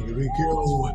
Here we go.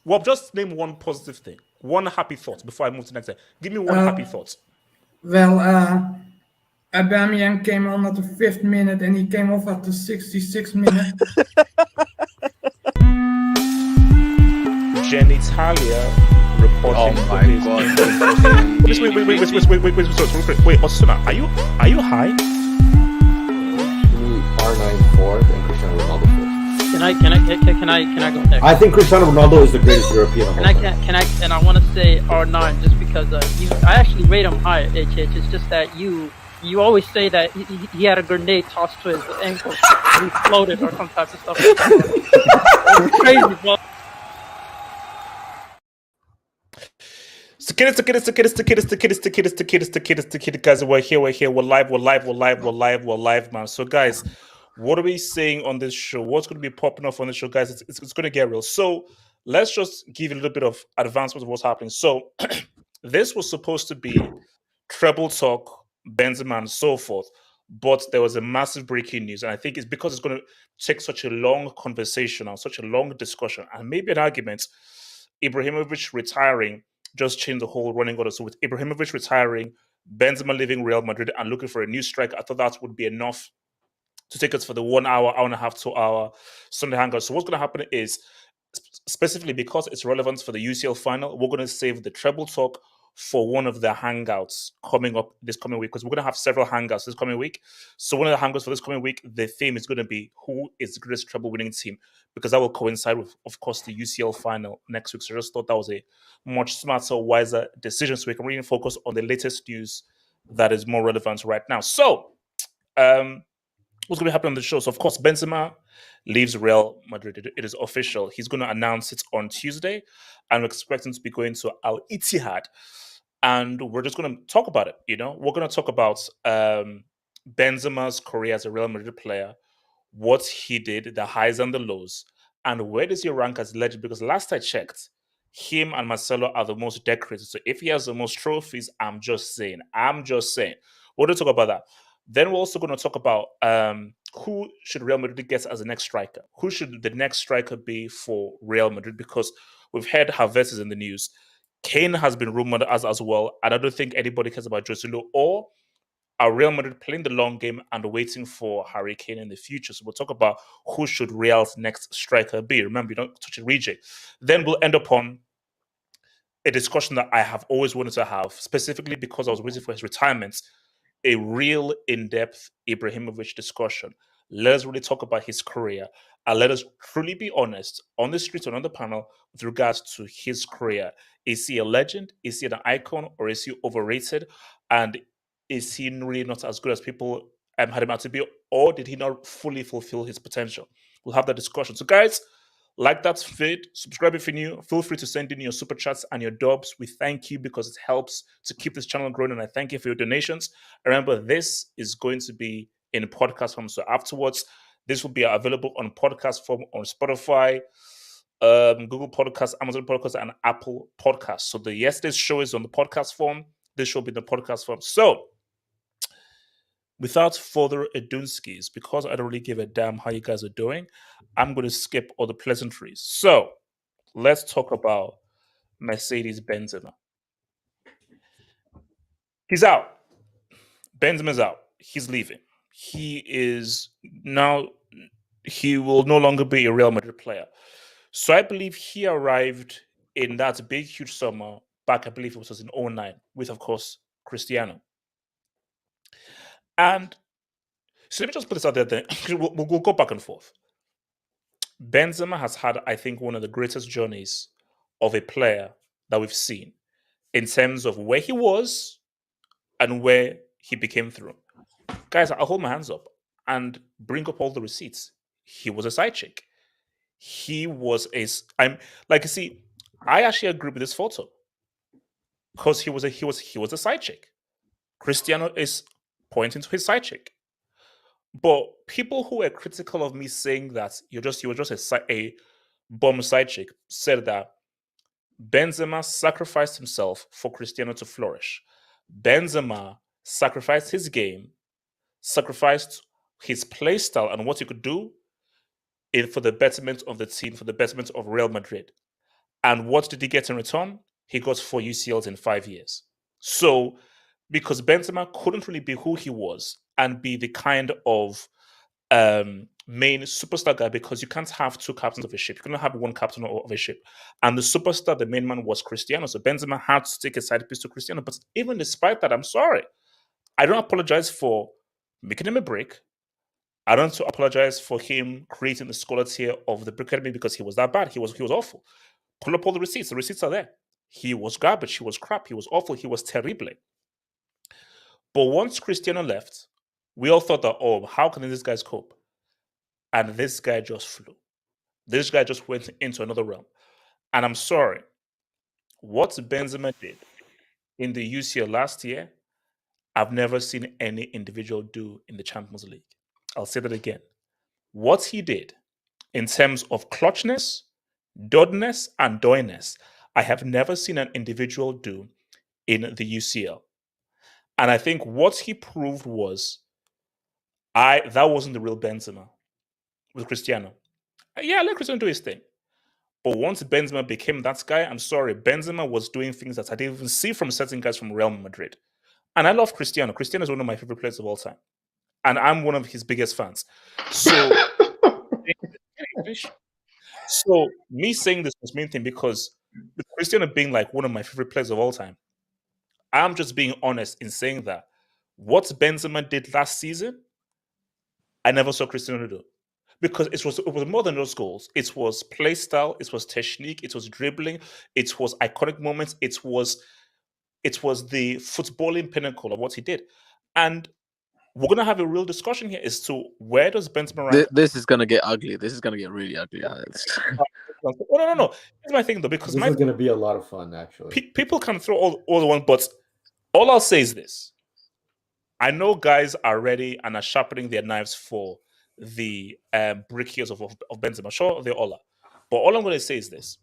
Well, just name one positive thing, one happy thought before I move to the next thing. Give me one happy thought. Well, Aubameyang came on at the 5th minute and he came off at the 66th minute. Genitalia reporting. Oh my god. Wait, Osuna, are you high? R9 4th and Cristiano Ronaldo 5th. Can I go next? I think Cristiano Ronaldo is the greatest European of all time. And I want to say R9 just because I actually rate him high. It's just that you always say that he had a grenade tossed to his ankle and he floated or some type of stuff. It's crazy, bro. Guys, we're here, we're live, man. So guys, what are we saying on this show? What's going to be popping off on this show, guys? It's going to get real. So let's just give a little bit of advancement of what's happening. So this was supposed to be treble talk, Benzema and so forth, but there was a massive breaking news, and I think it's because it's going to take such a long conversation or such a long discussion and maybe an argument. Ibrahimovic retiring just changed the whole running order. So with Ibrahimovic retiring, Benzema leaving Real Madrid and looking for a new striker, I thought that would be enough to take us for the 1 hour, hour and a half, 2 hour Sunday hangout. So what's going to happen is, specifically because it's relevant for the UCL final, we're going to save the treble talk for one of the hangouts coming up this coming week, because we're going to have several hangouts this coming week. So one of the hangouts for this coming week, the theme is going to be who is the greatest treble winning team, because that will coincide with, of course, the UCL final next week. So I just thought that was a much smarter, wiser decision, so we can really focus on the latest news that is more relevant right now. So what's going to happen on the show? So, of course, Benzema leaves Real Madrid. It is official. He's going to announce it on Tuesday, and we're expecting to be going to Al Ittihad. And we're just going to talk about it. We're going to talk about Benzema's career as a Real Madrid player, what he did, the highs and the lows, and where does he rank as legend? Because last I checked, him and Marcelo are the most decorated. So if he has the most trophies, I'm just saying. We're going to talk about that. Then we're also going to talk about who should Real Madrid get as the next striker? Who should the next striker be for Real Madrid? Because we've heard Havertz is in the news. Kane has been rumored as well. And I don't think anybody cares about Joselu. Or are Real Madrid playing the long game and waiting for Harry Kane in the future? So we'll talk about who should Real's next striker be. Remember, you don't touch a reject. Then we'll end up on a discussion that I have always wanted to have, specifically because I was waiting for his retirement. A real in-depth Ibrahimovic discussion. Let us really talk about his career, and let us truly be honest on the streets and on the panel with regards to his career. Is he a legend? Is he an icon? Or is he overrated? And is he really not as good as people had him out to be? Or did he not fully fulfill his potential? We'll have that discussion. So guys, like that vid, subscribe if you're new. Feel free to send in your super chats and your dubs. We thank you because it helps to keep this channel growing, and I thank you for your donations. Remember, this is going to be in podcast form. So afterwards, this will be available on podcast form on Spotify, Google Podcasts, Amazon Podcasts, and Apple Podcasts. So yesterday's show is on the podcast form. This show will be in the podcast form. So without further adunskis, because I don't really give a damn how you guys are doing, I'm going to skip all the pleasantries. So let's talk about Mercedes Benzema. He's out. Benzema's out. He's leaving. He is now he will no longer be a Real Madrid player. So I believe he arrived in that big, huge summer back, I believe it was in 2009, with, of course, Cristiano. And so let me just put this out there then. We'll go back and forth. Benzema has had, I think, one of the greatest journeys of a player that we've seen in terms of where he was and where he became through. Guys, I'll hold my hands up and bring up all the receipts. He was a side chick. He was I actually agree with this photo because he was a side chick. Cristiano is pointing to his side chick. But people who were critical of me saying that you were just a bum side chick said that Benzema sacrificed himself for Cristiano to flourish. Benzema sacrificed his game, sacrificed his play style and what he could do for the betterment of the team, for the betterment of Real Madrid. And what did he get in return? He got 4 UCLs in 5 years. So, because Benzema couldn't really be who he was and be the kind of main superstar guy, because you can't have two captains of a ship. You cannot have one captain of a ship. And the superstar, the main man, was Cristiano. So Benzema had to take a side piece to Cristiano. But even despite that, I'm sorry. I don't apologize for making him a brick. I don't apologize for him creating the scholar tier of the brick academy because he was that bad. He was awful. Pull up all the receipts. The receipts are there. He was garbage. He was crap. He was awful. He was terrible. But once Cristiano left, we all thought that, oh, how can these guys cope? And this guy just flew. This guy just went into another realm. And I'm sorry, what Benzema did in the UCL last year, I've never seen any individual do in the Champions League. I'll say that again. What he did in terms of clutchness, dodness, and doyness, I have never seen an individual do in the UCL. And I think what he proved was that wasn't the real Benzema with Cristiano. Yeah, let Cristiano do his thing. But once Benzema became that guy, I'm sorry, Benzema was doing things that I didn't even see from certain guys from Real Madrid. And I love Cristiano. Cristiano is one of my favorite players of all time. And I'm one of his biggest fans. So, me saying this was main thing because with Cristiano being like one of my favorite players of all time, I'm just being honest in saying that what Benzema did last season, I never saw Cristiano do. Because it was more than those goals. It was play style, it was technique, it was dribbling, it was iconic moments, it was the footballing pinnacle of what he did. And we're gonna have a real discussion here as to where does Benzema rank? This is gonna get ugly. This is gonna get really ugly. No. Here's my thing though, because this is gonna be a lot of fun actually. People can throw all the one, but all I'll say is this. I know guys are ready and are sharpening their knives for the brick heels of Benzema. Sure, they all are. But all I'm going to say is this.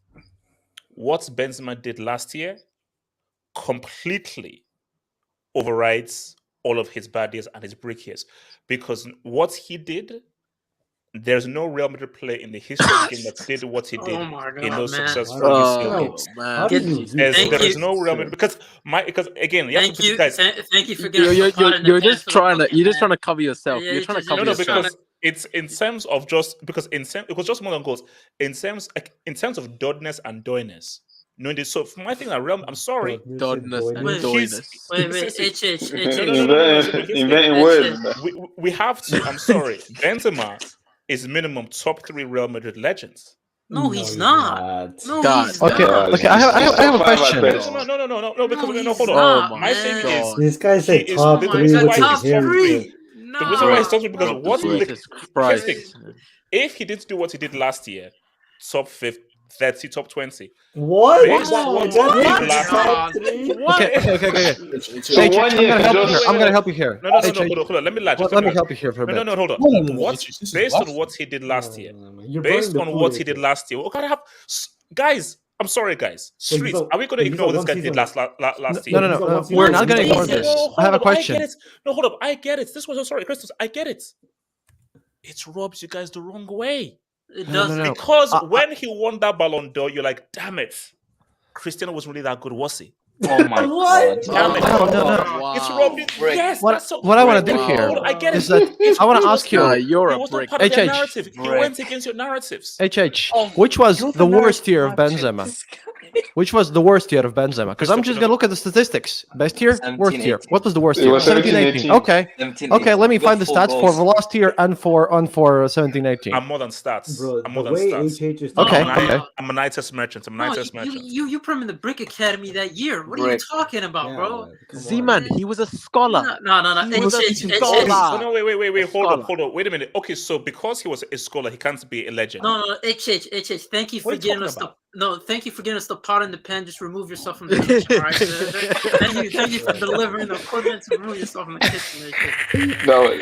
What Benzema did last year completely overrides all of his bad years and his brick years. Because what he did, there's no Real Madrid player in the history of the game that did what he did in those successful UCL games. There is no Real Madrid because again, you have to put guys. Thank you for getting you're just trying to cover yourself. Yeah, you're trying to cover yourself. Because it's in terms of it was just more than goals. In terms of dodness and doyness. No, so for my thing, I'm sorry. Dodness and doyness. Wait, inventing words. We have to. I'm sorry. Benzema is minimum top 3 Real Madrid legends. No, he's not. No, God. he's Okay, not. okay. I have a question. No. Because hold not, on. My thing is This guy said he top is- 3 the with top his hair. three. the reason why he's top 3 because God, what Jesus Christ. if he didn't do what he did last year, top 5, 30, top 20. What? Based on what he did last year. Okay. So Hey, one I'm year gonna help you just- here. I'm gonna help you here. No. Hey, Hold on. Let me lie. Let me help you here for a bit. No, hold on. No. Based on what he did last year, based on what he did last year, guys. I'm sorry, guys. So Streets, he's are we going to he's ignore on this one guy did season. last year? No. We're not gonna ignore this. I have a question. Hold up. I get it. This was sorry, Christos. I get it. It rubs you guys the wrong way. It No, does. Because when he won that Ballon d'Or, you're like, damn it. Cristiano wasn't really that good, was he? Oh my What? god. No. It's Wow. Robin. Brick. Yes, What that's so. what I want to Brick. do here Hold on, I get is it. that I want to ask Nah, you, you're He a was not brick. part of their HH. narrative. He Brick. went against your narratives. HH, Oh, which was you're the the worst year of narrative Benzema? this Which was the worst year of Benzema? Because I'm just gonna look at the statistics. Best year, worst 17, year. 18. What was the worst It year? was 17, 17, 18. 18. Okay. 17, Okay, let me You got find the 4 stats for goals. the last year and for 17, 18. I'm more than stats. Bro, I'm more the than way stats. HH is Okay, talking- okay. I'm a Nitus merchant. I'm a Nitus merchant. You put him in the Brick Academy that year. What are you Brick. talking about, Yeah, bro? come on. Z-Man, he was a scholar. No. He was a Oh, scholar. no, wait. A Hold scholar. on. Wait a minute. Okay, so because he was a scholar, he can't be a legend. No, HH. Thank you What for are you getting talking us the about? thank you for getting us the pot in the pen. Just remove yourself from the kitchen, all right? Thank you for delivering the equipment to remove yourself from the kitchen. HH. No,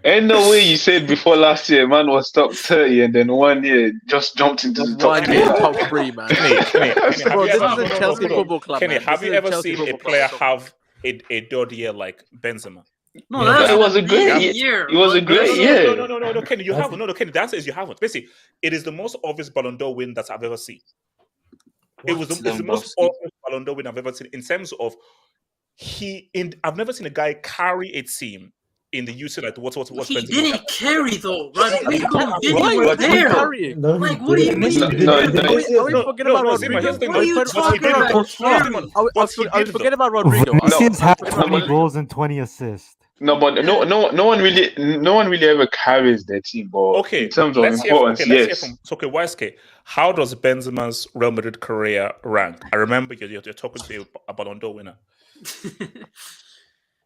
ain't no way you said before last year, man was top 30, and then 1 year just jumped into the Just top 1 3. year top 3, man. Kenny, have Bro, you this ever, isn't Chelsea Football Club, Kenny, man. have This you isn't ever Chelsea seen a Football Club. player have a dud year like Benzema? No, You know, that's it was a an great amazing year. year. It was a but- great year. No, Kenny, you haven't. No, Kenny, the answer is you haven't. Basically, it is the most obvious Ballon d'Or win that I've ever seen. It's the most obvious Ballon d'Or win I've ever seen in terms of I've never seen a guy carry a team in the UC like what's He Benzema. didn't carry though. Rodrigo and Vinny Why were was he there. carrying? No, Like, what do you mean? Are we forgetting about Zima, here's Rodrigo? the thing. What are you talking about? Carry? Are we forgetting about Rodrigo? Vinicius had Forgetting about 20 Rodrigo. goals and 20 assists. No, but no one really ever carries their team. But Okay, in terms of let's hear importance, yes. from YSK. How does Benzema's Real Madrid career rank? I remember you're talking to a Ballon d'Or winner.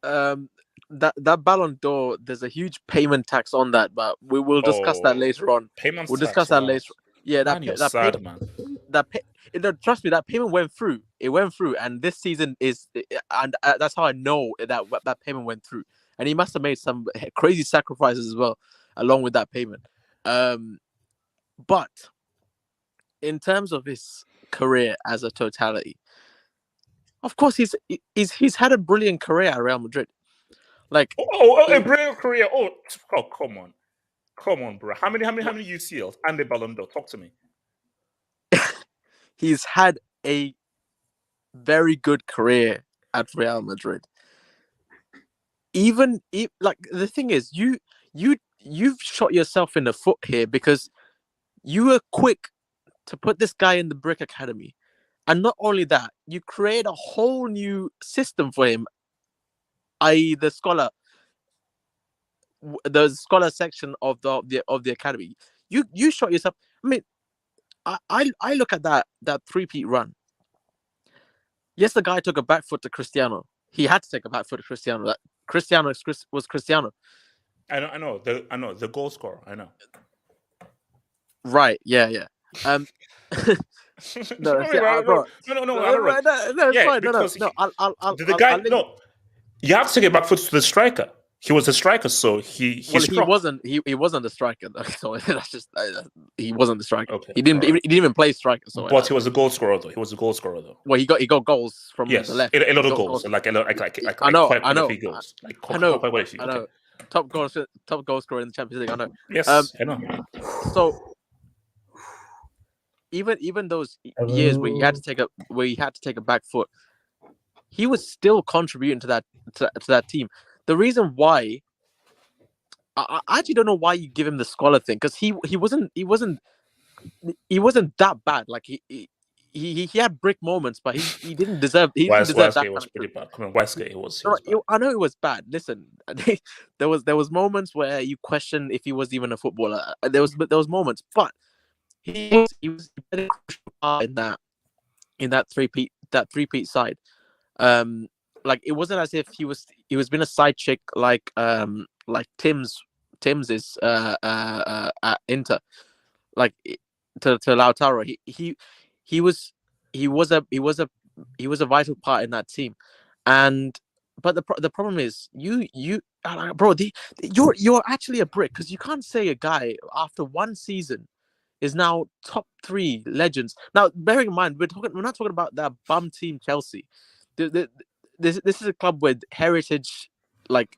That Ballon d'Or, there's a huge payment tax on that, but we will discuss that later on. Payment We'll tax, discuss that wow. later. Yeah, Man, you're sad, man. Trust me, that payment went through. It went through, and this season and that's how I know that payment went through. And he must have made some crazy sacrifices as well, along with that payment. But in terms of his career as a totality, of course, he's had a brilliant career at Real Madrid. Like, a brilliant career. Oh, come on, bro. How many UCLs and the Ballon d'Or? Talk to me. he's had a very good career at Real Madrid. Like, the thing is, you've shot yourself in the foot here because you were quick to put this guy in the Brick Academy, and not only that, you create a whole new system for him, i.e., the scholar section of the academy. You shot yourself. I mean, I look at that three-peat run. Yes, the guy took a back foot to Cristiano. He had to take a back foot to Cristiano. That Cristiano was Cristiano. I know the goal scorer. I know. Right? Yeah. No, It's fine. because No. I'll. the guy. No, you have to take it back foot to the striker. He was a striker, so he wasn't. He wasn't the striker. So that's just he wasn't the striker. Okay, he didn't even play striker. So but he was a goal scorer though. Well, he got goals from the left. A lot of goals. Like I know. Quite a few goals. I know. Okay. I know. Top goal scorer in the Champions League. I know. Yes, I know. So even those years where he had to take a back foot, he was still contributing to that team. The reason why I actually don't know why you give him the scholar thing, because he wasn't that bad. Like he had brick moments, but he didn't deserve. He didn't deserve that. It was pretty bad. Come on, Westgate, it was. I know it was bad. Listen, there was moments where you question if he was even a footballer. There was moments, but he was in that three-peat side. Like, it wasn't as if he was been a side chick like Tim's is at Inter, like to Lautaro. He was a vital part in that team, but the problem is bro, you're actually a brick, because you can't say a guy after one season is now top 3 legends. Now, bearing in mind, we're not talking about that bum team Chelsea. This is a club with heritage, like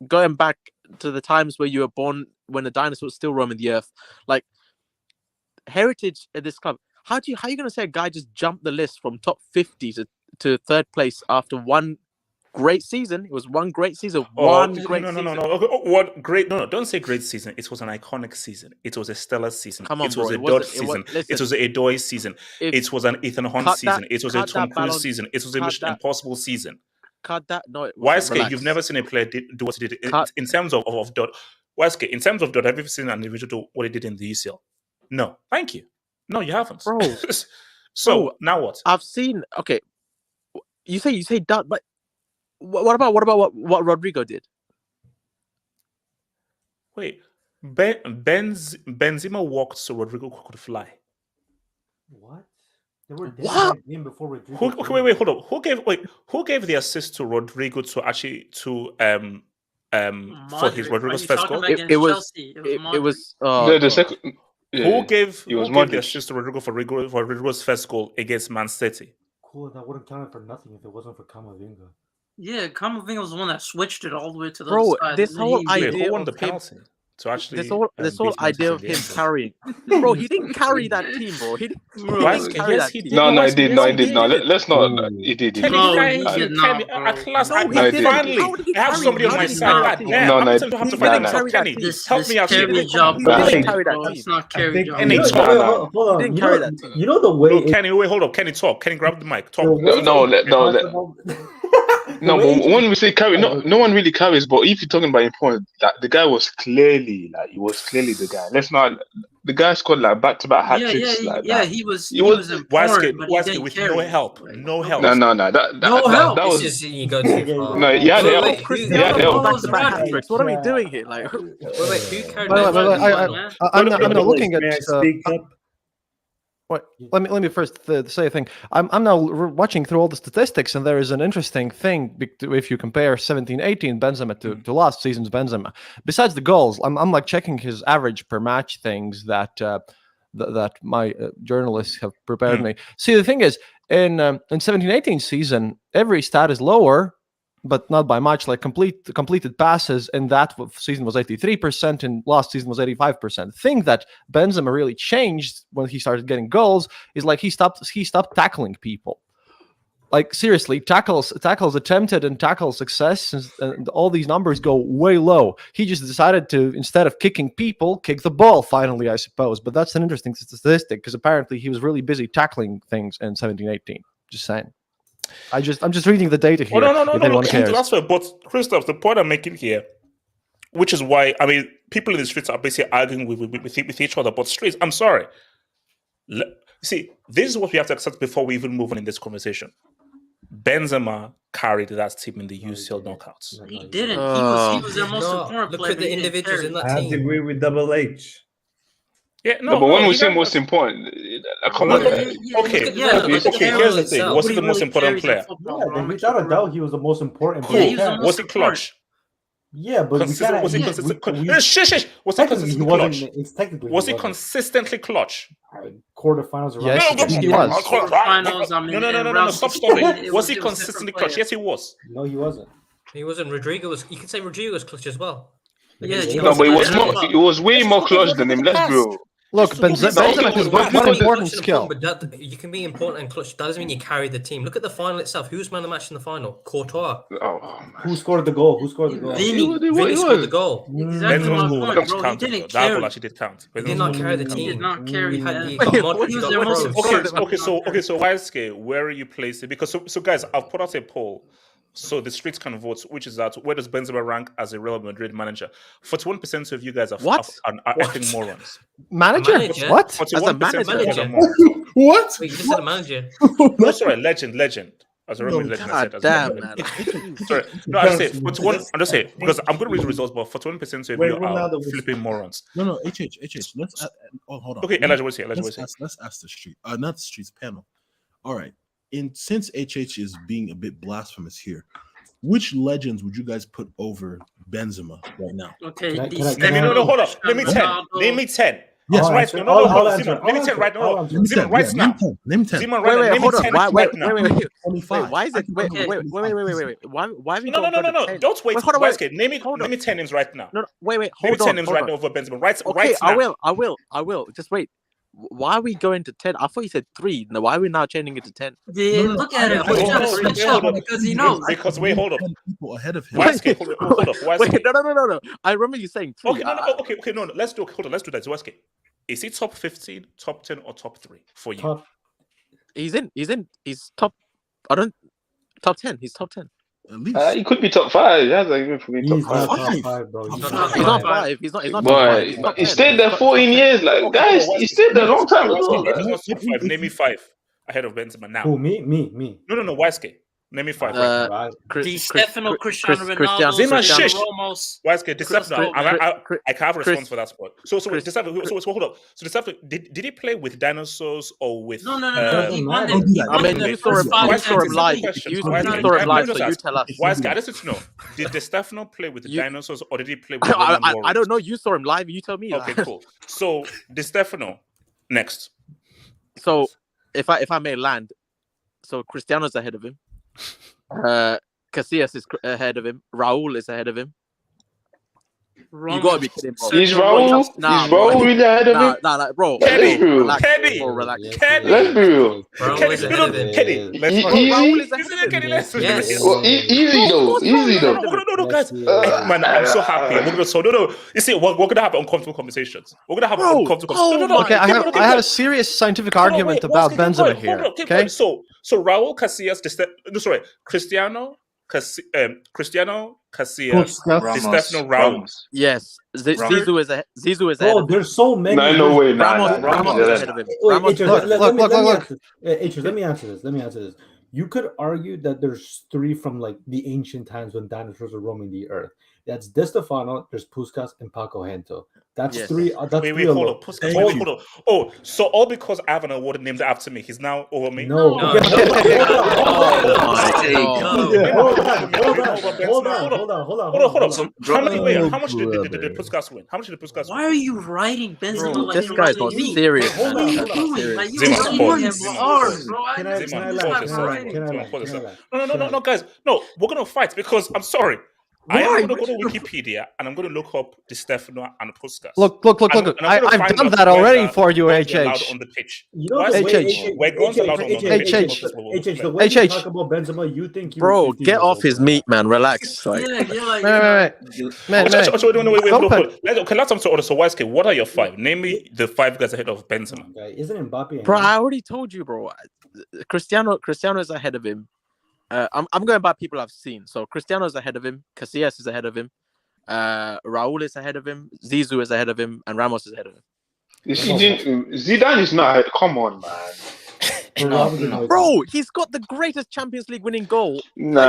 going back to the times where you were born when the dinosaurs still roaming the earth. Like, heritage at this club. How are you going to say a guy just jumped the list from top 50 to third place after one great season. It was one great season. No. What great? No, don't say great season. It was an iconic season. It was a stellar season. Come on, it was bro. a Dodge season. It was a Doi season. It was an Ethan Hunt season. It was a Tom Cruise season. It was a Mission Impossible season. Cut that. No. YSK, you've never seen a player do what he did in terms of Dot. YSK, in terms of Dot, have you ever seen an individual do what he did in the UCL? No. Thank you. No, you haven't. Bro. So now what? I've seen. Okay. You say Dot, but what about what Rodrigo did? Wait, Benzema walked so Rodrigo could fly. What? They were What? game before Rodrigo. Wait, hold on. Who gave the assist to Rodrigo for his Rodrigo's first goal? It was the second. Who gave the the assist to Rodrigo for Rodrigo's first goal against Man City? Cool, that wouldn't count for nothing if it wasn't for Camavinga. Yeah, Camavinga was the one that switched it all the way to the bro. side. This whole idea who won of the him, penalty to actually this whole idea of him carrying, bro. He didn't carry that team, bro. He didn't carry that team. No, he did. No, he did. No, let's not. He did. No, he did not, bro. At last, No, he finally, didn't. I have somebody on my side. No, I'm to have to find him. Kenny, This help me out here. carry job, He bro. didn't carry that Bro, team. it's not carry job. Kenny, Hold on. Didn't carry that team. You know the way. No, Kenny, wait, hold up. Kenny, talk. Kenny, grab the mic. Talk. No, but when we say carry, no one really carries. But if you're talking about important, like the guy was clearly the guy. Let's not. The guy scored like back-to-back hat tricks. He was important, but he didn't with carry. No help. No No. help. Was This is you go too far. no. Yeah, Wait, What are we doing here? Like, who carried I'm not looking at. May I speak up? Wait, let me first say a thing. I'm now watching through all the statistics, and there is an interesting thing if you compare 17-18 Benzema to last season's Benzema. Besides the goals, I'm like checking his average per match things that that my journalists have prepared me. See, the thing is, in 17-18 season, every stat is lower, but not by much. Like completed passes in that season was 83%, and last season was 85%. The thing that Benzema really changed when he started getting goals is like he stopped tackling people. Like seriously, tackles attempted and tackle success, and all these numbers go way low. He just decided to, instead of kicking people, kick the ball finally, I suppose. But that's an interesting statistic because apparently he was really busy tackling things in 17-18. Just saying. I'm just reading the data here. No. That's fair. But Christoph, the point I'm making here, which is why people in the streets are basically arguing with each other. But streets, I'm sorry. See, this is what we have to accept before we even move on in this conversation. Benzema carried that team in the UCL knockouts. He didn't. He was their most important player. Look at the individuals in that I have team. to agree with Double H. but when we say most important, come on. Okay, here's the thing. Was he the most important player? Yeah, without a doubt, he was the most important Yeah, player. Was he clutch? Yeah, but Was he consistent? Was he consistently clutch? Quarterfinals. Yes, he was. Quarterfinals. No. Stop stopping. Was he consistently clutch? Yes, he was. No, he wasn't. He wasn't. Rodrigo was. You could say Rodrigo was clutch as well. Yeah, No, but it was way more clutch than him. Let's be. Look, Benzema has one important skill. But you can be important and clutch. That doesn't mean you carry the team. Look at the final itself. Who's man of the match in the final? Courtois. Who scored the goal? Vini scored the goal. Exactly my point, bro. He didn't carry. That actually did count. He did not carry the team. He did not carry. He got Modric, he got Kroos. Okay. So YSK, where are you placing? Because so guys, I've put out a poll. So the streets can vote, which is that where does Benzema rank as a Real Madrid manager? 41% of you guys are effing morons. Manager? What? 41% are morons. What? Wait, you just said a manager. No, sorry, legend. As a Real Madrid legend, I said. Sorry, no, I say 41. I'm just saying because I'm going to read the results, but 41% of you are flipping morons. No, HH. Let's. Hold on. Okay, Elijah, what's here? Let's ask the street. Not the streets panel. All right. Since HH is being a bit blasphemous here, which legends would you guys put over Benzema right now? Okay, hold on. Name me 10. Yes, right. Name me 10 right now. Zimmer, right now. Name 10. Wait, hold on. Wait. 25. Why is it? Wait. Why have you? No. Don't wait. Hold on. Name me 10 names right now. No. Wait. Name Hold on. 10 names right now over Benzema. Right. Okay, I will. Just wait. Why are we going to 10? I thought you said 3. No, why are we now changing it to 10? Yeah, look at it. He's trying to switch up because he knows. Because wait, hold up. People ahead of him. Waiske, hold up. Wait, no. I remember you saying 3. Okay, no. Let's do. Hold on. Let's do that. Waiske, is he top 15, top 10, or top 3 for you? He's top. Top 10. He's top 10. At least He could be top 5. That's like good for me. He's Top not 5. top 5, bro. He's not 5. He's not top 5. Boy, He's top he 10. stayed there 14 years. Like, guys, he stayed there a long time ago. He's not top 5. Name me 5 ahead of Benzema now. Who, me? No. Waiske. Name me 5. Di Stefano, Cristiano Ronaldo, Zima, shish. Ramos. Waiske, Di Stefano. I can have a response for that spot. So Di Stefano. So hold up. So Di Stefano, did he play with dinosaurs or with? No. He won it. I mean, you saw him live. You saw him live, so you tell us. Waiske, I just need to know: did Di Stefano play with the dinosaurs or did he play with? I don't know. You saw him live. You tell me. Okay, cool. So Di Stefano next. So if I may land, so Cristiano's ahead of him. Casillas is ahead of him. Raul is ahead of him. You gotta be kidding, bro. Is Raul? Is Raul really ahead of him? Nah, bro. Kenny. Relax. Let's be real. Raul is ahead of him. Kenny. Raul is ahead of him. Yes. Well, easy though. No, guys. Man, I'm so happy. No. You see, we're gonna have uncomfortable conversations. We're gonna have uncomfortable conversations. No. Okay, I have a serious scientific argument about Benzema here. Okay. So Raul Casillas, Cristiano Casillas, Di Stefano, Raul. Yes, Zizou is ahead. Oh, there's so many. No way. Ramos is ahead of him. Let me answer this. You could argue that there's 3 from like the ancient times when dinosaurs were roaming the earth. That's Di Stefano, there's Puskas, and Paco Gento. That's 3. That's wait, 3 hold up. Hold up. Oh, so all because I have an award named after me, he's now over me? No. Oh, Hold on. How much did Puskas win? Why are you writing Benzema like This guy's not serious. Hold on. No, guys. No, we're going to fight because I'm sorry. I am going to go to Wikipedia and I'm going to look up Di Stefano and Puskas. Look. I've done that already for you, HH. On the pitch. You know, we're going to allow on the pitch. The way you talk about Benzema, you think bro, get off his meat, man. Relax. Like, Wait. Okay, let's answer order. So, Waiske, what are your 5? Name me the 5 guys ahead of Benzema. Okay. Isn't Mbappe? Bro, I already told you, bro. Cristiano is ahead of him. I'm going by people I've seen. So Cristiano's ahead of him. Casillas is ahead of him. Raul is ahead of him. Zizou is ahead of him, and Ramos is ahead of him. Zidane is not ahead. Come on, man. Bro, he's got the greatest Champions League winning goal. No.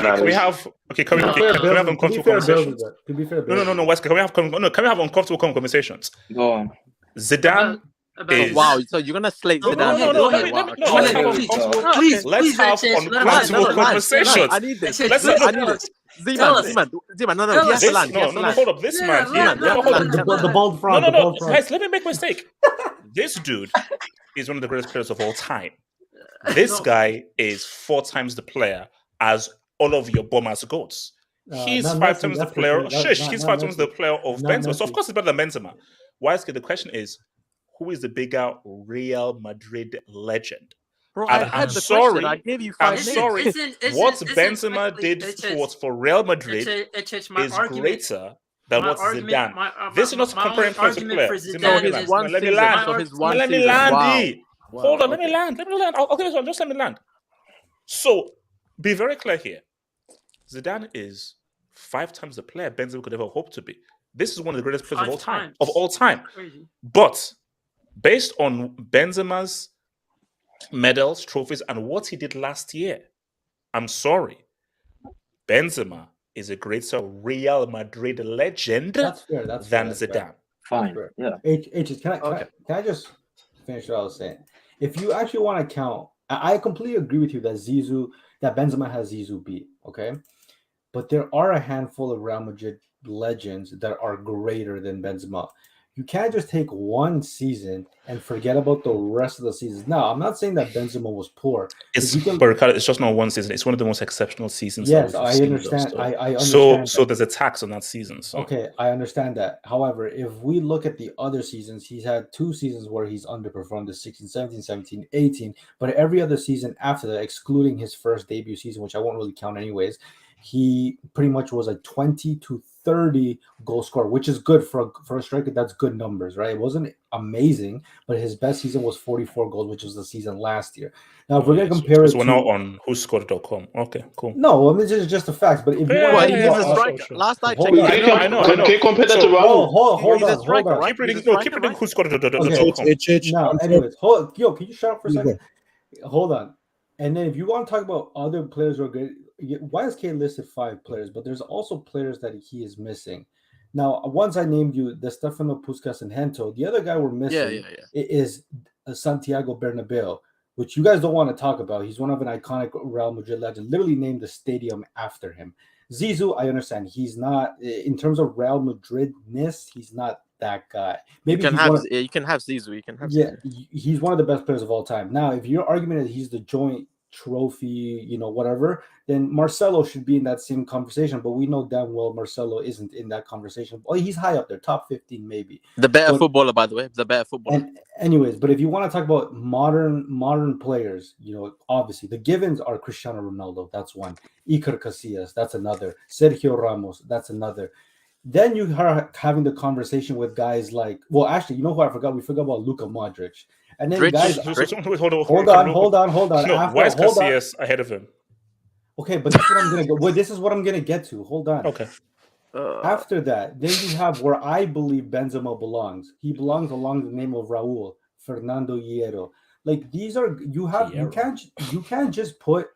Can we have uncomfortable conversations? To be fair, No, West. Can we have uncomfortable conversations? Go on. Zidane. Wow, so you're gonna slate Zidane? Please. Let's have uncomfortable conversations. I need this. Let's I need this. Zima, no. He has to land. No, hold up. This man. The bald front. No. Guys, let me make a mistake. This dude is one of the greatest players of all time. This guy is 4 times the player as all of your bombers goats. He's 5 times the player. He's 5 times the player of Benzema. So of course he's better than Benzema. The question is, who is the bigger Real Madrid legend? Bro, I'm sorry. I gave you 5 names. I'm sorry. What Benzema did for Real Madrid is greater than what Zidane. This is not comparing players to players. Let me land. Hold on, let me land. I'll give this one. Just let me land. So, be very clear here. Zidane is 5 times the player Benzema could ever hope to be. This is one of the greatest players of all time. But based on Benzema's medals, trophies, and what he did last year, I'm sorry. Benzema is a greater Real Madrid legend than Zidane. Fine. Yeah. Can I just finish what I was saying? If you actually want to count, I completely agree with you that Benzema has Zizou beat. Okay, but there are a handful of Real Madrid legends that are greater than Benzema. You can't just take one season and forget about the rest of the seasons. Now, I'm not saying that Benzema was poor. It's just not one season. It's one of the most exceptional seasons. Yes, that I we've understand. Seen, I understand. So there's a tax on that season. So. Okay, I understand that. However, if we look at the other seasons, he's had 2 seasons where he's underperformed, the 16, 17, 17, 18. But every other season after that, excluding his first debut season, which I won't really count anyways, he pretty much was a 20 to 30 goal scorer, which is good for a striker. That's good numbers, right? It wasn't amazing, but his best season was 44 goals, which was the season last year. Now, if we're going to compare it we're not on whoscored.com. Okay, cool. No, I mean, this is just the facts. But if you want he's a striker. Sure. Last I checked, I know. Can you compare that to Raul? Hold on. Keep reading whoscored.com. Now, anyways, can you shut up for a second? Hold on. And then if you want to talk about other players who are good, YSK listed 5 players, but there's also players that he is missing. Now, once I named you the Stefano Puskas and Hento, the other guy we're missing is Santiago Bernabeu, which you guys don't want to talk about. He's one of an iconic Real Madrid legend, literally named the stadium after him. Zizou, I understand. He's not, in terms of Real Madrid-ness, he's not that guy. Maybe you can have Zizou. You can have Zizou. He's one of the best players of all time. Now, if your argument is he's the joint trophy, whatever, then Marcelo should be in that same conversation. But we know damn well Marcelo isn't in that conversation. Well, he's high up there, top 15 maybe. The better footballer, by the way. The better footballer. Anyways, but if you want to talk about modern players, obviously the givens are Cristiano Ronaldo. That's one. Iker Casillas. That's another. Sergio Ramos. That's another. Then you are having the conversation with guys like, well, actually, you know who I forgot? We forgot about Luka Modric. And then guys, hold on. No, why is Casillas ahead of him? Okay, but this is what I'm gonna go. Well, this is what I'm gonna get to. Hold on. Okay. After that, then you have where I believe Benzema belongs. He belongs along the name of Raul, Fernando Hierro. Like these are you can't just put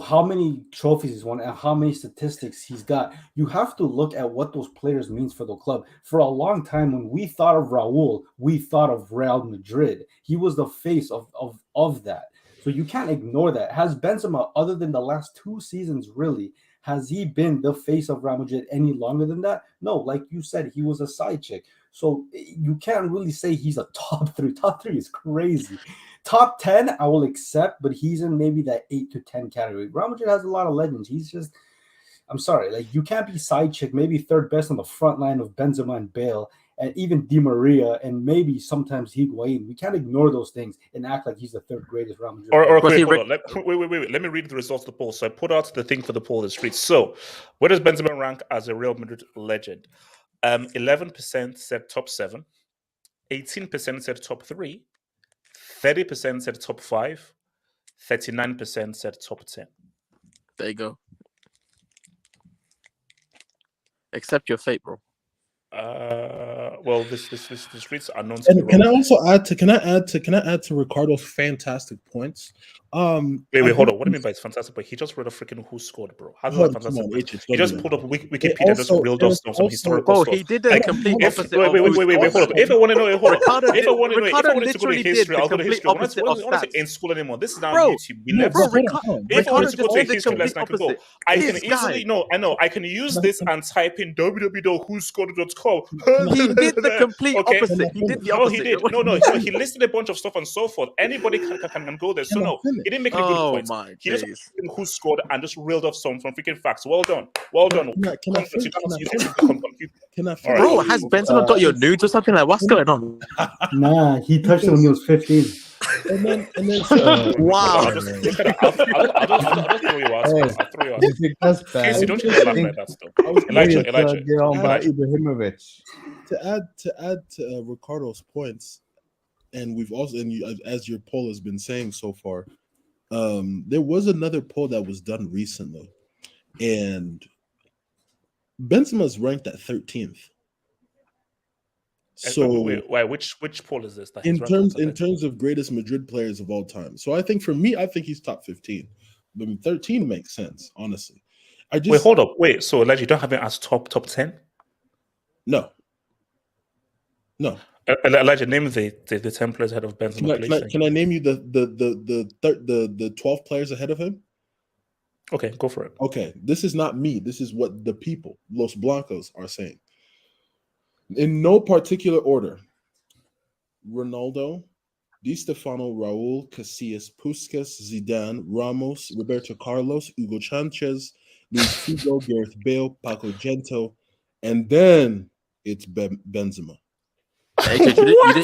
how many trophies he's won and how many statistics he's got. You have to look at what those players means for the club. For a long time, when we thought of Raul, we thought of Real Madrid. He was the face of that. So you can't ignore that. Has Benzema, other than the last 2 seasons, really, has he been the face of Real Madrid any longer than that? No, like you said, he was a side chick. So you can't really say he's a top 3. Top 3 is crazy. Top 10, I will accept, but he's in maybe that 8 to 10 category. Real Madrid has a lot of legends. He's just, I'm sorry, like you can't be side chick, maybe third best on the front line of Benzema and Bale, and even Di Maria, and maybe sometimes Higuain. We can't ignore those things and act like he's the 3rd greatest Real Madrid. Wait. Let me read the results of the poll. So I put out the thing for the poll in the streets. So where does Benzema rank as a Real Madrid legend? 11% said top 7, 18% said top 3, 30% said top 5, 39% said top 10. There you go. Accept your fate, bro. Well, the streets are known. And can I also add to Ricardo's fantastic points? Wait, hold on. What do you mean by it's fantastic? But he just wrote a freaking who scored, bro. How's that fantastic? He just pulled up Wikipedia and just reeled off some historical stuff. He did the complete opposite. Wait, hold up. If I want to know, if I wanted to go to history, I'll go to history. I want to say in school anymore. This is now on YouTube. If I wanted to go to a history lesson, I can go. I can easily I can use this and type in www.whoscored.com. He did the complete opposite. He did the opposite. He did. No. He listed a bunch of stuff and so forth. Anybody can go there. So no, he didn't make any good points. He just who scored and just reeled off some freaking facts. Well done. Can I finish? Bro, has Benzema got your nudes or something? Like, what's going on? Nah, he touched him when he was 15. And then wow. I'll just throw you out. That's bad. Casey, don't you laugh like that stuff. Elijah. Get on by Ibrahimovic. To add to Ricardo's points, and we've also, as your poll has been saying so far, there was another poll that was done recently, and Benzema's ranked at 13th. So which poll is this? In terms of greatest Madrid players of all time. So I think he's top 15. I mean, 13 makes sense, honestly. Wait, hold up. Wait, so Elijah, you don't have it as top 10? No. Elijah, name the 10 players ahead of Benzema. Can I name you the 12 players ahead of him? Okay, go for it. Okay, this is not me. This is what the people, Los Blancos, are saying. In no particular order: Ronaldo, Di Stefano, Raul, Casillas, Puskas, Zidane, Ramos, Roberto Carlos, Hugo Sanchez, Luis Figo, Gareth Bale, Paco Gento, and then it's Benzema. Hey, you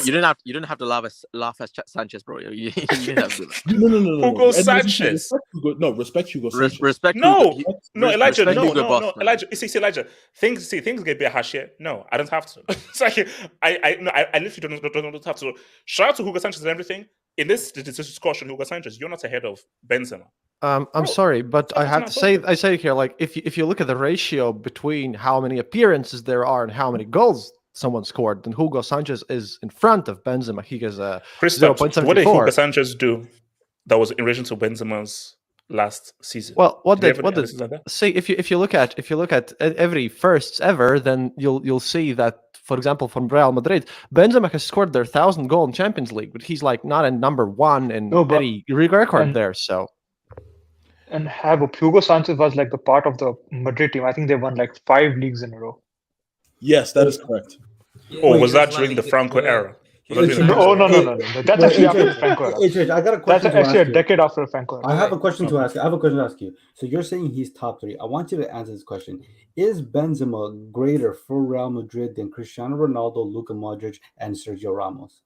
didn't have to laugh at Sanchez, bro. You didn't have to. No. Hugo Sanchez. Respect Hugo Sanchez. Respect. Elijah. No. Elijah. You see, Elijah. Things get a bit harsh here. No, I don't have to. It's like I literally don't have to. Shout out to Hugo Sanchez and everything. In this discussion, Hugo Sanchez, you're not ahead of Benzema. I'm sorry, but I have to say, I say here, like if you look at the ratio between how many appearances there are and how many goals someone scored, then Hugo Sanchez is in front of Benzema. He has a 0.74. What did Hugo Sanchez do that was in relation to Benzema's last season? Well, say if you look at every firsts ever, then you'll see that, for example, from Real Madrid, Benzema has scored their 1,000th goal in Champions League, but he's like not in number one in any record there. So. And Hugo Sanchez was like the part of the Madrid team. I think they won like 5 leagues in a row. Yes, that is correct. Was that during the Franco era? No. That's actually after the Franco era. I got a question. That's actually a decade after the Franco era. I have a question to ask you. So you're saying he's top 3. I want you to answer this question. Is Benzema greater for Real Madrid than Cristiano Ronaldo, Luka Modric, and Sergio Ramos?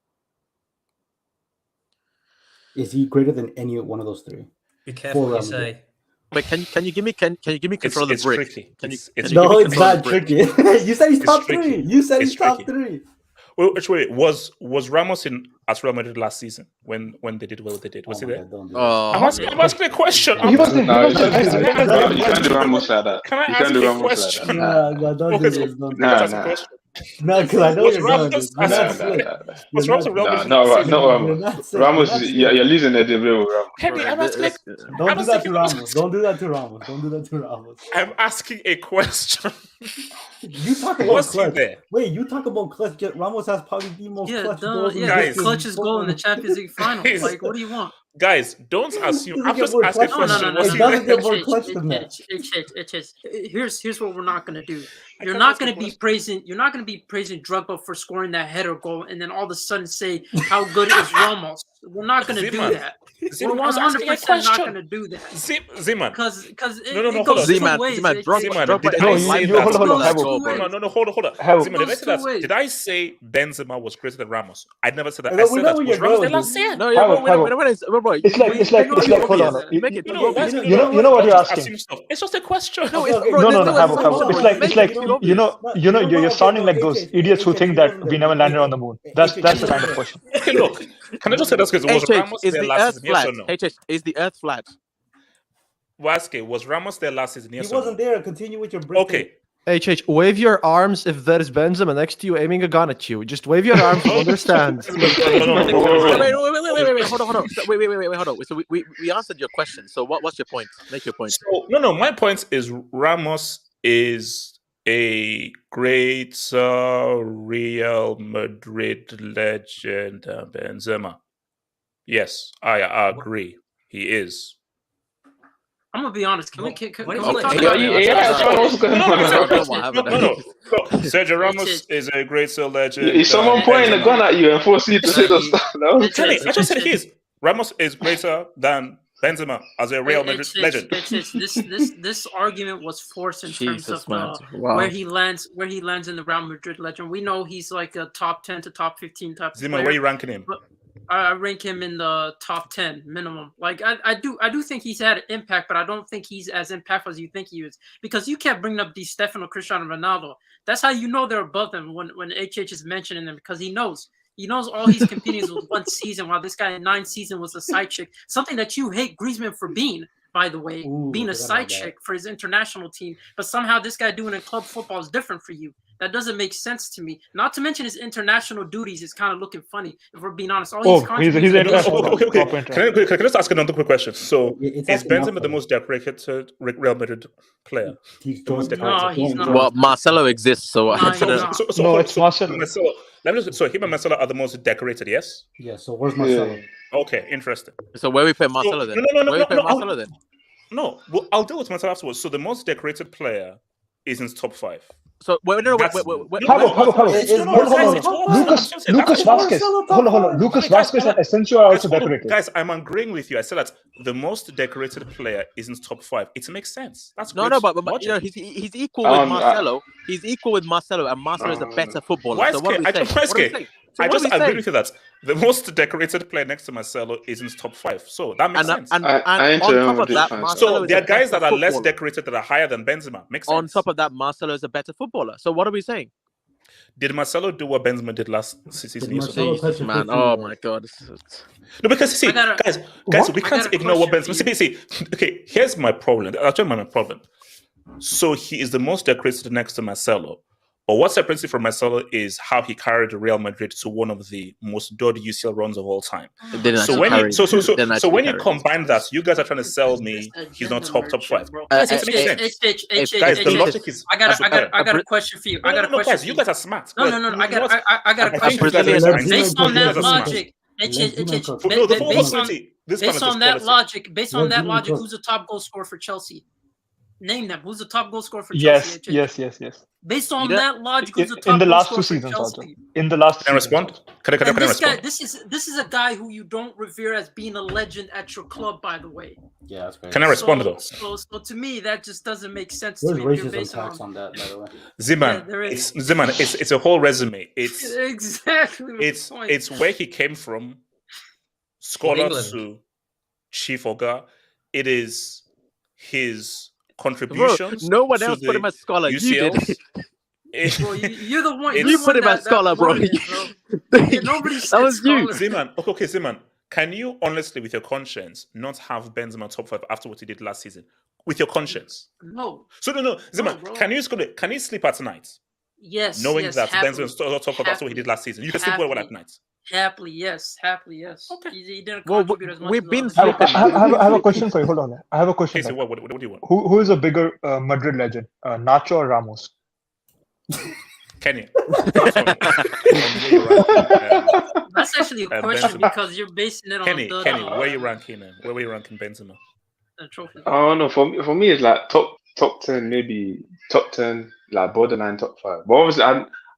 Is he greater than any one of those 3? Be careful what you say. But can you give me control of the brick? Tricky. It's not tricky. You said he's top 3. You said he's top 3. Well, wait, was Ramos at Real Madrid last season when they did what they did? Was he there? I'm asking a question. You can't do Ramos like that. Can I ask a question? No, don't do this. Don't do this. No, because I know you're going. Was Ramos a Real Madrid? No, Ramos, you're losing the debate with Ramos. Henry, I'm asking. Don't do that to Ramos. Don't do that to Ramos. Don't do that to Ramos. I'm asking a question. You talk about clutch. Wait, you talk about clutch. Ramos has probably the most clutch goals. Guys, clutchest goal in the Champions League final. Like, what do you want? Guys, don't assume. I'm just asking a question. No. Doesn't get more clutch than that. Here's what we're not gonna do. You're not gonna be praising Drogba for scoring that header goal, and then all of a sudden say how good is Ramos. We're not gonna do that. We're 100% not gonna do that. Zeman. Because it goes two ways. Hold on. Did I say Benzema was greater than Ramos? I never said that. I said that was Ramos their last year. It's like hold on. You know what you're asking. It's just a question. No. It's like you're sounding like those idiots who think that we never landed on the moon. That's the kind of question. Okay, look. Can I just say this? Because was Ramos there last season? Yes or no? Is the Earth flat? Waske, was Ramos there last season? Yes he wasn't there. Continue with your break. Okay. Wave your arms if there is Benzema next to you aiming a gun at you. Just wave your arms to understand. Wait, hold on. Wait, hold on. So we answered your question. So what's your point? Make your point. So, no. My point is Ramos is a great Real Madrid legend than Benzema. Yes, I agree. He is. I'm gonna be honest. Can we talk about Sergio Ramos is a great legend. Is someone pointing a gun at you and forcing you to say those stuff? I just said he is. Ramos is greater than Benzema as a Real Madrid legend. This argument was forced in terms of where he lands in the Real Madrid legend. We know he's like a top 10 to top 15 type of Zima, player. where are you ranking him? I rank him in the top 10 minimum. Like I do think he's had an impact, but I don't think he's as impactful as you think he is. Because you kept bringing up Di Stefano, Cristiano Ronaldo. That's how you know they're above them when HH is mentioning them, because he knows all he's competing is with one season, while this guy in 9 seasons was a side chick. Something that you hate Griezmann for being, by the way, being a side chick for his international team. But somehow this guy doing it in club football is different for you. That doesn't make sense to me. Not to mention his international duties is kind of looking funny, if we're being honest. He's international. Okay. Can I just ask another quick question? So, is Benzema the most decorated Real Madrid player? No, he's not. Well, Marcelo exists, so no, it's Marcelo. Him and Marcelo are the most decorated, yes? Yeah, so where's Marcelo? Okay, interesting. So where we put Marcelo then? No, well, I'll deal with Marcelo afterwards. So the most decorated player is in top 5. So wait. Pablo. Lucas Vasquez. Hold on. Lucas Vasquez and Asensio are also decorated. Guys, I'm agreeing with you. I said that the most decorated player is in top 5. It makes sense. That's no, but you know, he's equal with Marcelo. He's equal with Marcelo, and Marcelo is a better footballer. Why So what are we saying? I just agree with you that the most decorated player next to Marcelo is in top 5. So that makes sense. And on top of that, Marcelo so there are guys that are less decorated that are higher than Benzema. Makes sense. On top of that, Marcelo is a better footballer. So what are we saying? Did Marcelo do what Benzema did last season? Jesus, man. Oh my God. No, because see, guys, we can't ignore what Benzema. See, okay, here's my problem. I'll tell you my problem. So he is the most decorated next to Marcelo. But what separates it from Marcelo is how he carried Real Madrid to one of the most dud UCL runs of all time. So when you combine that, you guys are trying to sell me he's not top 5. Guys, the logic is. I got a question for you. I got a question. Guys, you guys are smart. No. I got a question for you. Based on that logic, based on that logic, who's the top goal scorer for Chelsea? Name them. Who's the top goal scorer for Chelsea? Yes. Based on that logic, who's the top in the goal last scorer 2 seasons for also. Chelsea? In the last. Can I respond? Can I respond? This is a guy who you don't revere as being a legend at your club, by the way. Yeah, that's fair. Can I respond though? So to me, that just doesn't make sense There's to me. racism tax on that, by the way. Ziman, it's a whole resume. It's exactly. It's where he came from, scholar to chief Oga. It is his contributions. Bro, no one else put him as scholar. UCLs. You did. Bro, you're the one. You put him as scholar, bro. Nobody said that was you, Ziman. Okay, Ziman. Can you honestly, with your conscience, not have Benzema top 5 after what he did last season? With your conscience? No. So no, Ziman. Can you sleep at night? Yes. Knowing that happily. Benzema is top 5 after what he did last season, you can sleep well at night. Happily, yes. Okay. He didn't contribute as much. We've been. I have a question for you. Hold on. I have a question. Okay, so what do you want? Who is a bigger Madrid legend, Nacho or Ramos? Kenny. That's actually a question because you're basing it on Kenny, where are you ranking him? Where were you ranking Benzema? Oh no, for me it's like top 10, maybe top 10, like borderline top 5. But obviously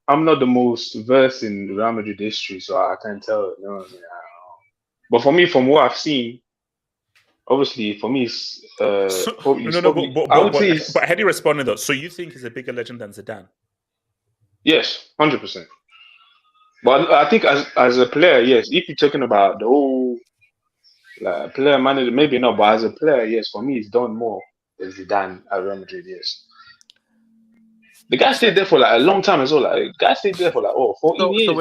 I'm not the most versed in Real Madrid history, so I can't tell. You know what I mean? But for me, from what I've seen, obviously for me it's but had you responded though? So you think he's a bigger legend than Zidane? Yes, 100%. But I think as a player, yes. If you're talking about the whole player manager, maybe not. But as a player, yes. For me, he's done more than Zidane at Real Madrid. Yes. The guy stayed there for like a long time as well. Like, the guy stayed there for like 14 years. So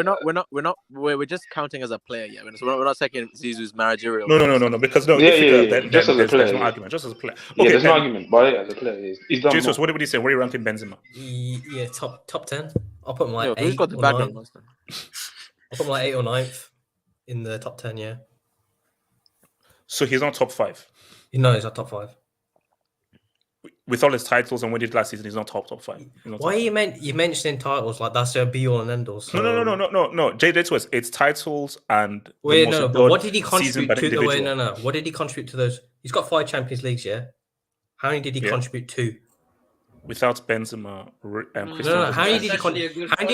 we're just counting as a player, yeah. So we're not taking Zizou's managerial. No. Because just as a player. There's no argument. Just as a player. Okay, there's no argument. But yeah, as a player, he's done Jesus, more. what would you say? Where are you ranking Benzema? Yeah, top 10. I'll put him like 8 who's got the or background? 9. I'll put him like 8 or 9th in the top 10. Yeah. So he's not top 5. No, he's not top 5. With all his titles and what he did last season, he's not top 5. Why are you mentioning titles like that's their be all and end all? So... No. It's titles and but what did he contribute to? What did he contribute to those? He's got 5 Champions Leagues, yeah. How many did he contribute to? Without Benzema, Cristiano. No. How did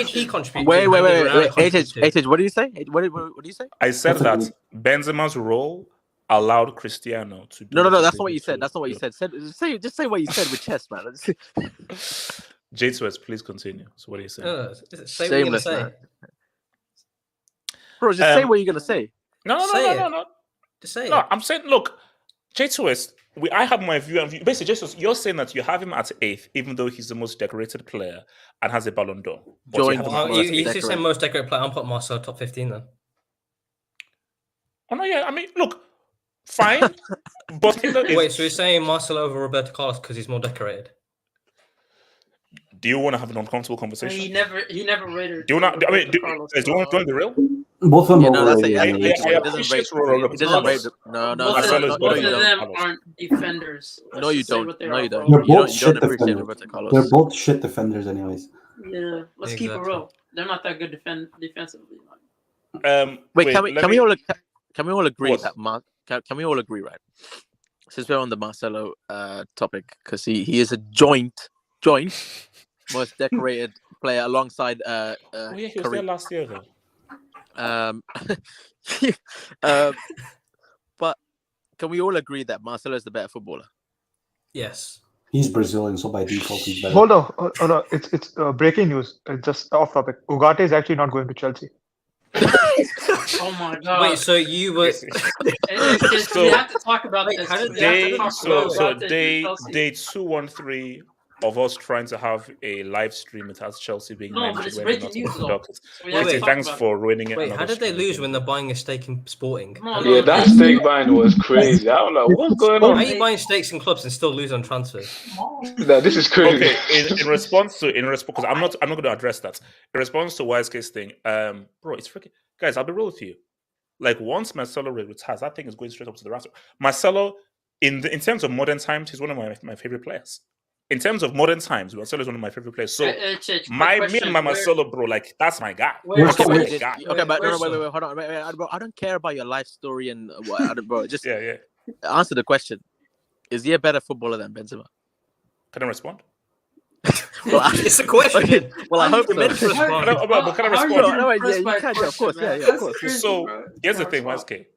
he contribute? Wait. HH, what do you say? What do you say? I said that Benzema's role allowed Cristiano to do. No. That's not what you said. Just say what you said with chest, man. J2S, please continue. So what are you saying? Say what you're gonna say. Bro, just say what you're gonna say. No. Just say it. No, I'm saying, look, J2S. I have my view. Basically, J2S, you're saying that you have him at 8th, even though he's the most decorated player and has a Ballon d'Or. You just said most decorated player. I'm putting Marcelo top 15 then. Oh no, yeah. I mean, look. Fine, but wait. So you're saying Marcelo over Roberto Carlos because he's more decorated? Do you want to have an uncomfortable conversation? He never rated. Do you want? do you want to be real? Both of them It doesn't rate. No. Both of them aren't defenders. No, you don't. They're both shit defenders. They're both shit defenders, anyways. Yeah, let's keep it real. They're not that good defensively. Wait, can we all agree that Can we all agree, right? Since we're on the Marcelo topic, because he is a joint most decorated player alongside Oh yeah, he was there Karim. last year though. But can we all agree that Marcelo is the better footballer? Yes. He's Brazilian, so by default he's better. Hold on. Oh, no. It's breaking news. Just off topic. Ugarte is actually not going to Chelsea. Oh my god! Wait, so you were? We have to talk about this. Day 213 of us trying to have a live stream. It has Chelsea being No, but mentioned. it's when breaking not news, conducted. So we have to Wait, talk thanks about for ruining it. Wait, how did they lose when they're buying a stake in Sporting? Yeah, that stake buying was crazy. I don't know what's going How on. are you buying stakes in clubs and still lose on transfers? No, this is crazy. Okay, in response, because I'm not going to address that. In response to YSK's thing, bro, it's freaking guys. I'll be real with you. Like once Marcelo retires, that thing is going straight up to the rafters. Marcelo, in terms of modern times, he's one of my favorite players. In terms of modern times, Marcelo is one of my favorite players. So me and my Marcelo, bro, like that's my guy. Okay, but no, wait, hold on. Wait, I don't care about your life story and what, bro. Just answer the question. Is he a better footballer than Benzema? Can I respond? Well, it's a question. Okay, well, I hope so. But can I respond? No, yeah, you can, of course. Yeah, of course. So here's the thing, YSK.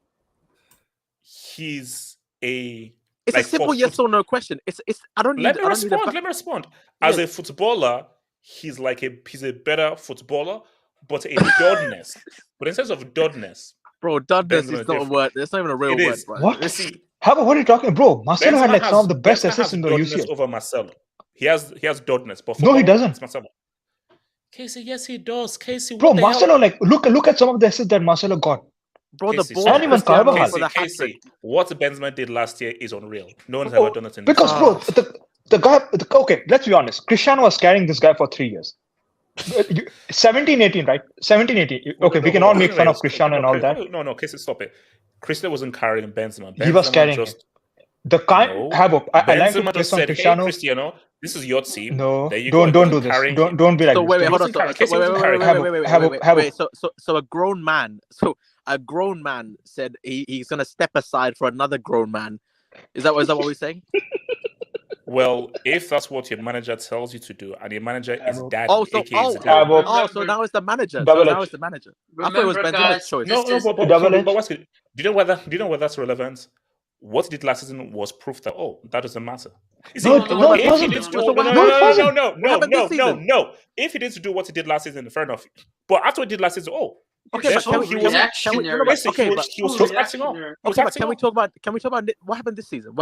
He's a. It's a simple yes or no question. It's. I don't need. Let me respond. As a footballer, he's a better footballer, but a dudness. But in terms of dudness, bro, dudness is not a word. It's not even a real word, bro. What? What are you talking, bro? Marcelo had like some of the best Benzema assists in the has UCL. over Marcelo. He has dudness, but No, he doesn't. It's Marcelo. Casey, yes, he does. Casey, Bro, Marcelo, like look at some of the assists that Marcelo got. Bro, Casey, the ball. Casey, what Benzema did last year is unreal. No one's ever done it in because, bro, the guy. Okay, let's be honest. Cristiano was carrying this guy for 3 years. 17-18, right? 17-18. Okay, we can all make fun of Cristiano and all that. No, Casey, stop it. Cristiano wasn't carrying Benzema. He was carrying him. The kind. I like to play some Cristiano. Hey, Cristiano, this is your team. No, don't do this. Don't be like so this. Wait, hold on. Wait. So a grown man. So a grown man said he's gonna step aside for another grown man. Is that what we're saying? Well, if that's what your manager tells you to do, and your manager is dad, so now it's the manager. Now it's the manager. I thought it was Benzema's choice. No, but do you know whether that's relevant? What he did last season was proof that that doesn't matter. No. If he didn't do what he did last season, fair enough. But after he did last season, okay, but he was acting up. Can we talk about what happened this season?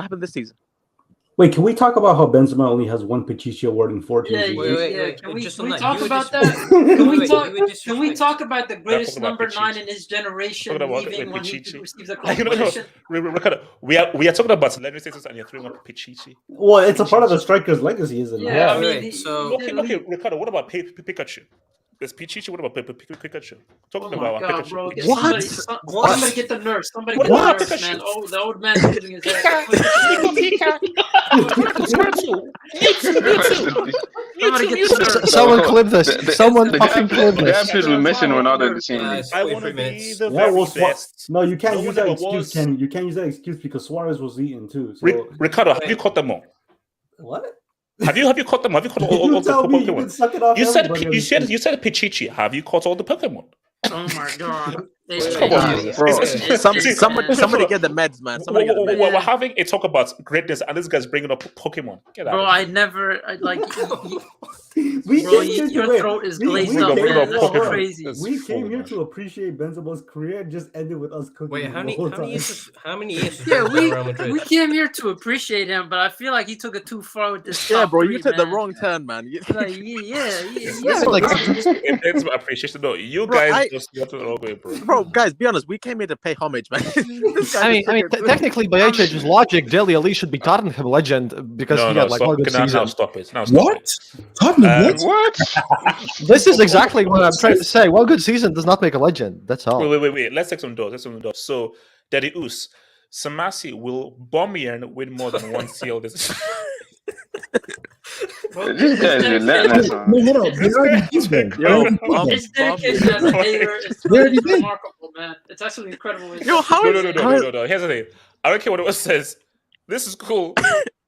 Wait, can we talk about how Benzema only has one Pichichi award in 14 Wait. Can we talk about that? Can we talk about the greatest number 9 in his generation leaving when he receives a competition? We are talking about celebrity status and you're throwing up Pichichi. Well, it's a part of the striker's legacy, isn't it? Yeah, I mean, okay, Ricardo, what about Pikachu? There's Pichichi. What about Pikachu? Talking about God, Pikachu. bro, What? Somebody get the nurse. Somebody get the nurse, man. Oh, the old man losing his head. Someone clip this. Someone fucking clip this. They should be missing Ronaldo in the same. I want to be the very best. No, you can't use that excuse, Ken. You can't use that excuse because Suarez was eaten too. So... Ricardo, have you caught them all? What? Have you caught them? Have you caught all the Pokemon? You said Pichichi. Have you caught all the Pokemon? Oh my god! Somebody get the meds, man. Somebody get the meds. We're having a talk about greatness, and this guy's bringing up Pokemon. Get out! Bro, your throat is glazed up, man. That's crazy. We came here to appreciate Benzema's career. Just ended with us cooking. Wait, how many years? Yeah, we came here to appreciate him, but I feel like he took it too far with this. Yeah, bro, you took the wrong turn, man. It's appreciation. No, you guys just got to all way, bro. Guys, be honest. We came here to pay homage, man. I mean, technically, by HH's logic, Dele Alli should be Tottenham legend because he had like one good season. Now stop it. What? Tottenham? What? This is exactly what I'm trying to say. One good season does not make a legend. That's all. Wait. Let's take some doors. So, Daddy Oos, Samasi will Bayern win more than one CL this. This guy is relentless. His dedication as a hater is remarkable, man. It's actually incredible. No. Here's the thing. I don't care what it says. This is cool.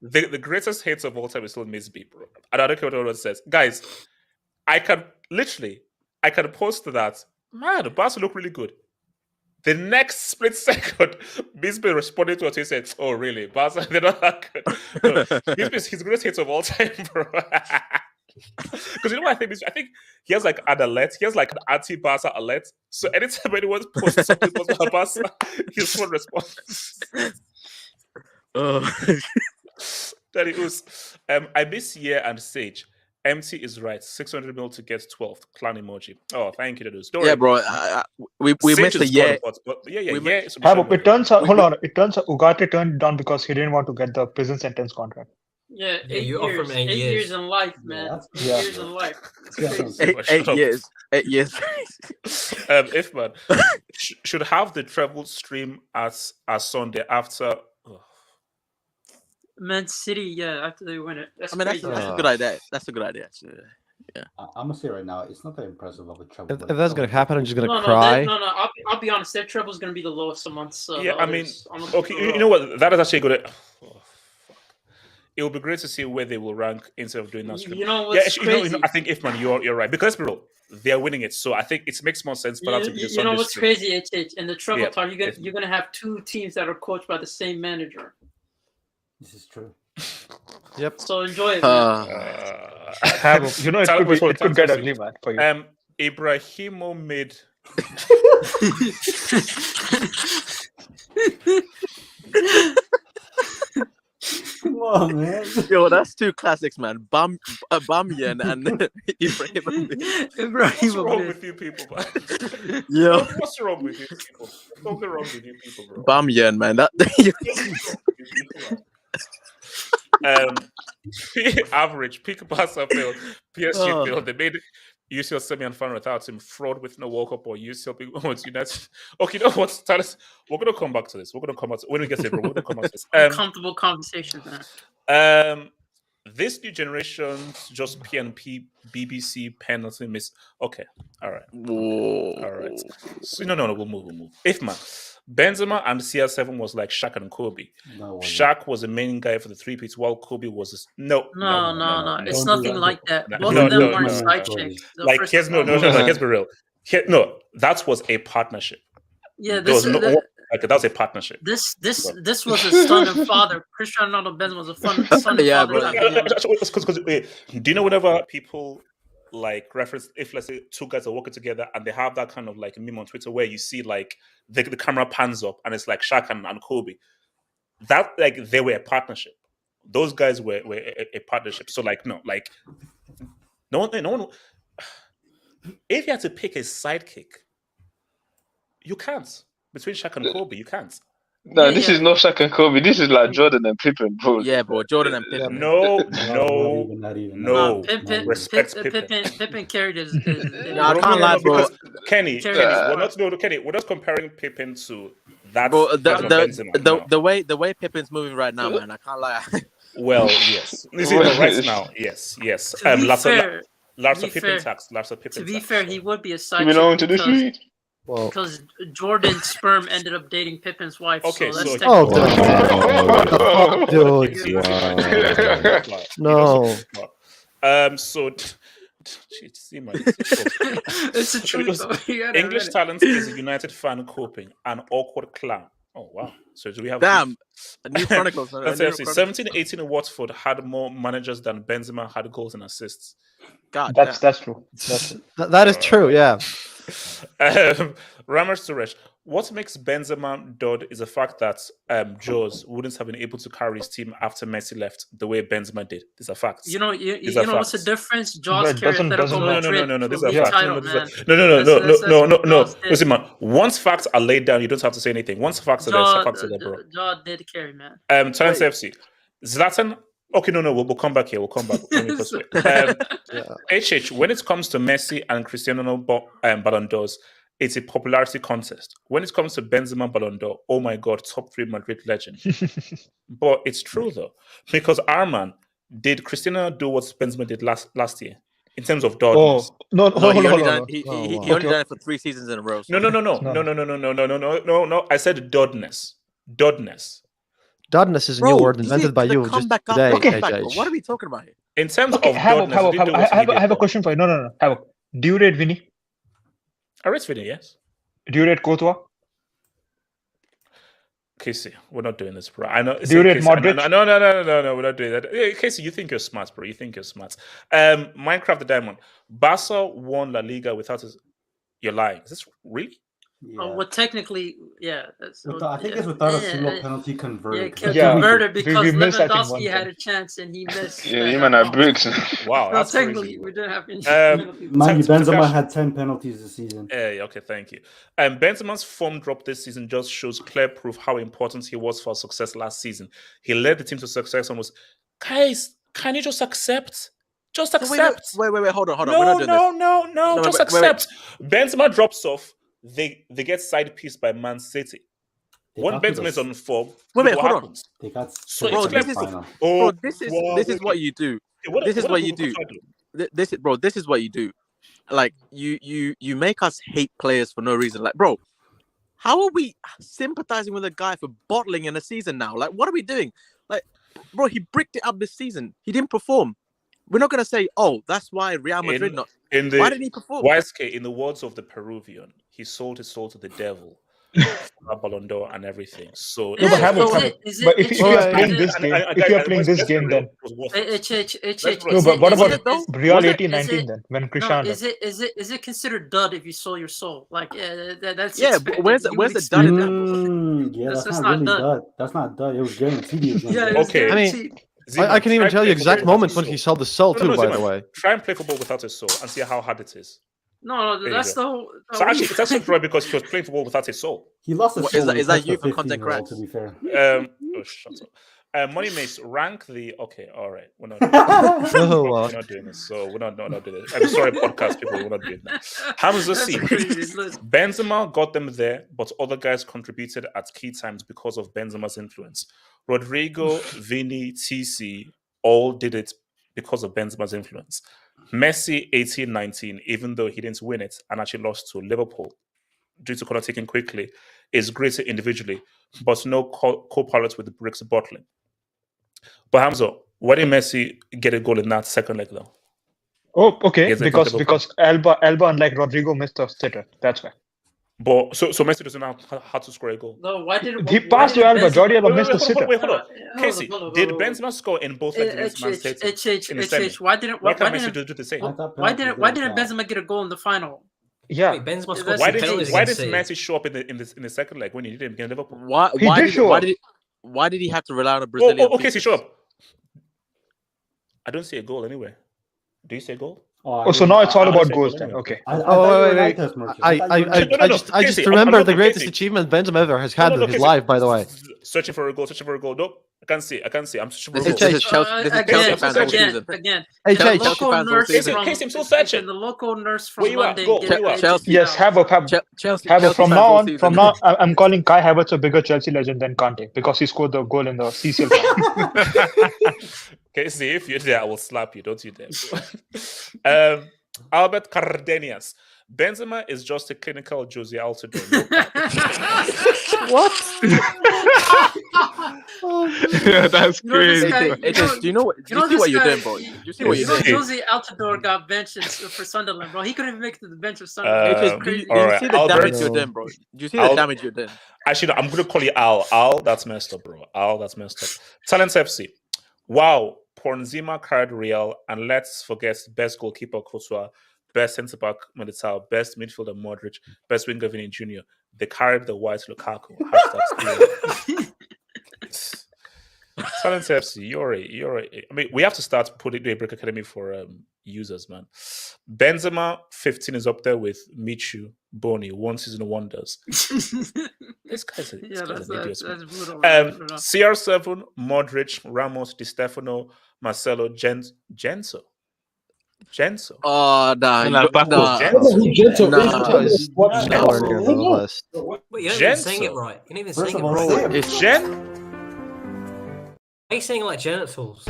The greatest hate of all time is still Miss B, bro. And I don't care what anyone says. Guys, I can post that. Man, Barca look really good. The next split second, Bisbee responded to what he said. Oh, really? Barca, they're not that good. No, Bisbee is his greatest hate of all time, bro. Because you know what I think? I think he has like an alert. He has like an anti-Barca alert. So anytime anyone posts something about Barca, his phone responds. That it was. I miss Year and Sage. MT is right. 600 mil to get 12th. Clown emoji. Oh, thank you, dude. Yeah, bro. We missed the year. It turns out. Hold on. It turns out Ugarte turned down because he didn't want to get the prison sentence contract. Yeah, you offer him 8 years. 8 years in life, man. Yeah. 8 years in life. Eight years. 8 years. If man should have the treble stream as Sunday after. Man City, yeah, after they win it. That's that's a good idea. That's a good idea, actually. Yeah. I'm gonna say right now, it's not that impressive of a treble. If that's gonna happen, I'm just gonna cry. I'll be honest. Their treble is gonna be the lowest amongst. Yeah, I mean, okay, you know what? That is actually good. It will be great to see where they will rank instead of doing that. You know what's crazy? I think if man, you're right because bro, they're winning it, so I think it makes more sense for that to be the Sunday. You know what's stream. crazy? HH in the treble talk, you're gonna have two teams that are coached by the same manager. This is true. Yep. So enjoy it. You know, it could get ugly, man. For you. Ibrahimo made. Come on, man. Yo, that's two classics, man. Bamyan and Ibrahimovic. What's wrong with you people, man? Yo. What's wrong with you people? What's wrong with you people, bro? Bamyan, man. Average, peak Barca failed, PSG failed. They made UCL semi-final without him. Fraud with no World Cup or UCL big moments. United. Okay, you know what? We're gonna come back to this. When we get there, bro. We're gonna come back to this. Uncomfortable conversations, man. This new generation's just PNP BBC penalty miss. Okay, all right. Whoa. All right. So no, we'll move. If man, Benzema and CR7 was like Shaq and Kobe. No, Shaq was the main guy for the 3-peats, while Kobe was no. It's nothing like that. Both of them weren't side chicks. Like, let's be real. No, that was a partnership. Yeah, that was a partnership. This was a son and father. Cristiano Ronaldo Benzema was a son and father. Do you know whenever people like reference, if let's say two guys are working together and they have that kind of like meme on Twitter where you see like the camera pans up and it's like Shaq and Kobe, that like they were a partnership. Those guys were a partnership. So like no one. If you had to pick a sidekick, you can't. Between Shaq and Kobe, you can't. No, this is not Shaq and Kobe. This is like Jordan and Pippen, bro. Yeah, bro. Jordan and Pippen. No. Pippen carried his I can't lie, bro. Kenny, we're not comparing Pippen to that. Bro, the way Pippen's moving right now, man, I can't lie. Well, yes. Right now, yes. Lots of Pippen tax. To be fair, he would be a side. You belong to the street. Because Jordan's sperm ended up dating Pippen's wife. Okay, so that's No. So it's a truth. English talent is a United fan coping an awkward clown. Oh wow! So do we have a new Chronicles? 17-18 in Watford had more managers than Benzema had goals and assists. God, that's true. That is true. Yeah. Ramers Suresh, what makes Benzema dud is the fact that Jaws wouldn't have been able to carry his team after Messi left the way Benzema did. These are facts. You know what's the difference? Jaws carried No. These are facts. No. Listen, man. Once facts are laid down, you don't have to say anything. Once facts are there, facts are there, bro. Jaws did carry, man. Talents FC, Zlatan. Okay, no, we'll come back here. We'll come back. HH, when it comes to Messi and Cristiano Ballon d'Ors, it's a popularity contest. When it comes to Benzema Ballon d'Or, oh my God, top 3 Madrid legend. But it's true though, because Arman, did Cristiano do what Benzema did last year in terms of dodges? He only done it for 3 seasons in a row. So. No. I said dodness. Dodness is a Bro, new word you see invented by the you just comeback today, after comeback, HH. bro. What are we talking about here? In terms Okay, of Havoc, Dodness, he did do what he I have a needed, question for you. No. Havoc. Do you rate Vinny? I rate Vinny, yes. Do you rate Courtois? Casey, we're not doing this, bro. I know. Do you rate Modric? No, we're not doing that. Hey, Casey, you think you're smart, bro. You think you're smart. Minecraft the Diamond. Barca won La Liga without his... You're lying. Is this really? Yeah. Well, technically, yeah. I think it's without a single penalty converted. Converted because Lewandowski had a chance and he missed. Yeah, you might have bricks. Wow, that's technically crazy. We didn't have any. Mind you, Benzema had 10 penalties this season. Yeah, okay, thank you. Benzema's form drop this season just shows clear proof how important he was for success last season. He led the team to success and was, guys, can you just accept? Just accept. Wait, hold on. No, just accept. Benzema drops off. They get side pieced by Man City. When Benzema is on form, hold happens? on. They got this is what you do. This is what you do. This is what you do. Like you make us hate players for no reason. Like, bro, how are we sympathizing with a guy for bottling in a season now? Like, what are we doing? Like, bro, he bricked it up this season. He didn't perform. We're not gonna say, oh, that's why Real Madrid not. Why didn't he perform? YSK, in the words of the Peruvian, he sold his soul to the devil. Ballon d'Or and everything. So, if you are playing this game, then no. But what about Real 18-19 then? When Cristiano? No, is it considered dud if you sold your soul? Like that's but where's the dud in that? Yeah, that's not really dud. That's not dud. It was guaranteed. Okay. I mean, I can even tell you exact moments when he sold the soul too. By the way, try and play football without his soul and see how hard it is. No, that's the whole. So actually, it's actually right because he was playing football without his soul. He lost his soul. Is that you for content cracks? To be fair. Shut up. Money Mace, rank the. Okay, all right. We're not doing this. So we're not doing this. I'm sorry, podcast people. We're not doing that. Hamza C. Benzema got them there, but other guys contributed at key times because of Benzema's influence. Rodrigo, Vini, TC all did it because of Benzema's influence. Messi, 18-19, even though he didn't win it and actually lost to Liverpool due to corner taking quickly, is greater individually, but no co-pilot with the bricks bottling. But Hamza, why did Messi get a goal in that second leg though? Oh, okay, because Alba, unlike Rodrigo, missed a sitter. That's why. But so Messi doesn't know how to score a goal. No, why did he passed to Alba? Jordi Alba missed the sitter. Wait, hold on. Casey, did Benzema score in both legs against Man City? Why didn't Messi do the same? Why didn't Benzema get a goal in the final? Yeah. Wait, Benzema scored why did Messi show up in the second leg when he didn't get Liverpool? Why did he have to rely on a Brazilian? Okay, so show up. I don't see a goal anyway. Do you see a goal? So now it's all about goals then. Okay. I just remember the greatest achievement Benzema ever has had in his life. By the way, searching for a goal. Nope, I can't see. I'm searching for a goal. This is Chelsea fans all season. Again. Hey, local nurse Casey, I'm still searching. The local nurse from London. Chelsea. Yes, Havoc. From now, I'm calling Kai Havertz a bigger Chelsea legend than Kante because he scored the goal in the CCL. Casey, if you're there, I will slap you. Don't you dare. Albert Cardenas. Benzema is just a clinical Jose Altidore. What? Yeah, that's crazy. Do you see what you're doing, bro? You see what you're doing? Jose Altidore got benched for Sunderland, bro. He couldn't even make it to the bench of Sunderland. Do you see the damage you're doing, bro? Do you see the damage you're doing? Actually, I'm going to call you Al. Al, that's messed up, bro. Al, that's messed up. Talent FC. Wow. Benzema carried Real, and let's forget best goalkeeper Courtois, best centre-back Militao, best midfielder Modric, best winger Vini Jr. They carried the white Lukaku. Talent FC, you're a. I mean, we have to start putting the Break Academy for users, man. Benzema 15 is up there with Michu, Boni, one season wonders. This guy's an idiot. CR7, Modric, Ramos, Di Stefano, Marcelo, Genso. Oh, no. Wait, you're not even saying it right. You're not even saying it right. It's Gen? Why are you saying it like genitals?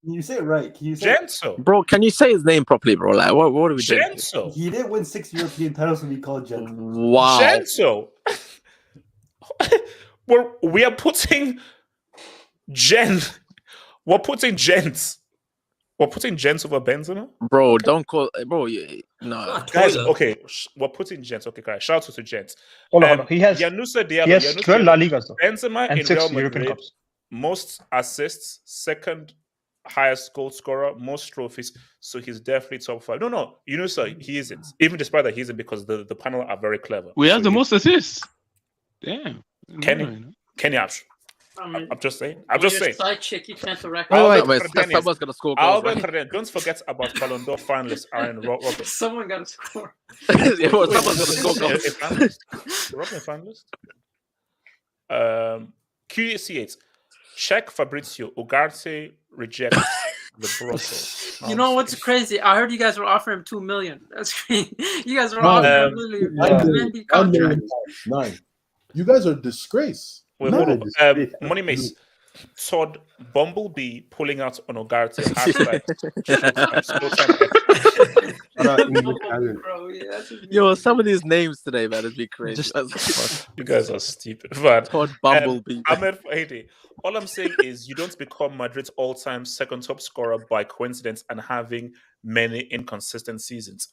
Can you say it right? Can you say Genso? Bro, can you say his name properly, bro? Like, what are we doing? Genso. He didn't win 6 European titles to be called Genso. Wow. Genso. we are putting Gents. We're putting Gents over Benzema. Bro, don't call no. Guys, okay, we're putting Gents. Okay, guys, shout out to Gents. Hold on. He has Yanusa Diallo. He has 12 La Ligas though. Benzema and in 6 Real Madrid, European Cups. most assists, second highest goal scorer, most trophies. So he's definitely top 5. No, Yanusa, he isn't. Even despite that, he isn't because the panel are very clever. We have the most assists. Damn. Kenny Ash. I'm just saying. Side chick, you can't direct. Someone's gonna score goals, right? Don't forget about Ballon d'Or finalist Aaron Robert. Someone got to score. Someone's gonna score goals. Robert finalist. QC8. Check Fabrizio Ugarte rejects the Brussels. You know what's crazy? I heard you guys were offering him $2 million. That's crazy. You guys were offering literally contract. 9. You guys are a disgrace. Wait, hold on. Money Mace. Todd Bumblebee pulling out on Ugarte. Yo, some of these names today, man, it's been crazy. You guys are stupid. But Todd Bumblebee. Ahmed Fahedi. All I'm saying is you don't become Madrid's all-time second top scorer by coincidence and having many inconsistent seasons.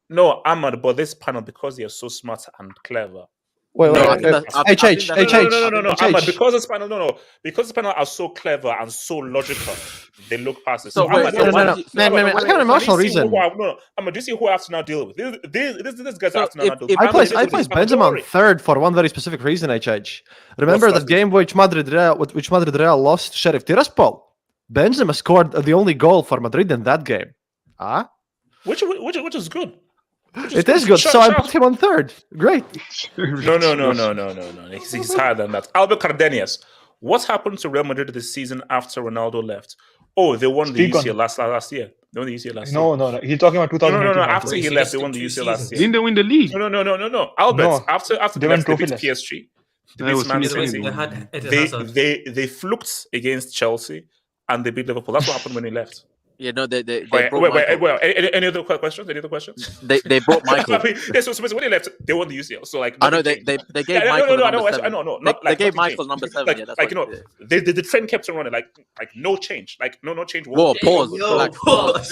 No, Ahmad, but this panel, because they are so smart and clever. Wait, No, Ahmad, because this panel are so clever and so logical, they look past it. No, I got an emotional reason. Ahmad, do you see who I have to now deal with? These guys have to now deal with. I placed Benzema on third for one very specific reason, HH. Remember that game which Madrid Real lost Sheriff Tiraspol? Benzema scored the only goal for Madrid in that game. Which is good. It is good. So I put him on third. Great. No. He's higher than that. Albert Cardenas. What happened to Real Madrid this season after Ronaldo left? Oh, they won the UCL last year. They won the UCL last year. No. He's talking about 2018. No. After he left, they won the UCL last year. Didn't they win the league? No. Albert, after they left, they beat PSG. They beat Man City. They fluked against Chelsea and they beat Liverpool. That's what happened when he left. Yeah, no, they wait. Any other questions? They brought Michael. So when they left, they won the UCL. So like, I know they gave Michael number 7. They gave Michael number 7. Like, yeah, that's like you know, the trend kept on running. Like no change. Like no change. Whoa, pause. Pause.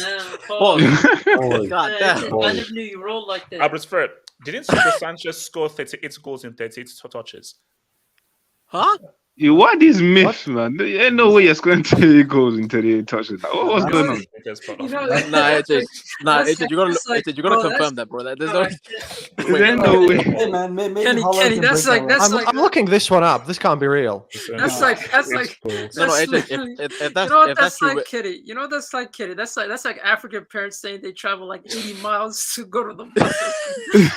God damn. I never knew you rolled like that. Albert's Fred. Didn't Hugo Sanchez score 38 goals in 38 touches? Huh? What is myth, man? There ain't no way you're scoring 38 goals in 38 touches. What's going on? You gotta confirm that, bro. There's no way. Hey man, maybe Kenny, that's like I'm looking this one up. This can't be real. That's like Kitty. You know that's like Kitty. That's like African parents saying they travel like 80 miles to go to the bus.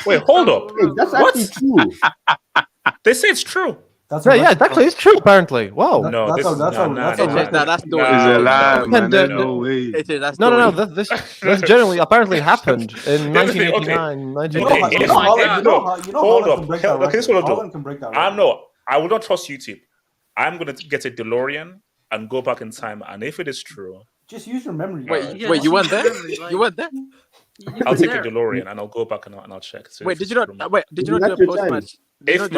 Wait, hold up. Hey, that's actually true. They say it's true. That's actually it's true. Apparently, wow. No, that's a lie, man. No way. No. That's generally apparently happened in 1989. Hold up. Here's what I'll do. I will not trust YouTube. I'm gonna get a DeLorean and go back in time, and if it is true, just use your memory. Wait, you weren't there? You weren't there? I'll take a DeLorean and I'll go back and I'll check. So Did you not do a post match? If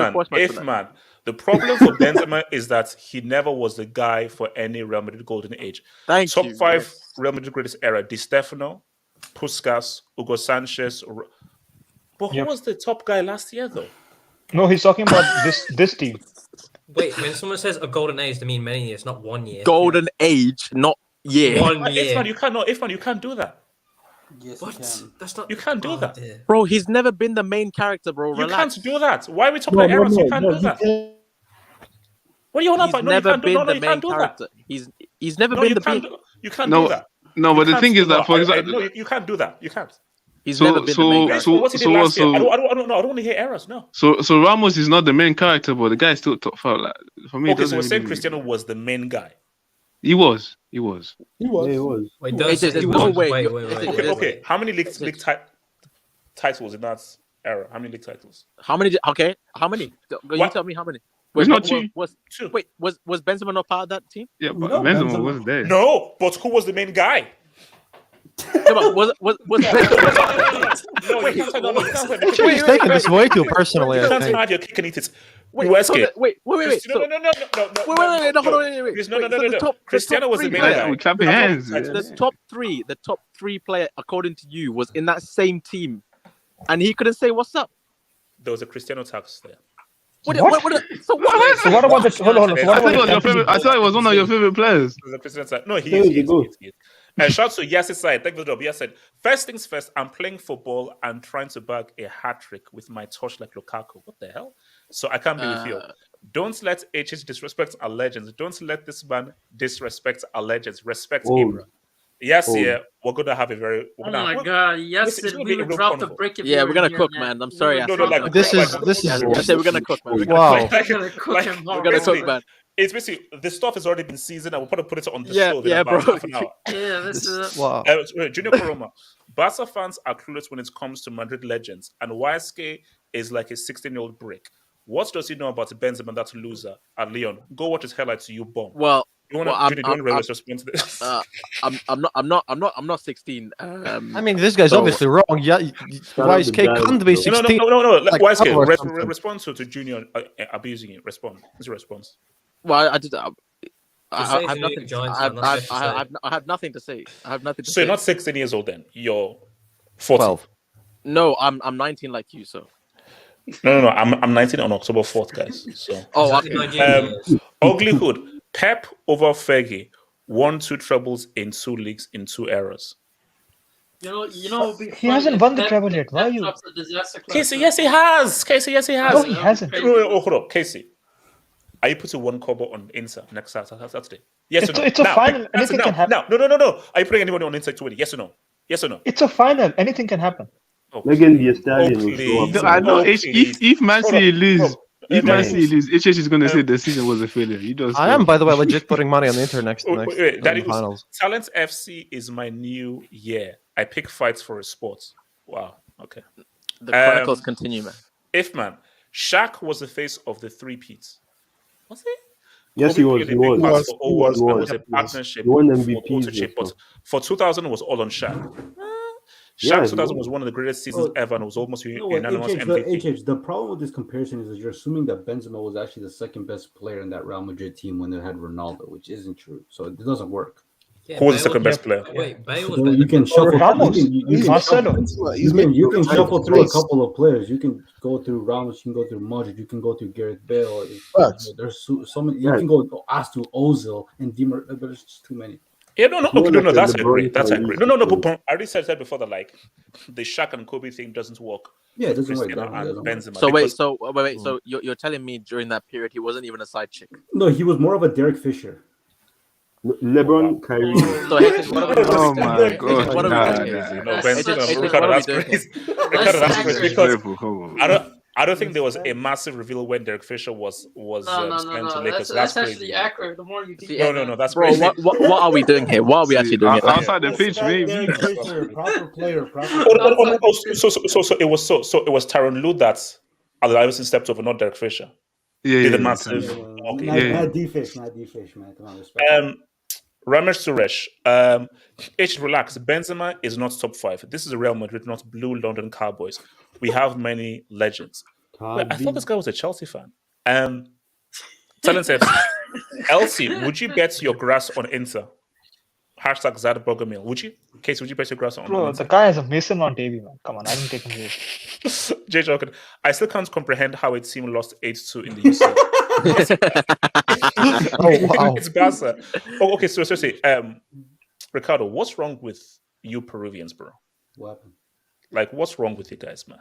man, the problem for Benzema is that he never was the guy for any Real Madrid golden age. Top 5 Real Madrid greatest era: Di Stefano, Puskas, Hugo Sanchez. But who was the top guy last year, though? No, he's talking about this team. Wait, when someone says a golden age, they mean many years, not 1 year. Golden age, not year. 1 year. If you can't do that. Yes, what? That's not. You can't do that, bro. He's never been the main character, bro. You can't do that. Why are we talking about errors? You can't do that. What are you on about? He's never been the main character. He's never been the main. You can't do that. No, but the thing is that, for example, no, you can't do that. You can't. He's never been the main character. What's he did last year? I don't want to hear errors. No. So Ramos is not the main character, but the guy is still top 5. Like, for me, okay, so we're saying Cristiano was the main guy. He was. Wait, no way. Okay. How many league titles in that era? How many league titles? How many? Okay. How many? You tell me how many. Was two. Wait, was Benzema not part of that team? Yeah, but Benzema wasn't there. No, but who was the main guy? He's taking this way too personally. You I can't think. have your cake and eat it. Wait, Wait. No. Cristiano was the main Like, guy. we clap your hands. The top three player, according to you, was in that same team, and he couldn't say what's up. There was a Cristiano tax there. So what about the? Hold on. So what about the Champions I thought it was one of your favorite players. There's a Cristiano tax. No, he is. And shout out to Yasser's side. Thank you for the job. Yasser said, first things first, I'm playing football and trying to bag a hat trick with my touch like Lukaku. What the hell? So I can't be with you. Don't let HH disrespect our legends. Don't let this man disrespect our legends. Respect Ibra. Yes, yeah, we're gonna have a very. Oh my god! Yes, we would drop the brick. Yeah, we're gonna cook, man. I'm sorry. This is. I said we're gonna cook, man. Wow. We're gonna cook him. We're gonna cook, man. It's basically the stuff has already been seasoned, and we'll probably put it on the stove in bro. about half an hour. Yeah, this is. Wow. Junior Koroma, Barca fans are clueless when it comes to Madrid legends, and YSK is like a 16-year-old brick. What does he know about Benzema, that loser at Lyon? Go watch his highlights, you bum. Well, you want to respond to this? I'm not 16. I mean, this guy's obviously wrong. Yeah, YSK can't be 16. No. Like, YSK, respond to Junior abusing it. Respond. What's your response? Well, I did. I have nothing. I have nothing to say. I have nothing to say. So you're not 16 years old then? You're 14. 12. No, I'm 19 like you. So. No. I'm 19 on October 4th, guys. So. Oh, okay. Ugly Hood. Pep over Fergie won 2 trebles in 2 leagues in 2 eras. You know. He hasn't won the treble yet. Why are you? Casey, yes, he has. No, he hasn't. Hold up, Casey. Are you putting 1 kobo on Inter next Saturday? Yes or no? It's a final. Anything can happen. No. Are you putting anyone on Inter to win? Yes or no? Yes or no? It's a final. Anything can happen. I know. If Man City lose, HH is going to say the season was a failure. I am, by the way, legit putting money on the Inter next finals. Talent FC is my new year. I pick fights for a sport. Wow. Okay. The chronicles continue, man. If man, Shaq was the face of the 3-peats. Was he? Yes, he was. He was. It was a partnership. He won MVP. But for 2000, it was all on Shaq. Shaq 2000 was one of the greatest seasons ever, and it was almost unanimous MVP. The problem with this comparison is that you're assuming that Benzema was actually the second best player in that Real Madrid team when they had Ronaldo, which isn't true. So it doesn't work. Yeah, who was the second best player? Wait, Bale was you can shuffle. You can shuffle through a couple of players. You can go through Ramos. You can go through Modric. You can go through Gareth Bale. There's so many. You can go ask to Ozil and Dimmer. There's just too many. Yeah, no. That's great. That's great. No. I already said before that like the Shaq and Kobe thing doesn't work. Yeah, it doesn't work. Benzema. So wait. So you're telling me during that period he wasn't even a side chick? No, he was more of a Derek Fisher. LeBron, Kyrie. So oh my god! What are we doing? No, Benzema. That's crazy. Because I don't think there was a massive reveal when Derek Fisher was sent to Lakers. That's crazy. actually accurate. The more you think. No, that's bro. crazy. What are we doing here? What are we actually doing here? Outside the pitch, maybe. Proper player. So it was Tyronn Lue that Allen Iverson stepped over, not Derek Fisher. Yeah, massive. Okay. Not D-Fish, man. Come on, respect. Ramesh Suresh, relax. Benzema is not top 5. This is Real Madrid, not Blue London Cowboys. We have many legends. Wait, I thought this guy was a Chelsea fan. Talent says, Elsie, would you bet your grass on Inter? Hashtag Zad Bogomil. Would you? Case, would you bet your grass on Bro, Inter? the guy has a Mason on TV, man. Come on, I didn't take him here. J. Jokin, I still can't comprehend how a team lost 8-2 in the UC. Oh, wow. It's Barca. Oh, okay, so seriously, Ricardo, what's wrong with you Peruvians, bro? What happened? Like, what's wrong with you guys, man?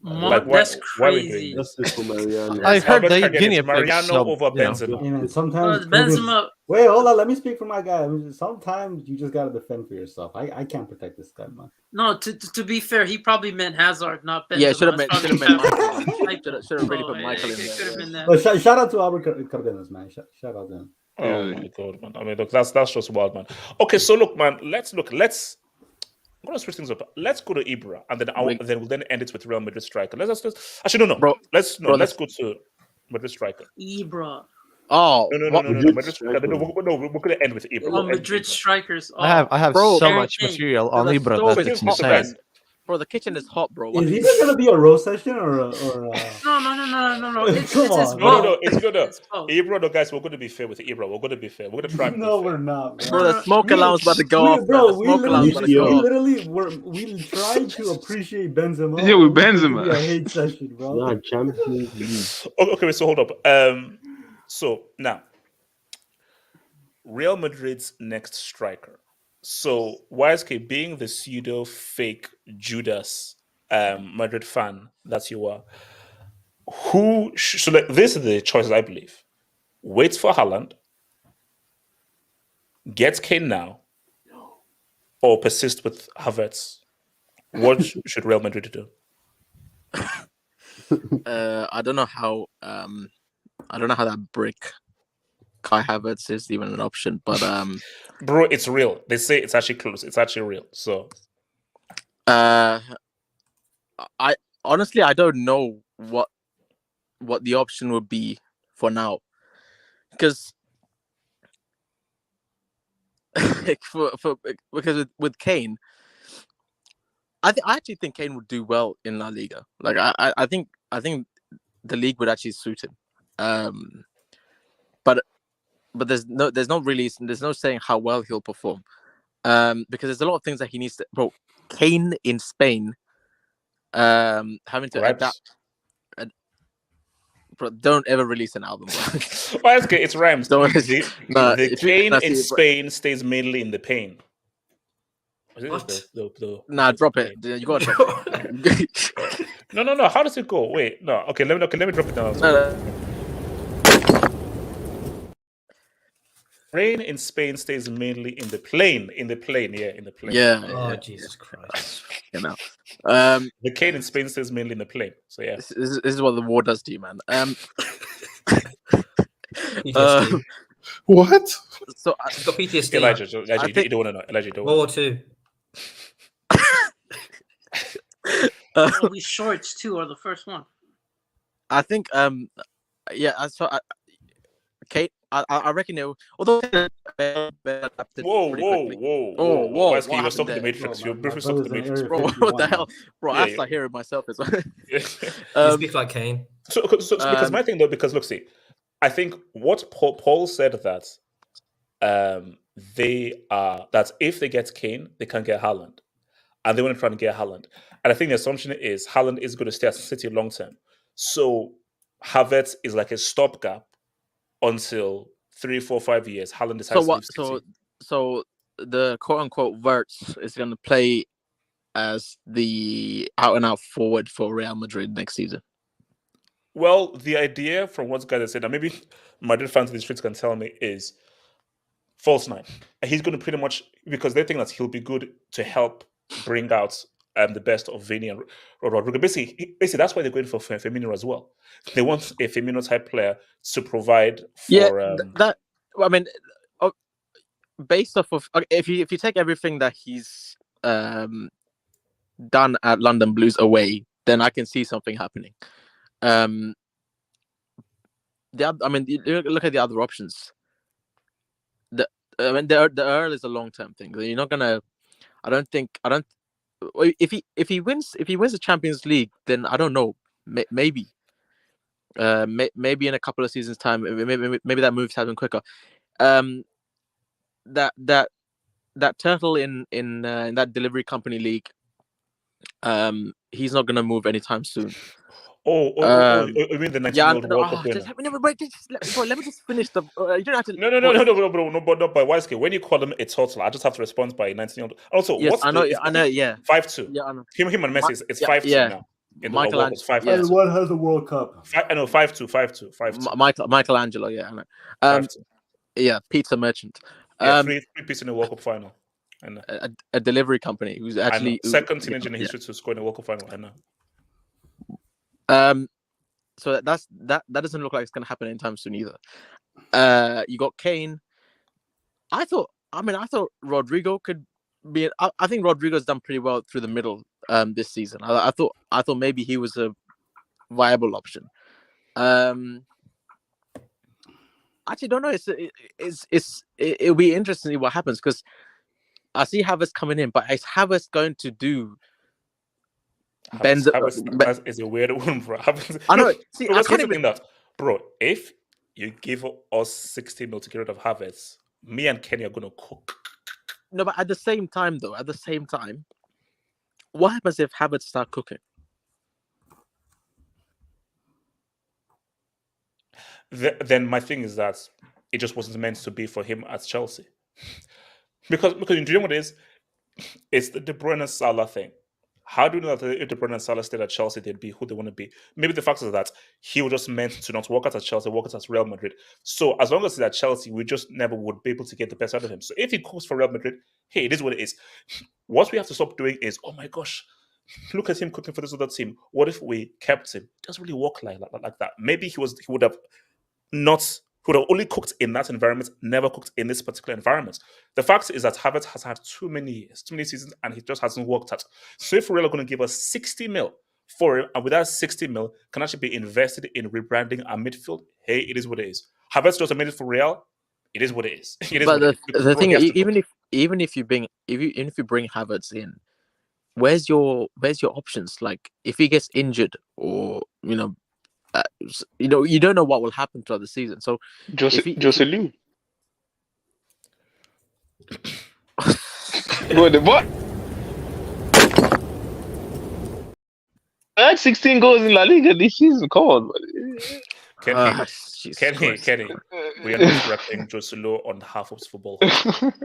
That's crazy. I heard they Guinea Mariano over Benzema. You know, sometimes Benzema. Wait, hold on. Let me speak for my guy. Sometimes you just gotta defend for yourself. I can't protect this guy, man. No, to be fair, he probably meant Hazard, not Benzema. Yeah, should have meant Should have really put Michael in there. Could have been that. Well, shout out to Albert Cardenas, man. Shout out to him. Oh my god, man! I mean, look, that's just wild, man. Okay, so look, man. Let's. I'm gonna switch things up. Let's go to Ibra, and then we'll end it with Real Madrid striker. Let's actually no. Bro, let's go to Madrid striker. Ibra. Oh, No. We're going to end with Ibra. Oh, Madrid strikers. Oh, I have Bro, so Harry much Kane. material on The Ibra stove that is it's hot, insane. man. Bro, the kitchen is hot, bro. Is this gonna be a roast session or a No. It's Come it's on, both. No. It's good. It's both. Ibra, no, guys, we're going to be fair with Ibra. We're going to be fair. We're going to try and be No, fair. we're not, bro. Bro, the smoke alarm's about to go off, Bro, man. The smoke alarm's about to we go off. literally we tried to appreciate Benzema. Yeah, with It's gonna Benzema. be a hate session, bro. Nah, Champions League. Okay, so hold up. So now, Real Madrid's next striker. So YSK, being the pseudo fake Judas Madrid fan that you are, this is the choices I believe. Wait for Haaland, get Kane now, or persist with Havertz. What should Real Madrid do? I don't know how that brick Kai Havertz is even an option, but bro, it's real. They say it's actually close. It's actually real. So I honestly don't know what the option would be for now, because because with Kane, I actually think Kane would do well in La Liga. Like I think the league would actually suit him. But there's no saying how well he'll perform. Because there's a lot of things that he needs to. Bro, Kane in Spain, having to adapt. Bro, don't ever release an album, bro. Well, it's rhymes. The Kane in it, Spain stays mainly in the pain. What? Nah, drop it. You gotta drop it. No. How does it go? Wait, no. Okay, let me drop it down. Rain in Spain stays mainly in the plane. Yeah. Oh, Jesus Christ. You know. The Kane in Spain stays mainly in the plane. So yeah. This is what the war does to you, man. What? He's So got PTSD. Elijah, you don't want to know. Elijah, you don't World want War II. These shorts too are the first one. I think Kate, I reckon it. Although adapted Whoa! What You were stuck in the Matrix. You're briefly stuck in the Matrix, bro. What the hell, bro? I start hearing myself as well. You speak like Kane. So because my thing though, because look, see, I think what Paul said that that if they get Kane, they can't get Haaland, and they want to try and get Haaland. And I think the assumption is Haaland is going to stay at City long term. So Havertz is like a stopgap until 3, 4, 5 years. Haaland decides to leave City. So the quote unquote Wirtz is going to play as the out and out forward for Real Madrid next season. Well, the idea from what guys have said, and maybe Madrid fans in the streets can tell me, is false nine. He's going to pretty much, because they think that he'll be good to help bring out the best of Vini and Rodrigo. Basically, that's why they're going for Firmino as well. They want a Firmino type player to provide for. Based off of if you take everything that he's done at London Blues away, then I can see something happening. You look at the other options. The Earl is a long term thing. You're not gonna. I don't. If he wins the Champions League, then I don't know. Maybe in a couple of seasons' time, maybe that moves happen quicker. That turtle in that delivery company league, he's not gonna move anytime soon. You mean the 19-year-old World Cup winner? Let me just finish the. You don't have to. No, but by YSK, when you call him a total, I just have to respond by 19-year-old. Also, yes, I know, yeah. 5-2. Yeah, I know. Him and Messi, it's 5-2 now. In the World Cup, 5-2. And one has the World Cup. 5-2. Michelangelo, yeah, I know. Yeah, pizza merchant. Three pieces in the World Cup final. I know. A delivery company who's actually second teenager in history to score in the World Cup final. I know. So that doesn't look like it's gonna happen anytime soon either. You got Kane. I thought Rodrigo could be. I think Rodrigo's done pretty well through the middle this season. I thought maybe he was a viable option. I actually don't know. It'll be interesting to see what happens because I see Havertz coming in, but is Havertz going to do? Havertz is a weird one, bro. I know. See, I can't even that, bro. If you give us 60 mil to get rid of Havertz, me and Kenny are gonna cook. No, but at the same time, what happens if Havertz start cooking? Then my thing is that it just wasn't meant to be for him at Chelsea, because you know what it is? It's the De Bruyne Salah thing. How do you know that if De Bruyne and Salah stayed at Chelsea, they'd be who they want to be? Maybe the fact is that he was just meant to not work out at Chelsea, work out at Real Madrid. So as long as he's at Chelsea, we just never would be able to get the best out of him. So if he cooks for Real Madrid, hey, it is what it is. What we have to stop doing is, oh my gosh, look at him cooking for this other team. What if we kept him? It doesn't really work like that. Maybe he would have only cooked in that environment, never cooked in this particular environment. The fact is that Havertz has had too many seasons, and he just hasn't worked out. So if Real are going to give us 60 mil for him, and with that 60 mil can actually be invested in rebranding our midfield, hey, it is what it is. Havertz just made it for Real. It is what it is. But the thing is, even if you bring Havertz in, where's your options? Like if he gets injured or you don't know what will happen throughout the season. So Joselu. What? I had 16 goals in La Liga this season. Come on, Kenny, we are not repping Joselu on half of football.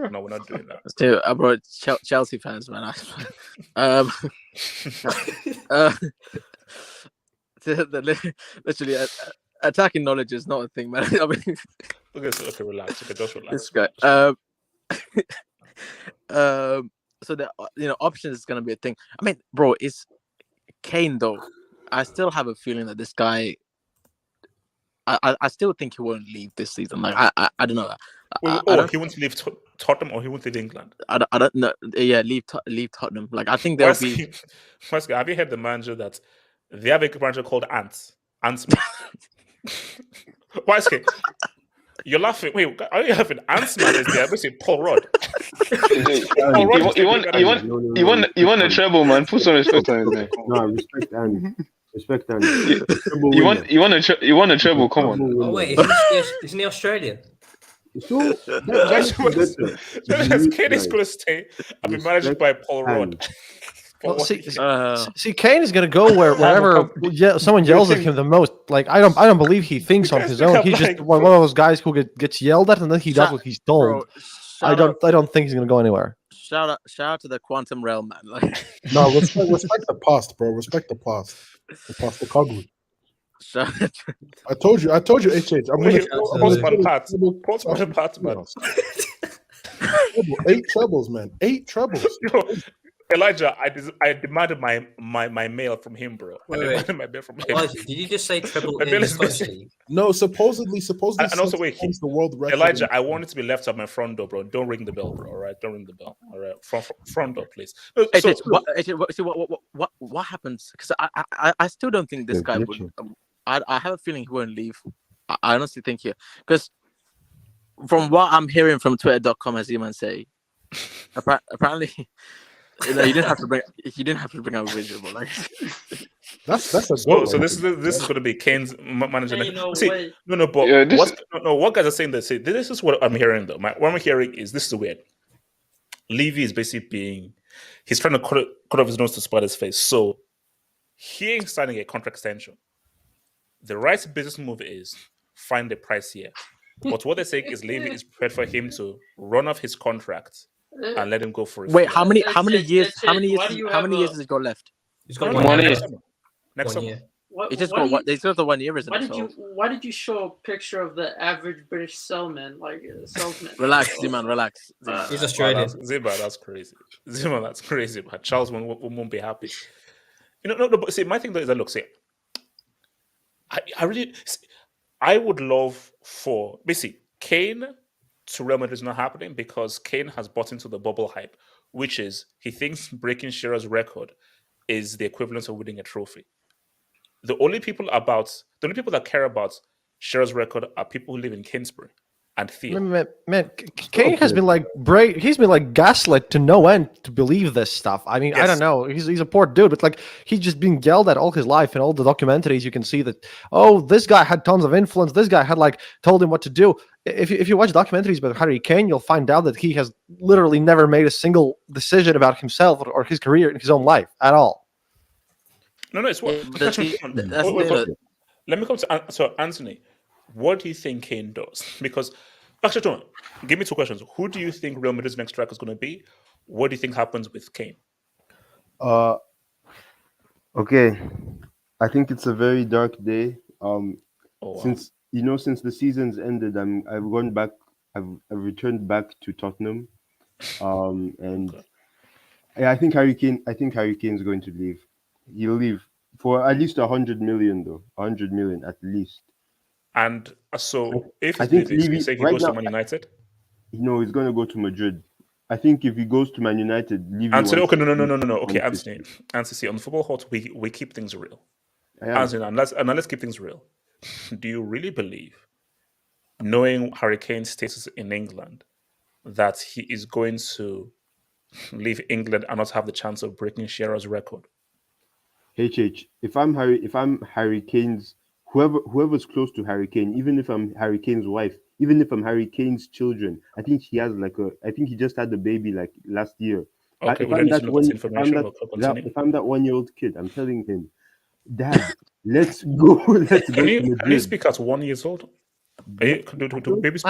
No, we're not doing that. Still, bro, Chelsea fans, man. Literally, attacking knowledge is not a thing, man. I mean, okay, relax. Okay, just relax. This guy. So the options is gonna be a thing. I mean, bro, it's Kane though. I still have a feeling that this guy. I still think he won't leave this season. Like I don't know. He wants to leave Tottenham or he wants to leave England. I don't know. Yeah, leave Tottenham. Like I think there'll be. Have you heard the manager that? They have a manager called Ants-Man. Why is it? You're laughing. Wait, are you having Ants-Man? Is there? Basically, Paul Rudd. You want a treble, man? Put some respect on his name. No, respect Andy. Respect Andy. You want a treble? Come on. Oh wait, isn't he Australian? So Kane is going to stay and be managed by Paul Rudd. Well, see, Kane is going to go wherever someone yells at him the most. Like I don't believe he thinks on his own. He's just one of those guys who gets yelled at and then he does what he's told. I don't think he's going to go anywhere. Shout out to the Quantum Realm, man. Like, no, respect the past, bro. Respect the past. The past, the Kagui. I told you, HH. I'm going to postman part, man. 8 trebles, man. 8 trebles. Elijah, I demanded my mail from him, bro. Wait. My mail from him. Elijah, did you just say treble in the country? No, supposedly. And also, wait, the world record. Elijah, I want it to be left at my front door, bro. Don't ring the bell, bro. All right, don't ring the bell. All right, front door, please. What happens? Because I still don't think this guy would. I have a feeling he won't leave. I honestly think here because from what I'm hearing from Twitter.com, as you might say, apparently. You didn't have to bring up visual. Like that's a so this is going to be Kane's manager. What guys are saying that this is what I'm hearing though. What I'm hearing is this is weird. Levy is basically he's trying to cut off his nose to spite his face. So he ain't signing a contract extension. The right business move is find the price here. But what they're saying is Levy is prepared for him to run off his contract and let him go for it. Wait, how many years has he got left? He's got 1 year. Next summer. He just got they still have the 1 year, isn't it? Why did you show a picture of the average British salesman? Relax, Z-man, relax. He's Australian. Zima, that's crazy. Zima, that's crazy. But Charles won't be happy. No, but see, my thing though is that look, see, I would love for basically Kane to Real Madrid is not happening because Kane has bought into the bubble hype, which is he thinks breaking Shearer's record is the equivalent of winning a trophy. The only people that care about Shearer's record are people who live in Kingsbury and Theo. Man, Kane has been like he's been like gaslit to no end to believe this stuff. I mean, I don't know. He's a poor dude, but like he's just been yelled at all his life. In all the documentaries, you can see that. Oh, this guy had tons of influence. This guy had like told him what to do. If you watch documentaries about Harry Kane, you'll find out that he has literally never made a single decision about himself or his career in his own life at all. No, it's what. Let me come to Anthony. What do you think Kane does? Because actually, John, give me two questions. Who do you think Real Madrid's next striker is going to be? What do you think happens with Kane? Okay, I think it's a very dark day. Since the season's ended, I've gone back. I've returned back to Tottenham, and I think Harry Kane. I think Harry Kane's going to leave. He'll leave for at least 100 million, though. 100 million at least. And so, if I think he goes to Man United, he's going to go to Madrid. I think if he goes to Man United, Anthony, okay, no. Okay, Anthony, see, on the Football Hot, we keep things real. Anthony, and let's keep things real. Do you really believe, knowing Harry Kane's status in England, that he is going to leave England and not have the chance of breaking Shearer's record? If I'm Harry Kane's, whoever's close to Harry Kane, even if I'm Harry Kane's wife, even if I'm Harry Kane's children, I think he just had a baby like last year. Okay, if I'm that 1-year-old kid, I'm telling him, Dad, let's go. Can you speak at 1 year old? I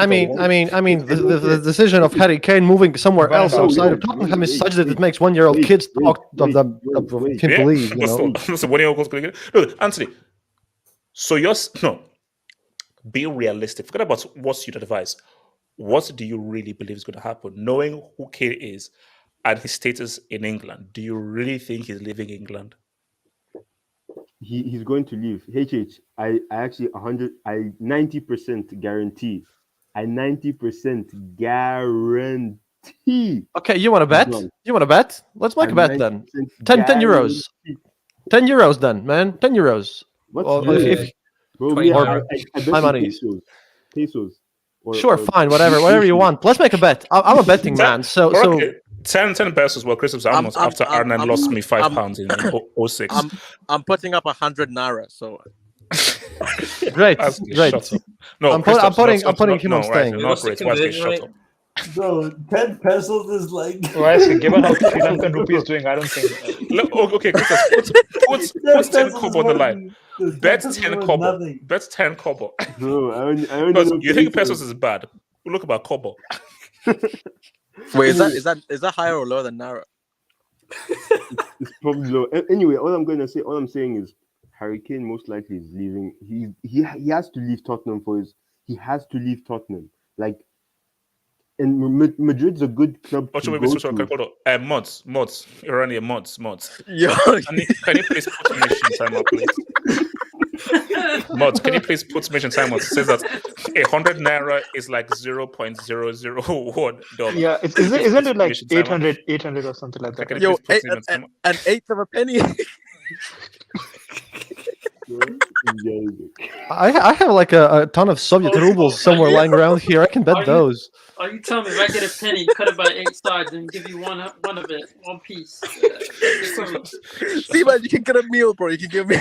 mean, the decision of Harry Kane moving somewhere else outside of Tottenham is such that it makes 1-year-old kids talk of them. Can't believe, you know. So 1-year-old going to get it. No, Anthony. So be realistic. Forget about what's your advice. What do you really believe is going to happen? Knowing who Kane is and his status in England, do you really think he's leaving England? He's going to leave. I actually 90% guarantee. I 90% guarantee. Okay, you want to bet? You want to bet? Let's make a bet then. 10 euros. 10 euros then, man. 10 euros. My money. Pesos. Sure, fine, whatever you want. Let's make a bet. I'm a betting man. So 10 pesos. Well, Christopher almost after Arnan lost me £5 in 06. I'm putting up 100 naira. So great. No, I'm putting him on staying. Not great. Shut up. Bro, 10 pesos is like. Given how Sri Lankan rupee is doing, I don't think. Okay, put 10 kobo on the line. Bet 10 kobo. Bet 10 kobo. Bro, I only you think pesos is bad? Look about kobo. Wait, is that higher or lower than naira? It's probably low. Anyway, all I'm saying is Harry Kane most likely is leaving. He has to leave Tottenham he has to leave Tottenham. Like. And Madrid's a good club to go to. Mods. You're only a mods. Yo. Can you please put mission time up, please? Mods, can you please put mission time up? It says that 100 naira is like $0.001. Yeah, isn't it like 800 or something like that? Yo, an eighth of a penny. I have like a ton of Soviet rubles somewhere lying around here. I can bet those. Are you telling me if I get a penny, cut it by 8 sides, and give you one of it, one piece? See, man, you can get a meal, bro. You can give me.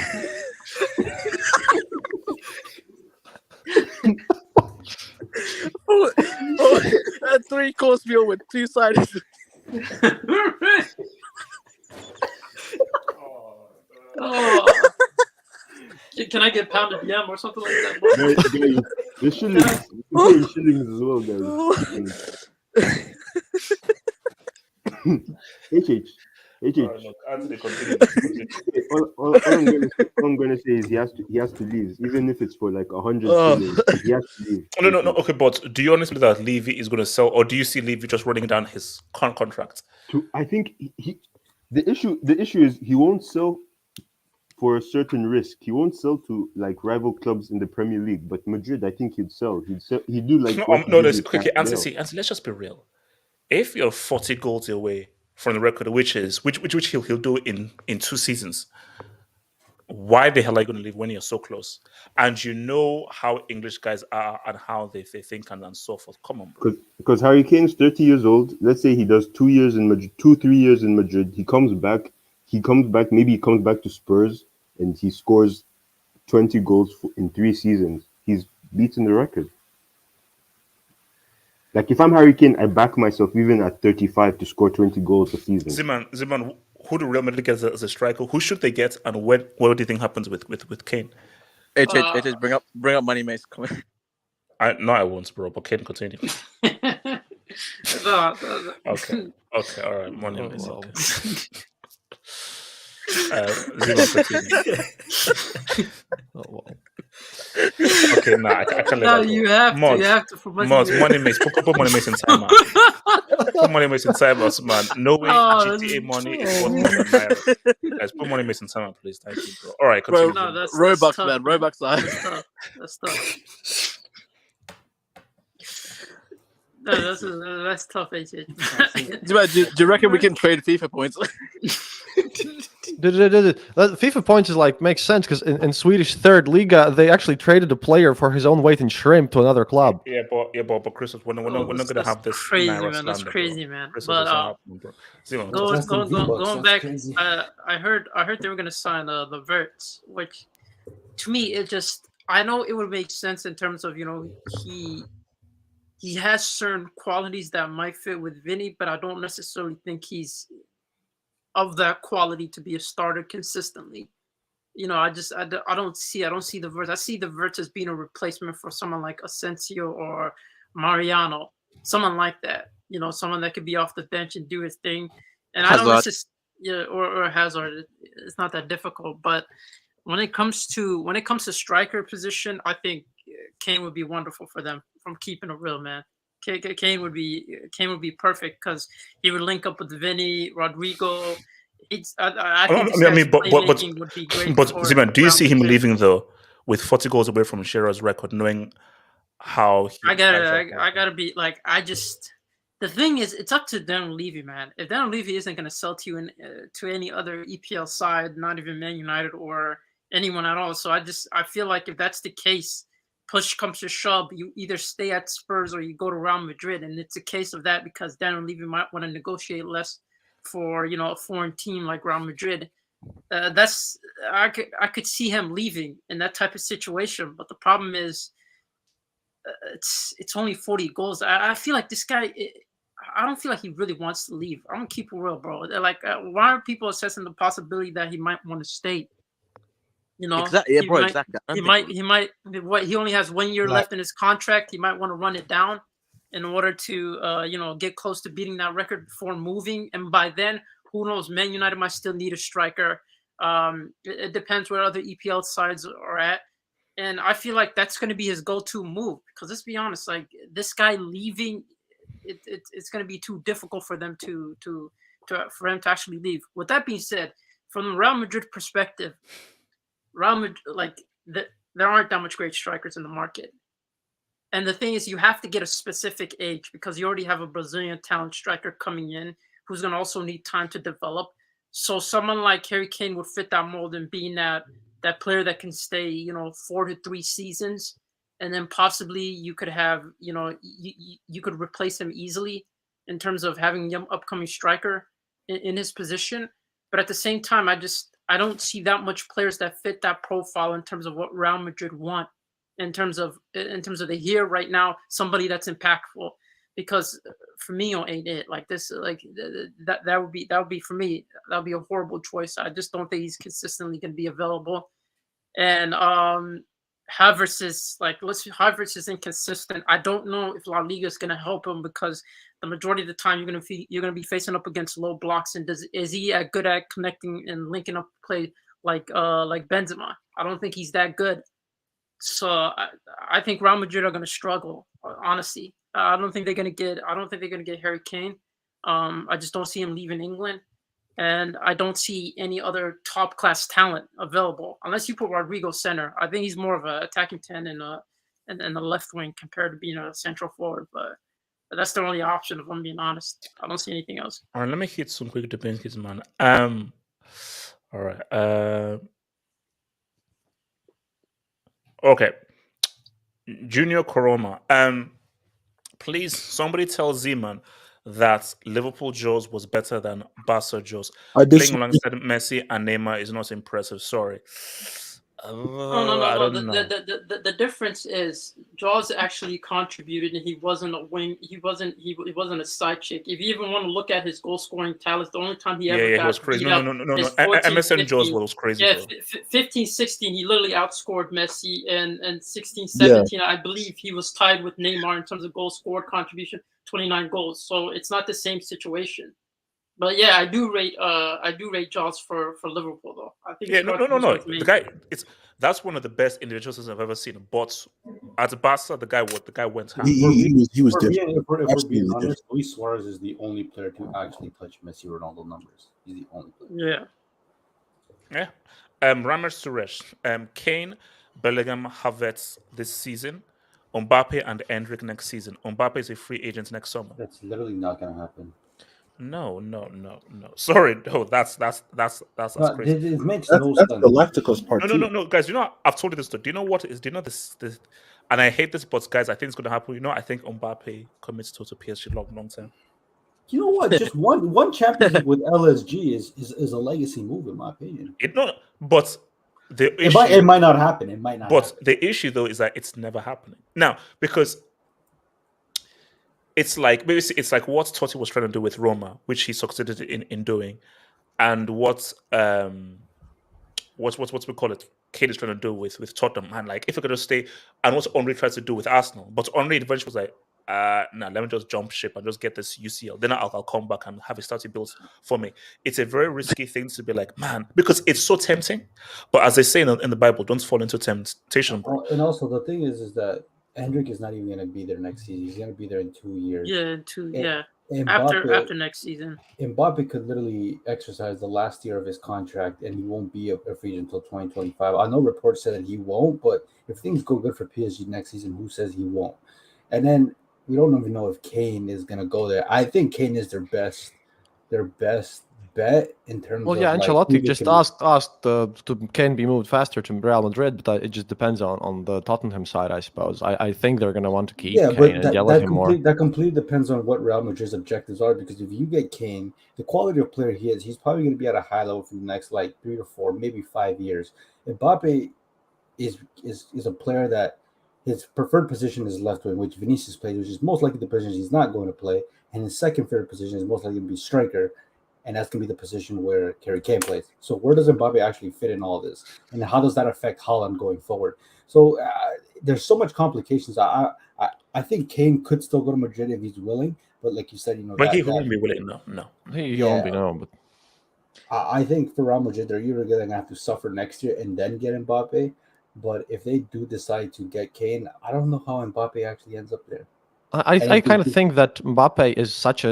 A 3-course meal with 2 sides. Can I get pounded yam or something like that? There's shillings as well, guys. All I'm gonna say is he has to leave, even if it's for like 100 shillings. He has to leave. No. Okay, but do you honestly believe that Levy is going to sell, or do you see Levy just running down his contract? I think the issue is he won't sell for a certain risk. He won't sell to like rival clubs in the Premier League, but Madrid, I think he'd sell. He'd do like. Okay, Anthony, let's just be real. If you're 40 goals away from the record, which he'll do in 2 seasons, why the hell are you going to leave when you're so close? And you know how English guys are and how they think and so forth. Come on, bro. Because Harry Kane's 30 years old. Let's say he does 2 years in Madrid, 3 years in Madrid. He comes back. Maybe he comes back to Spurs and he scores 20 goals in 3 seasons. He's beaten the record. Like, if I'm Harry Kane, I back myself even at 35 to score 20 goals a season. Ziman, who do Real Madrid get as a striker? Who should they get, and what do you think happens with Kane? It bring up money, mates. Come on. I won't, bro. But Kane, continue. Okay, all right, money, mates. Okay. Okay, I can't let that go. You have to. Money mates. Put money mates in time, man. Put money mates in time, man. No way, GTA money is worth more than Naira. Guys, put money mates in time, please. Thank you, bro. All right, continue. Bro, Robux, man. Robux That's tough. No, that's tough, AJ. Do you reckon we can trade FIFA points? FIFA points is like makes sense because in Swedish third Liga they actually traded a player for his own weight in shrimp to another club. Yeah, but Chris, we're not gonna have this crazy, man. That's crazy, man. But going back, I heard they were gonna sign the Verts, which to me I know it would make sense in terms of he has certain qualities that might fit with Vinny, but I don't necessarily think he's of that quality to be a starter consistently. I don't see the Verts. I see the Verts as being a replacement for someone like Asensio or Mariano, someone like that. Someone that could be off the bench and do his thing. And Hazard. I don't necessarily, or Hazard. It's not that difficult. But when it comes to striker position, I think Kane would be wonderful for them. From keeping it real, man. Kane would be perfect because he would link up with Vinny, Rodrigo. I think would be great. But Ziman, do you see him leaving though, with 40 goals away from Shearer's record, knowing how? I gotta be like the thing is, it's up to Dan Levy, man. If Dan Levy isn't gonna sell to you to any other EPL side, not even Man United or anyone at all. So I feel like if that's the case, push comes to shove, you either stay at Spurs or you go to Real Madrid, and it's a case of that because Daniel Levy might want to negotiate less for a foreign team like Real Madrid. I could see him leaving in that type of situation, but the problem is it's only 40 goals. I feel like this guy. I don't feel like he really wants to leave. I'm gonna keep it real, bro. They're like, why are people assessing the possibility that he might want to stay? Exactly. Yeah, bro. Exactly. He might. He only has 1 year left in his contract. He might want to run it down in order to, get close to beating that record before moving. And by then, who knows? Man United might still need a striker. It depends where other EPL sides are at. And I feel like that's going to be his go-to move because let's be honest, like this guy leaving, it's going to be too difficult for them for him to actually leave. With that being said, from the Real Madrid perspective. Real Madrid, there aren't that much great strikers in the market. And the thing is, you have to get a specific age because you already have a Brazilian talent striker coming in who's going to also need time to develop. So someone like Harry Kane would fit that mold in being that player that can stay, 4 to 3 seasons. And then possibly you could have, you could replace him easily in terms of having a young upcoming striker in his position. But at the same time, I don't see that much players that fit that profile in terms of what Real Madrid want, in terms of the here right now, somebody that's impactful. Because Firmino ain't it. Like this, that would be for me. That would be a horrible choice. I just don't think he's consistently going to be available. And Havertz is inconsistent. I don't know if La Liga is going to help him because the majority of the time you're going to be facing up against low blocks. And is he good at connecting and linking up play like Benzema? I don't think he's that good. So I think Real Madrid are going to struggle. Honestly, I don't think they're going to get Harry Kane. I just don't see him leaving England. And I don't see any other top class talent available unless you put Rodrigo center. I think he's more of an attacking 10 and the left wing compared to being a central forward. But that's the only option if I'm being honest. I don't see anything else. All right, let me hit some quick debates, man. All right. Okay. Junior Koroma. Please, somebody tell Zeman that Liverpool Joes was better than Barca Joes. Playing alongside Messi and Neymar is not impressive. Sorry. No. I don't know. The difference is Jaws actually contributed, and he wasn't a wing. He wasn't a side chick. If you even want to look at his goal scoring talents, the only time he ever got he was crazy. No. MSN Jaws was crazy. Yeah, 15, 16, he literally outscored Messi, and 16, 17, I believe he was tied with Neymar in terms of goal scored contribution, 29 goals. So it's not the same situation. But yeah, I do rate Jaws for Liverpool though. I think no. The guy, that's one of the best individuals I've ever seen. But at Barca, the guy went hard. He was different. If we're being honest, Luis Suarez is the only player to actually touch Messi Ronaldo numbers. He's the only player. Yeah. Ramesh Suresh, Kane, Bellingham, Havertz this season, Mbappe and Endrick next season. Mbappe is a free agent next summer. That's literally not going to happen. No. Sorry, no. That's crazy. It makes no sense. The Galacticos part. No, guys. You know, I've told you this. Do you know what is? Do you know this? And I hate this, but guys, I think it's going to happen. You know, I think Mbappe commits to PSG long term. You know what? Just one championship with LSG is a legacy move, in my opinion. But the issue, it might not happen. It might not. But happen. the issue though is that it's never happening now because. It's like what Totti was trying to do with Roma, which he succeeded in doing, and what we call it, Kane is trying to do with Tottenham, and like if we're gonna stay, and what Henry tried to do with Arsenal, but Henry eventually was like, no, let me just jump ship and just get this UCL, then I'll come back and have a starting build for me. It's a very risky thing to be like, man, because it's so tempting, but as they say in the Bible, don't fall into temptation, bro. And also the thing is that. Hendrick is not even going to be there next season. He's going to be there in 2 years. Yeah, Mbappe, after next season. Mbappe could literally exercise the last year of his contract, and he won't be a free agent until 2025. I know reports said that he won't, but if things go good for PSG next season, who says he won't? And then we don't even know if Kane is going to go there. I think Kane is their best bet in terms of Ancelotti just asked to Kane be moved faster to Real Madrid, but it just depends on the Tottenham side, I suppose. I think they're going to want to keep Kane and yell at him more. That completely depends on what Real Madrid's objectives are, because if you get Kane, the quality of player he is, he's probably going to be at a high level for the next 3 to 4, maybe 5 years. Mbappe is a player that his preferred position is left wing, which Vinicius plays, which is most likely the position he's not going to play, and his second favorite position is most likely to be striker. And that's going to be the position where Harry Kane plays. So where does Mbappe actually fit in all this? And how does that affect Haaland going forward? So there's so much complications. I think Kane could still go to Madrid if he's willing. But like you said, But he won't be willing. No. He won't be, no. But I think for Real Madrid, they're either going to have to suffer next year and then get Mbappe. But if they do decide to get Kane, I don't know how Mbappe actually ends up there. I kind of think that Mbappe is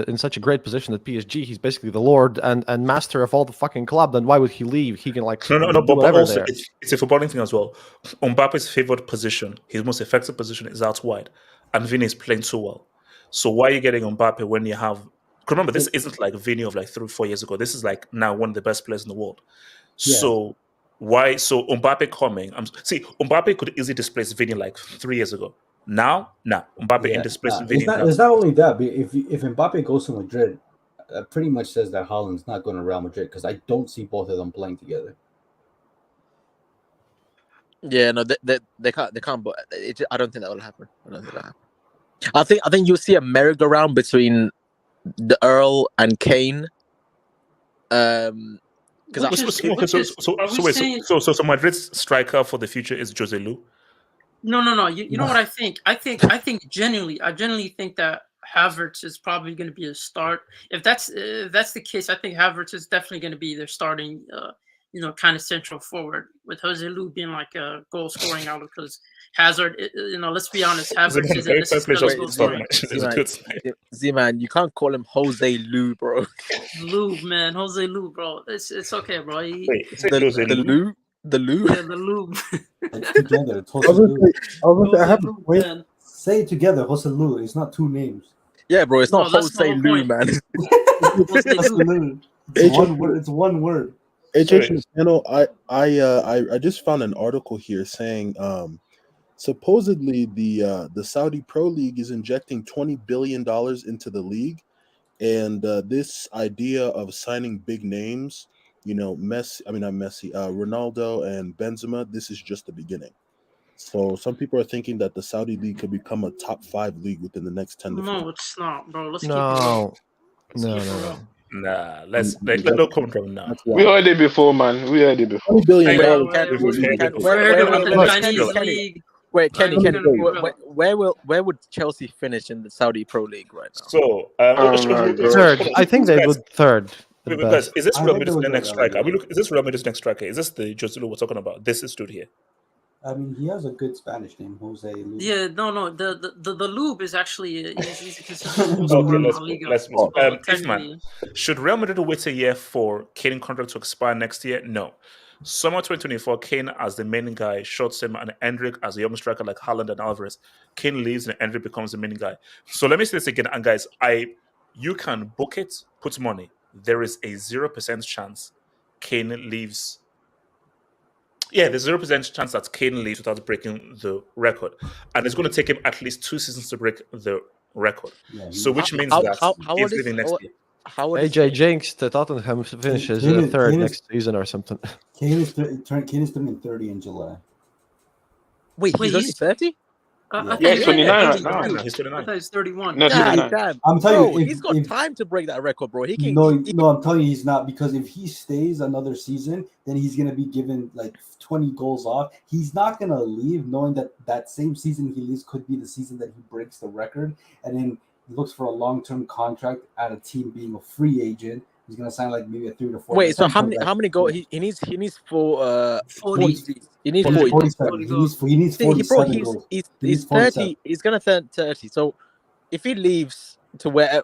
in such a great position at PSG. He's basically the lord and master of all the fucking club. Then why would he leave? He can no. But also it's a footballing thing as well. Mbappe's favored position, his most effective position, is out wide, and Vini is playing so well. So why are you getting Mbappe when you have? Remember, this isn't like Vini of 3-4 years ago. This is now one of the best players in the world. Yeah. So why? So Mbappe coming? Mbappe could easily displace Vini 3 years ago. Now, Mbappe in displacement video. It's not only that, but if Mbappe goes to Madrid, that pretty much says that Haaland's not going to Real Madrid, because I don't see both of them playing together. Yeah, no, they can't. But I don't think that will happen. I think you'll see a merry-go-round between the Earl and Kane. So Madrid's striker for the future is Jose Lu. No. You know what I think? I genuinely think that Havertz is probably going to be a start. If that's the case, I think Havertz is definitely going to be their starting, kind of central forward, with Jose Lu being like a goal scoring out, because Hazard, let's be honest, Havertz is Z-Man, you can't call him Jose Lu, bro. Jose Lu, bro. It's okay, bro. The Lu. Yeah, the lube. Together, I have to wait. Say it together, Jose Lu. It's not two names. Yeah, bro. It's not Jose Lu, man. It's one word. HH panel. I just found an article here saying supposedly the Saudi Pro League is injecting $20 billion into the league, and this idea of signing big names, Ronaldo and Benzema, this is just the beginning. So some people are thinking that the Saudi league could become a top 5 league within the next 10 to 15. No, it's not, bro. Let's keep it real. No. Nah, let's no comment from now. We heard it before, man. We heard it before. Wait, Kenny, where would Chelsea finish in the Saudi Pro League right now? So, third. I think they would third. Because is this Real Madrid's next striker? Is this Real Madrid's next striker? Is this the Joselu we're talking about? This is stood here. I mean, he has a good Spanish name, Jose. Lube. Yeah, no. The Lube is actually he's Okay, let's move. Ifman, should Real Madrid wait a year for Kane contract to expire next year? No. Summer 2024, Kane as the main guy, shorts him, and Endrick as a young striker like Haaland and Alvarez. Kane leaves and Endrick becomes the main guy. So let me say this again, and guys, you can book it, put money. There is a 0% chance Kane leaves. Yeah, there's 0% chance that Kane leaves without breaking the record. And it's going to take him at least 2 seasons to break the record. Yeah, so which means that he's leaving next year. AJ jinxed that Tottenham finishes third next season or something. Kane is turning 30 in July. Wait, he's only 30? He's 29 right now. He's 29. I thought he's 31. No, damn. I'm telling you, he's got time to break that record, bro. He can. No, I'm telling you, he's not, because if he stays another season, then he's gonna be given like 20 goals off. He's not gonna leave, knowing that same season he leaves could be the season that he breaks the record, and then he looks for a long-term contract at a team being a free agent. He's gonna sign like maybe a 3 to 4. Wait, so how many goals he needs? He needs 40. He needs 40. He needs 47 goals. He's 30. He's gonna turn 30. So if he leaves to where,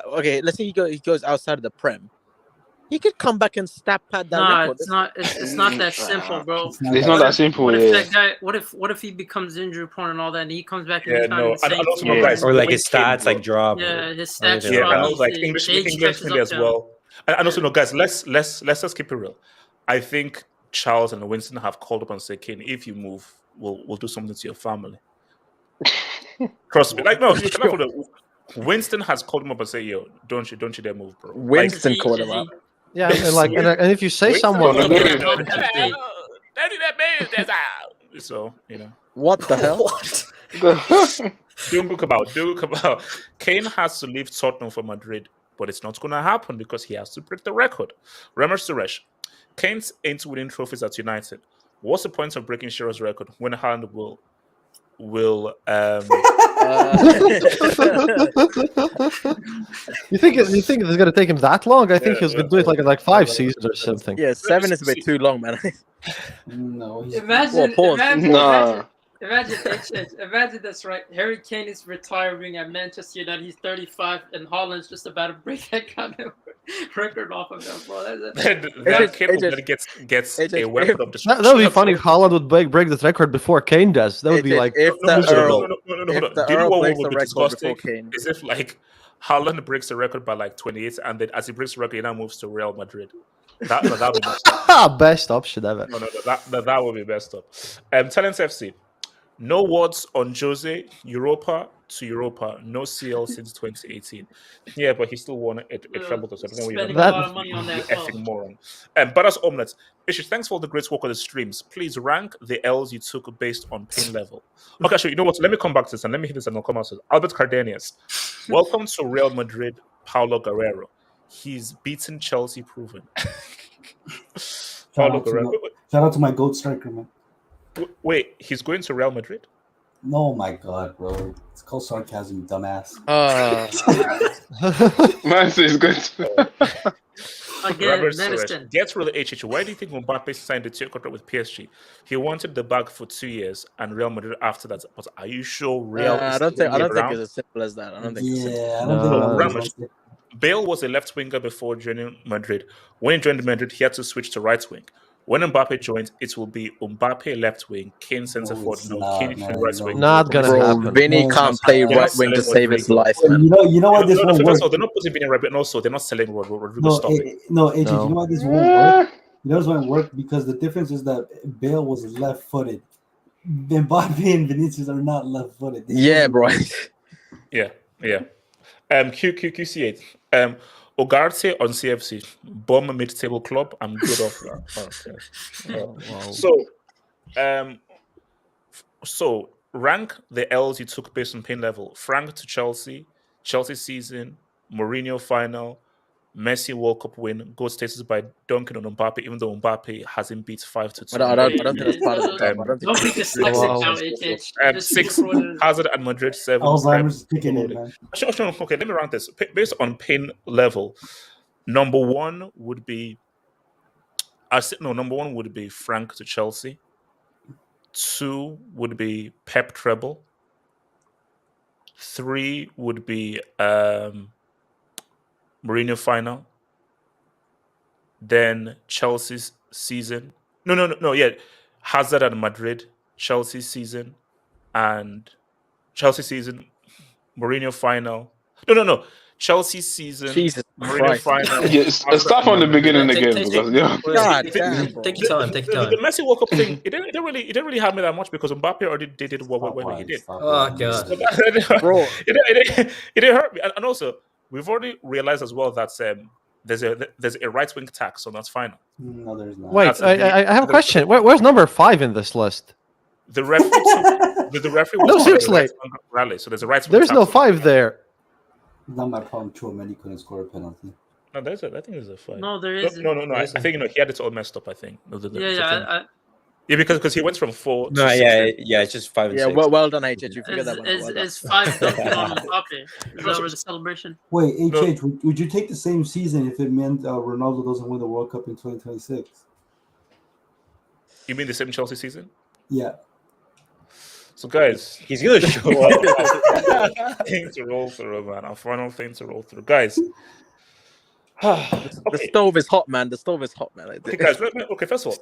okay, let's say he goes outside of the Prem, he could come back and stab at that record. It's not that simple, bro. It's not that simple. What if that guy? What if he becomes injury prone and all that, and he comes back and or like his stats like drop. Yeah, his stats drop. Yeah, and I was like English maybe as well. And also, no, guys, let's just keep it real. I think Charles and Winston have called up and said, Kane, if you move, we'll do something to your family. Trust me. Like, no, you cannot. Winston has called him up and said, yo, don't you dare move, bro. Winston called him up. Yeah, and if you say someone, so what the hell? Don't book about. Kane has to leave Tottenham for Madrid, but it's not going to happen because he has to break the record. Remember, Suresh, Kane's ain't winning trophies at United. What's the point of breaking Shearer's record when Haaland will You think it's going to take him that long? I think he's going to do it like 5 seasons or something. Yeah, 7 is a bit too long, man. No. Imagine that's right. Harry Kane is retiring at Manchester United. He's 35, and Haaland's just about to break that kind of record off of him, bro. Gets a weapon of destruction. That would be funny if Haaland would break this record before Kane does. That would be like if the Earl breaks the record before Kane. Is if like Haaland breaks the record by like 28, and then as he breaks the record, he now moves to Real Madrid. That would be best option ever. No, that would be best up. Talents FC. No words on Jose, Europa to Europa, no CL since 2018. Yeah, but he still won a treble. So spending a lot of money on that. Effing moron. But as Omelette, Ishish, thanks for all the great work on the streams. Please rank the L's you took based on pain level. Okay, so you know what? Let me come back to this and let me hit this and I'll come out to this. Albert Cardenas, welcome to Real Madrid, Paulo Guerrero. He's beaten Chelsea proven. Shout out to my GOAT striker, man. Wait, he's going to Real Madrid? No, my God, bro. It's called sarcasm, dumbass. Man says good. Again, gets really HH. Why do you think Mbappe signed a 2-year contract with PSG? He wanted the bag for 2 years and Real Madrid after that. But are you sure Real? I don't think it's as simple as that. I don't think. Bale was a left winger before joining Madrid. When he joined Madrid, he had to switch to right wing. When Mbappe joins, it will be Mbappe left wing, Kane centre forward, Kane right wing. Not gonna happen. Vinny can't play right wing to save his life, man. You know what this won't work. They're not putting Vinny right, but also they're not selling Rodrigo. You know why this won't work? You know this won't work because the difference is that Bale was left-footed. Mbappe and Vinicius are not left-footed. Yeah, bro. Yeah. QC8. Ugarte on CFC. Bomb mid-table club. I'm good off that. Okay. So rank the L's you took based on pain level. Frank to Chelsea season, Mourinho final, Messi World Cup win, goal status by Duncan on Mbappe, even though Mbappe hasn't beat 5-2. I don't think that's part of the top. I don't think Don't be dyslexic now, 6, Hazard and Madrid 7. Alzheimer's kicking in, man. Sure. Okay, let me round this. Based on pain level, number one would be Frank to Chelsea. 2 would be Pep treble. 3 would be Mourinho final. Then Chelsea's season. No. Hazard and Madrid, Chelsea season, Mourinho final. No. Chelsea season, Jesus Mourinho Christ. final. Yes, start from the beginning again because God damn, bro. Take your time. The Messi World Cup thing, it didn't really have me that much because Mbappe already did it when he did. Oh god, bro, it didn't hurt me. And also, we've already realized as well that there's a right wing tax, so that's final. No, there's not. Wait, I have a question. Where's number 5 in this list? The referee, the referee was No, seriously. rally, so there's a right. There's no 5 there. Not my problem. Chouameni couldn't score a penalty. No, I think there's a 5. No, there isn't. No. I think he had it all messed up. I think. Yeah, because he went from 4. No, to it's just 5 and 6. Yeah, well done, HH. You figured that one out. It's 5 dunking on Mbappe. That was a celebration. Wait, HH, would you take the same season if it meant Ronaldo doesn't win the World Cup in 2026? You mean the same Chelsea season? Yeah. So, guys, he's gonna show up. Thing to roll through, man. Our final thing to roll through, guys. The stove is hot, man. Okay, guys. First of all,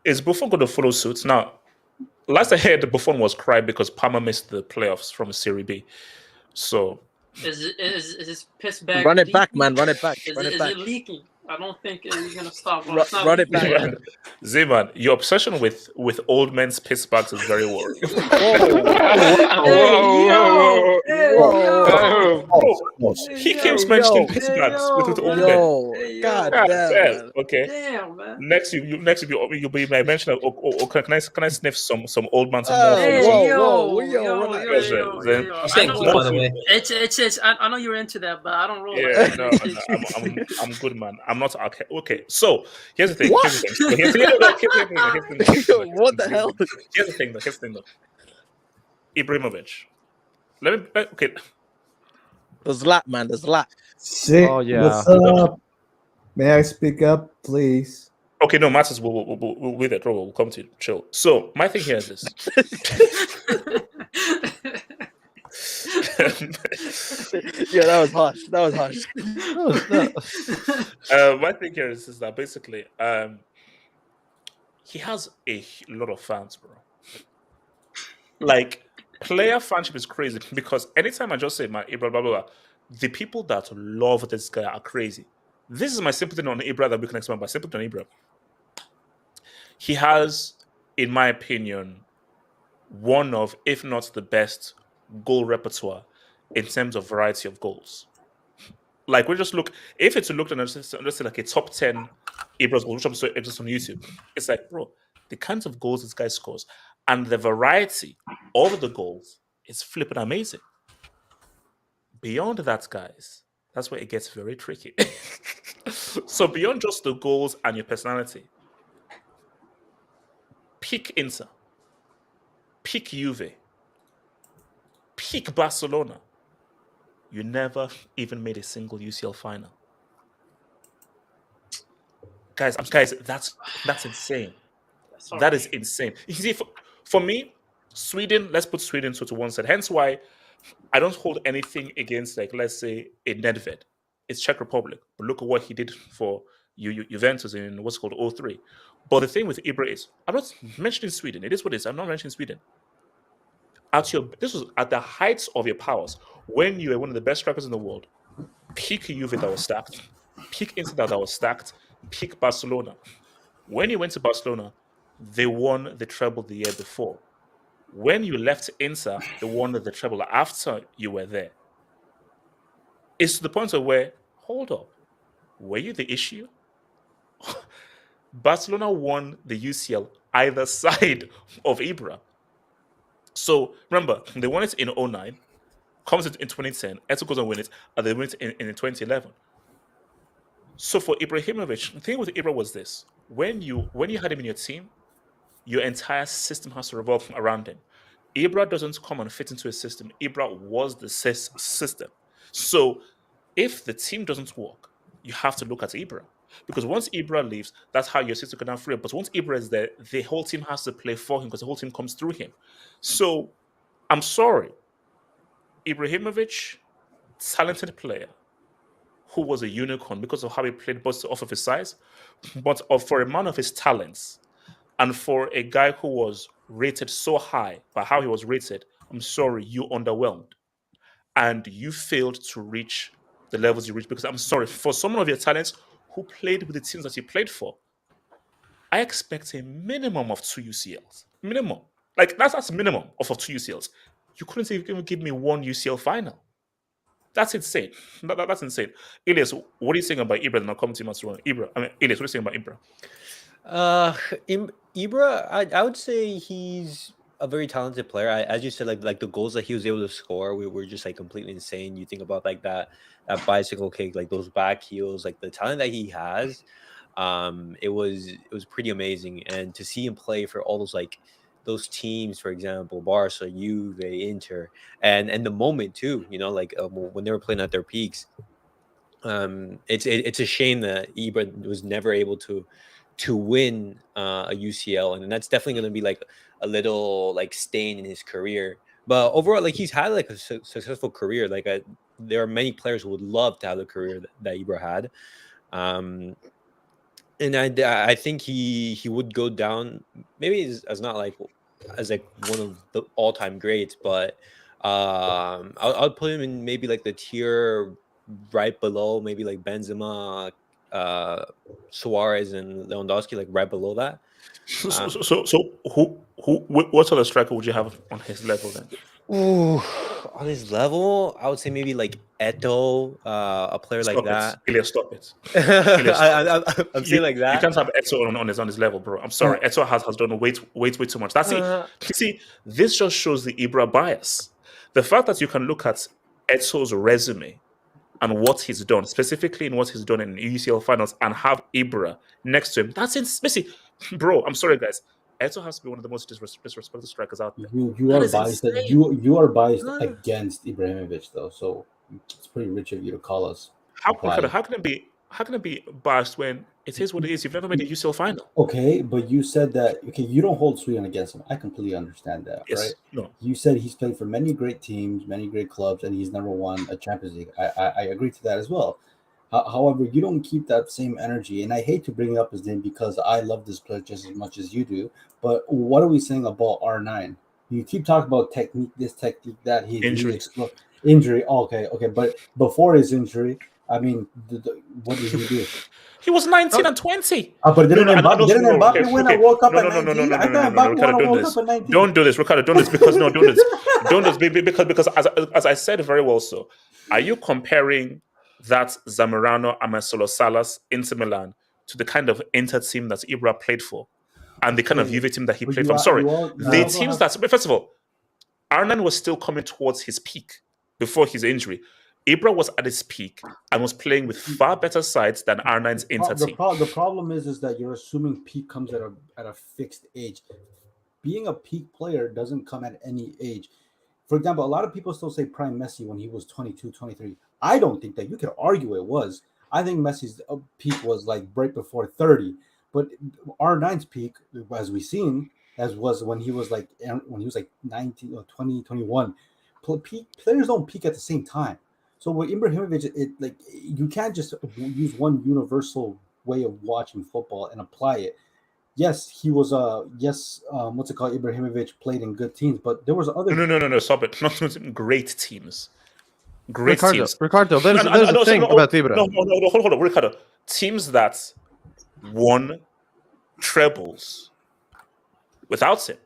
is Buffon going to follow suit? Now, last I heard, Buffon was crying because Parma missed the playoffs from Serie B. So, is his piss bag? Run it back, man. Run it back. Is Run it it back. leaking? I don't think he's gonna stop. Run it back. Man. Zeman, your obsession with old men's piss bags is very worrying. He keeps mentioning piss bags with old men. God damn. Okay. Damn, man. Next, you'll be mentioning. Can I sniff some old man's more? By the way, I know you're into that, but I don't roll. Yeah, no, I'm good, man. I'm not okay. So here's the thing. What? Here's the thing. What the hell? Here's the thing, though. Ibrahimovic. Okay. The Zlat, man. The Zlat. Shit. Oh yeah. What's up? May I speak up, please? Okay, no matters. We'll with it. We'll come to you. Chill. So my thing here is this. Yeah, that was harsh. My thing here is that basically, he has a lot of fans, bro. Like, player fanship is crazy because anytime I just say my Ibra, blah, blah, blah, the people that love this guy are crazy. This is my sympathy on Ibra that we can expand by sympathy on Ibra. He has, in my opinion, one of, if not the best, goal repertoire in terms of variety of goals. Like, we just look, if it's looked at just like a top 10 Ibra's goals, which I'm so just on YouTube, it's like, bro, the kinds of goals this guy scores and the variety of the goals is flipping amazing. Beyond that, guys, that's where it gets very tricky. So beyond just the goals and your personality, pick Inter, pick Juve, pick Barcelona. You never even made a single UCL final. Guys, that's insane. That is insane. You see, for me, Sweden, let's put Sweden to one side. Hence why I don't hold anything against, like, let's say, a Nedved. It's Czech Republic. But look at what he did for Juventus in what's called 03. But the thing with Ibra is, I'm not mentioning Sweden. It is what it is. I'm not mentioning Sweden. This was at the heights of your powers, when you were one of the best strikers in the world. Pick Juve that was stacked. Pick Inter that was stacked. Pick Barcelona. When you went to Barcelona, they won the treble the year before. When you left Inter, they won the treble after you were there. It's to the point of where, hold up, were you the issue? Barcelona won the UCL either side of Ibra. So remember, they won it in 2009, comes in 2010, Eto'o goes and win it, and they win it in 2011. So for Ibrahimovic, the thing with Ibra was this: when you had him in your team, your entire system has to revolve around him. Ibra doesn't come and fit into a system. Ibra was the system. So if the team doesn't work, you have to look at Ibra. Because once Ibra leaves, that's how your system can now free up. But once Ibra is there, the whole team has to play for him because the whole team comes through him. So I'm sorry. Ibrahimovic, talented player, who was a unicorn because of how he played, both off of his size, but for a man of his talents, and for a guy who was rated so high by how he was rated, I'm sorry, you underwhelmed. And you failed to reach the levels you reached. Because I'm sorry, for someone of your talents who played with the teams that you played for, I expect a minimum of 2 UCLs. Minimum. Like, that's minimum of 2 UCLs. You couldn't even give me 1 UCL final. That's insane. That's insane. Elias, what are you saying about Ibra? Not coming to you, Ibra. Elias, what are you saying about Ibra? Ibra, I would say he's a very talented player. As you said, like the goals that he was able to score, were just like completely insane. You think about like that bicycle kick, like those back heels, like the talent that he has. It was pretty amazing, and to see him play for all those teams, for example, Barca, Juve, Inter, and the moment too, when they were playing at their peaks. It's a shame that Ibra was never able to win a UCL, and that's definitely going to be like a little like stain in his career. But overall, like he's had like a successful career. Like there are many players who would love to have the career that Ibra had. And I think he would go down maybe as not like as like one of the all-time greats, but I'll put him in maybe like the tier right below, maybe like Benzema, Suarez, and Lewandowski, like right below that. So what sort of striker would you have on his level then? Ooh, on his level, I would say maybe like Eto'o, a player like that. Elias, stop it. I'm saying like that. You can't have Eto'o on his level, bro. I'm sorry. Eto'o has done way too much. That's it. You see, this just shows the Ibra bias. The fact that you can look at Eto'o's resume and what he's done, specifically in what he's done in UCL finals, and have Ibra next to him, that's insane. Bro, I'm sorry, guys. Eto'o has to be one of the most disrespected strikers out there. You are biased. You are biased against Ibrahimovic, though. So it's pretty rich of you to call us. How can it be biased when it is what it is? You've never made a UCL final. Okay, but you said that. Okay, you don't hold Sweden against him. I completely understand that. Yes, right? No. You said he's played for many great teams, many great clubs, and he's never won a Champions League. I agree to that as well. However, you don't keep that same energy, and I hate to bring up his name because I love this player just as much as you do. But what are we saying about R9? You keep talking about technique, this technique, that injury. Injury. Okay. But before his injury, I mean, what did he do? He was 19 and 20. But didn't Mbappe win a World Cup at 19? I thought Mbappe won a World Cup at 19. Don't do this, Ricardo. Don't do this because don't do this because as I said very well. So, are you comparing that Zamorano, Amasolo Salas, Inter Milan to the kind of Inter team that Ibra played for, and the kind of Juve team that he played for? I'm sorry, the teams that first of all, R9 was still coming towards his peak before his injury. Ibra was at his peak and was playing with far better sides than R9's Inter team. The problem is that you're assuming peak comes at a fixed age. Being a peak player doesn't come at any age. For example, a lot of people still say prime Messi when he was 22, 23. I don't think that. You could argue it was. I think Messi's peak was like right before 30. But R9's peak, as we've seen, was when he was like 19 or 20, 21. Players don't peak at the same time. So with Ibrahimovic, you can't just use one universal way of watching football and apply it. Yes, he was Ibrahimovic played in good teams, but there was other. No, stop it. Not great teams. Great teams. Ricardo, there's a thing about Ibra. No, hold on, Ricardo. Teams that won trebles without him.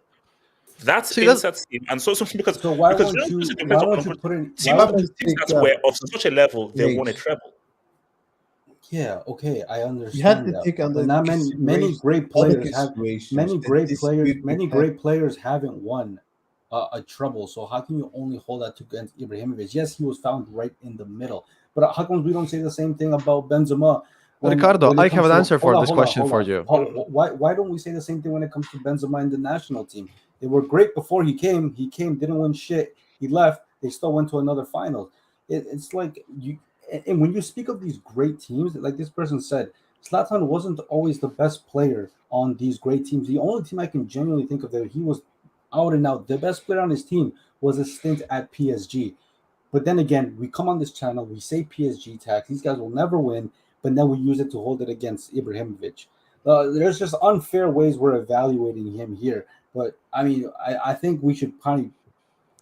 That's Inside's team, and so because why because won't you put in teams that were of such a level they won a treble. Yeah, okay, I understand. You had to that. take on But not many great players have many great players haven't won a treble. So how can you only hold that against Ibrahimovic? Yes, he was found right in the middle, but how come we don't say the same thing about Benzema? Ricardo, I have an answer for this question for you. Why don't we say the same thing when it comes to Benzema and the national team? They were great before he came. He came, didn't win shit. He left. They still went to another final. It's like you. And when you speak of these great teams, like this person said, Zlatan wasn't always the best player on these great teams. The only team I can genuinely think of that he was out and out, the best player on his team was a stint at PSG. But then again, we come on this channel, we say PSG tax. These guys will never win, but then we use it to hold it against Ibrahimovic. There's just unfair ways we're evaluating him here. But I mean, I think we should probably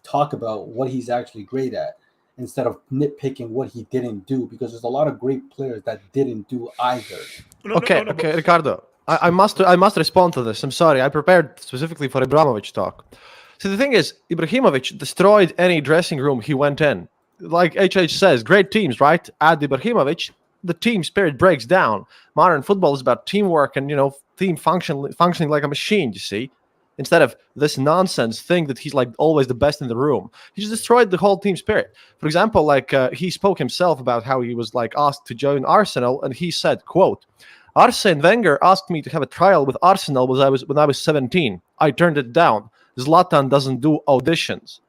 talk about what he's actually great at instead of nitpicking what he didn't do, because there's a lot of great players that didn't do either. Okay, Ricardo, I must respond to this. I'm sorry, I prepared specifically for Ibrahimovic talk. So the thing is, Ibrahimovic destroyed any dressing room he went in. Like HH says, great teams, right? Add Ibrahimovic, the team spirit breaks down. Modern football is about teamwork and, team functioning like a machine, you see? Instead of this nonsense thing that he's like always the best in the room. He just destroyed the whole team spirit. For example, like he spoke himself about how he was like asked to join Arsenal, and he said, quote, Arsene Wenger asked me to have a trial with Arsenal when I was 17. I turned it down. Zlatan doesn't do auditions.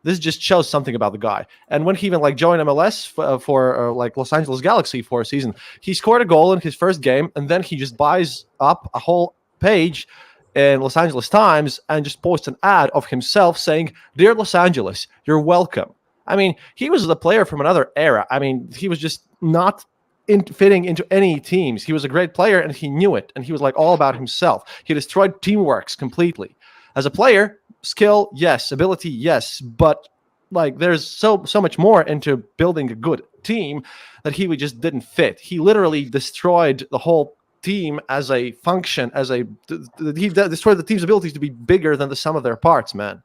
This just shows something about the guy. And when he even like joined MLS for like Los Angeles Galaxy for a season, he scored a goal in his first game, and then he just buys up a whole page in Los Angeles Times and just posts an ad of himself saying, "Dear Los Angeles, you're welcome." I mean, he was the player from another era. I mean, he was just not fitting into any teams. He was a great player and he knew it. And he was like all about himself. He destroyed teamworks completely. As a player, skill, yes. Ability, yes. But like there's so much more into building a good team that he just didn't fit. He literally destroyed the whole team as a function, he destroyed the team's abilities to be bigger than the sum of their parts, man.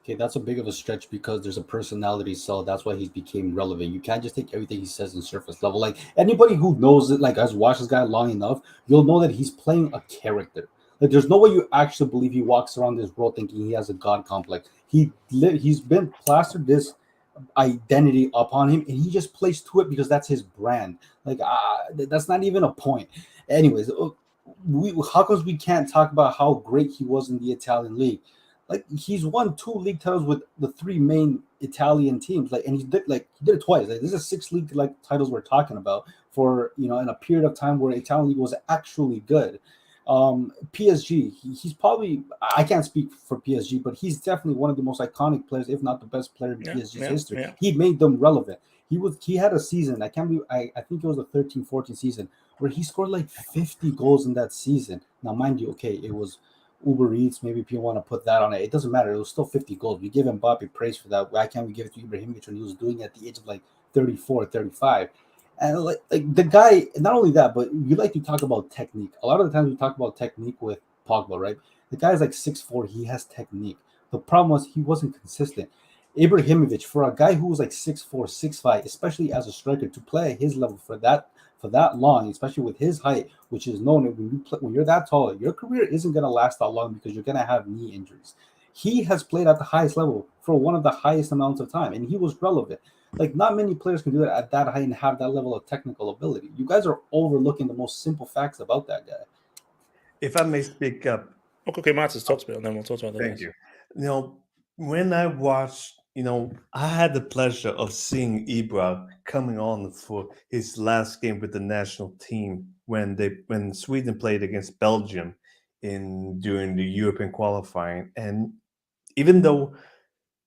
Okay, that's a big of a stretch because there's a personality cell. That's why he's became relevant. You can't just take everything he says in surface level. Like anybody who knows it, like has watched this guy long enough, you'll know that he's playing a character. Like there's no way you actually believe he walks around this world thinking he has a god complex. He's been plastered this identity upon him, and he just plays to it because that's his brand. Like that's not even a point. Anyways, how come we can't talk about how great he was in the Italian league? Like he's won 2 league titles with the 3 main Italian teams. Like, and he did it twice. Like this is 6 league titles we're talking about for in a period of time where Italian league was actually good. PSG, he's probably, I can't speak for PSG, but he's definitely one of the most iconic players, if not the best player in PSG's history. Yeah. He made them relevant. He had a season, I think it was the 13-14 season, where he scored like 50 goals in that season. Now, mind you, okay, it was Uber Eats, maybe people want to put that on it. It doesn't matter. It was still 50 goals. We give Mbappe praise for that. Why can't we give it to Ibrahimovic when he was doing it at the age of like 34, 35? And like the guy, not only that, but you like to talk about technique. A lot of the times we talk about technique with Pogba, right? The guy's like 6'4", he has technique. The problem was he wasn't consistent. Ibrahimovic, for a guy who was like 6'4", 6'5", especially as a striker, to play at his level for that long, especially with his height, which is known when you're that tall, your career isn't going to last that long because you're going to have knee injuries. He has played at the highest level for one of the highest amounts of time, and he was relevant. Like, not many players can do that at that height and have that level of technical ability. You guys are overlooking the most simple facts about that guy. If I may speak up. Okay, Martis, talk to me, and then we'll talk about that. Thank you. When I watched, I had the pleasure of seeing Ibra coming on for his last game with the national team when Sweden played against Belgium during the European qualifying. And even though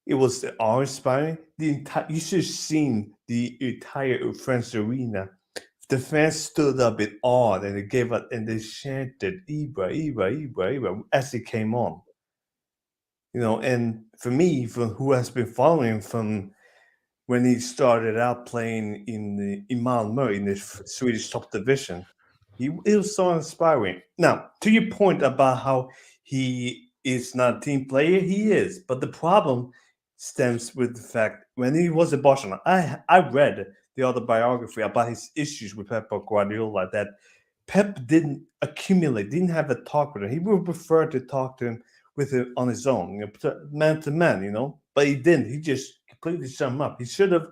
it was awe-inspiring, you should have seen the entire French arena. The fans stood up in awe and they gave up and they chanted Ibra, Ibra, Ibra, Ibra as he came on. And for me, who has been following from when he started out playing in Malmö in the Swedish top division, it was so inspiring. Now, to your point about how he is not a team player. He is, but the problem stems with the fact when he was at Barcelona. I read the autobiography about his issues with Pep Guardiola, that Pep didn't have a talk with him. He would prefer to talk to him on his own, man to man, but he didn't. He just completely shut him up. He should have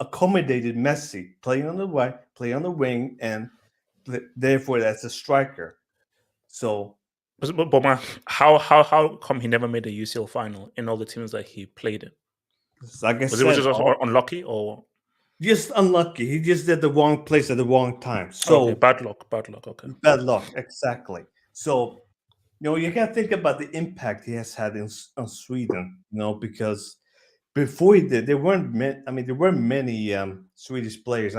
accommodated Messi playing on the right, play on the wing, and therefore that's a striker. So, but how come he never made a UCL final in all the teams that he played in? Like I was said, it just unlucky or just unlucky? He just did the wrong place at the wrong time. So bad luck. Okay, bad luck, exactly. So you can think about the impact he has had on Sweden. Because before he did, there weren't many Swedish players.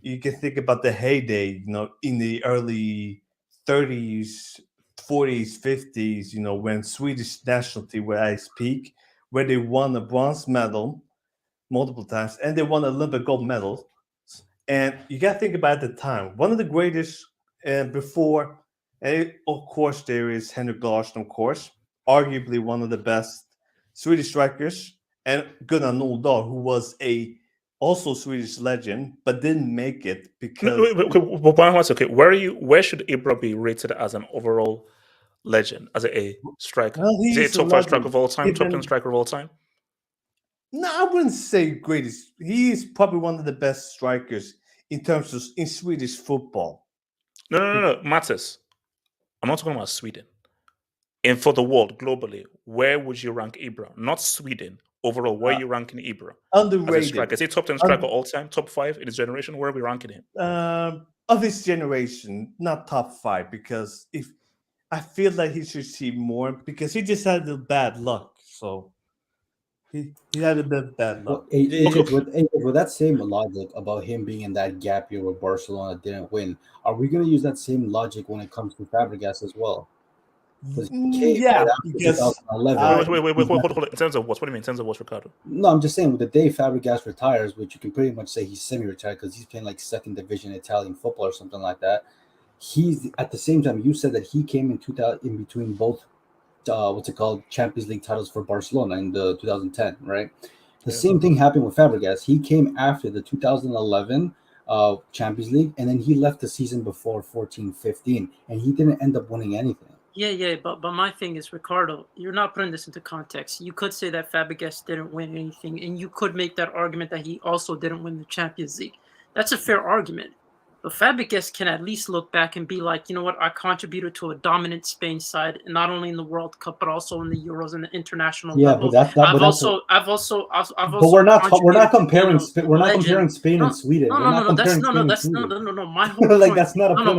You can think about the heyday, in the early 30s, 40s, 50s, when Swedish national team were at its peak, where they won a bronze medal multiple times and they won Olympic gold medals. And you got to think about the time. One of the greatest before, and of course, there is Henrik Larsson, of course, arguably one of the best Swedish strikers, and Gunnar Norddahl, who was also Swedish legend, but didn't make it because. Okay. Where should Ibra be rated as an overall legend, as a striker? Well, is he a top 5 striker of all time, top 10 striker of all time? No, I wouldn't say greatest. He is probably one of the best strikers in terms of in Swedish football. No, Mattis. I'm not talking about Sweden. And for the world globally, where would you rank Ibra? Not Sweden. Overall, where are you ranking Ibra? Underrated. As a striker? Is he top 10 striker all time? Top 5 in his generation? Where are we ranking him? Of his generation, not top 5, because I feel like he should see more, because he just had the bad luck. So he had a bit of bad luck. With that same logic about him being in that gap year where Barcelona didn't win, are we going to use that same logic when it comes to Fabregas as well? Yeah, because wait, hold on. In terms of what? What do you mean? In terms of what, Ricardo? No, I'm just saying, with the day Fabregas retires, which you can pretty much say he's semi-retired because he's playing like second division Italian football or something like that. He's at the same time. You said that he came in between both, Champions League titles for Barcelona in the 2010, right? The same thing happened with Fabregas. He came after the 2011 Champions League, and then he left the season before 14-15, and he didn't end up winning anything. Yeah, but my thing is, Ricardo, you're not putting this into context. You could say that Fabregas didn't win anything, and you could make that argument that he also didn't win the Champions League. That's a fair argument. But Fabregas can at least look back and be like, you know what, I contributed to a dominant Spain side, not only in the World Cup but also in the Euros and the international level. But we're not comparing Spain and Sweden. No. My whole point. Like, that's not a point.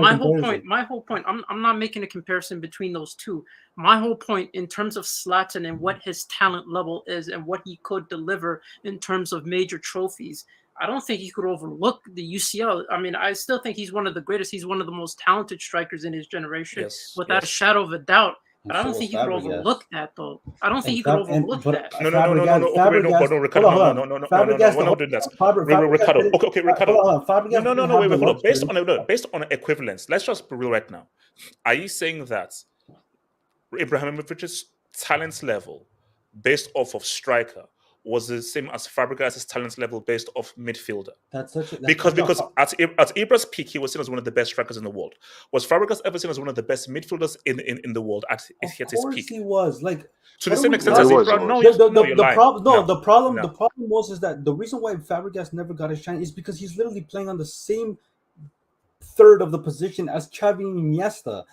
My whole point. I'm not making a comparison between those two. My whole point in terms of Zlatan and what his talent level is and what he could deliver in terms of major trophies, I don't think he could overlook the UCL. I mean, I still think he's one of the greatest. He's one of the most talented strikers in his generation, without a shadow of a doubt. But I don't think he could overlook that, though. I don't think he could overlook that. No, Ricardo. We're not doing that. Ricardo. Okay, Ricardo. No, wait, hold on. Based on equivalence, let's just be real right now. Are you saying that Ibrahimovic's talent level, based off of striker, was the same as Fabregas' talent level based off midfielder? Because at Ibra's peak, he was seen as one of the best strikers in the world. Was Fabregas ever seen as one of the best midfielders in the world at his peak? Of course he was. Like, to the same extent as Ibra. The problem was that the reason why Fabregas never got a shine is because he's literally playing on the same third of the position as Xavi and Iniesta.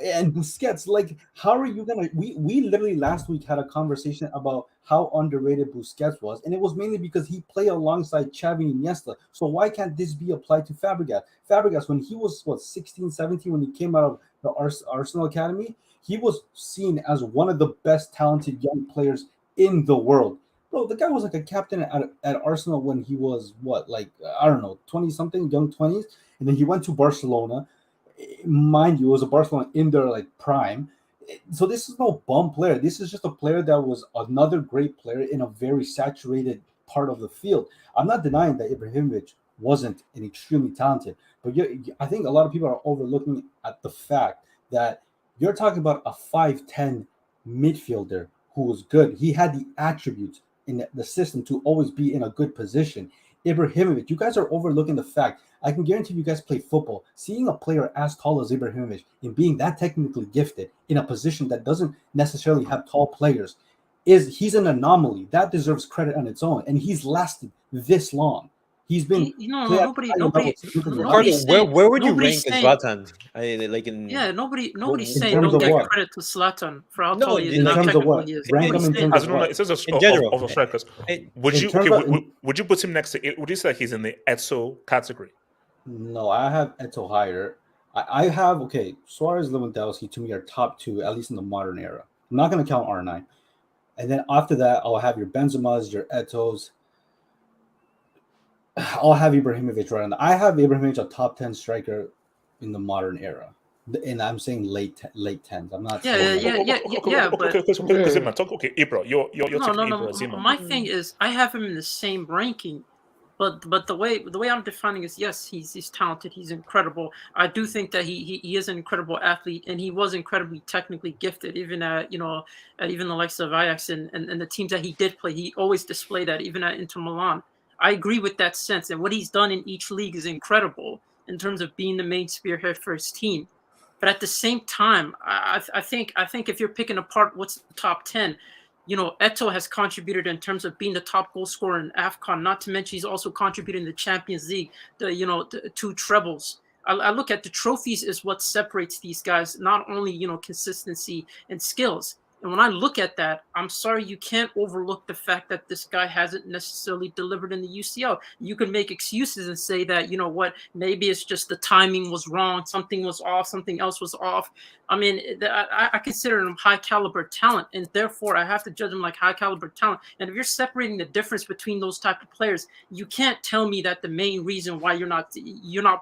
And Busquets, how are you gonna? We literally last week had a conversation about how underrated Busquets was, and it was mainly because he played alongside Xavi and Iniesta. So why can't this be applied to Fabregas? Fabregas, when he was 16, 17, when he came out of the Arsenal Academy, he was seen as one of the best talented young players in the world. Bro, the guy was like a captain at Arsenal when he was 20 something, young 20s, and then he went to Barcelona. Mind you, it was a Barcelona in their prime. So this is no bum player. This is just a player that was another great player in a very saturated part of the field. I'm not denying that Ibrahimovic wasn't an extremely talented, but I think a lot of people are overlooking at the fact that You're talking about a 5'10" midfielder who was good. He had the attributes in the system to always be in a good position. Ibrahimovic, you guys are overlooking the fact. I can guarantee you guys play football. Seeing a player as tall as Ibrahimovic and being that technically gifted in a position that doesn't necessarily have tall players, he's an anomaly. That deserves credit on its own. And he's lasted this long. He's been Ricardo, where would you rank Zlatan? Nobody's saying don't give credit to Zlatan for how tall he is and how technical he is. Rank him in terms of what? It says of strikers. Would you put him next to? Would you say he's in the Eto category? No, I have Eto higher. I have Suarez, Lewandowski to me are top two, at least in the modern era. I'm not going to count R9, and then after that, I'll have your Benzemas, your Etos. I'll have Ibrahimovic right on that. I have Ibrahimovic a top 10 striker in the modern era, and I'm saying late 10s. I'm not. Okay, Ibra, you're no. My thing is, I have him in the same ranking, but the way I'm defining is, yes, he's talented, he's incredible. I do think that he is an incredible athlete, and he was incredibly technically gifted, even at even the likes of Ajax and the teams that he did play. He always displayed that, even at Inter Milan. I agree with that sense, and what he's done in each league is incredible in terms of being the main spearhead for his team. But at the same time, I think if you're picking apart what's the top 10, Eto has contributed in terms of being the top goal scorer in AFCON. Not to mention he's also contributed in the Champions League, the 2 trebles. I look at the trophies as what separates these guys, not only consistency and skills. And when I look at that, I'm sorry, you can't overlook the fact that this guy hasn't necessarily delivered in the UCL. You can make excuses and say that, maybe it's just the timing was wrong, something was off, something else was off. I mean, I consider him high caliber talent, and therefore I have to judge him like high caliber talent. And if you're separating the difference between those type of players, you can't tell me that the main reason why you're not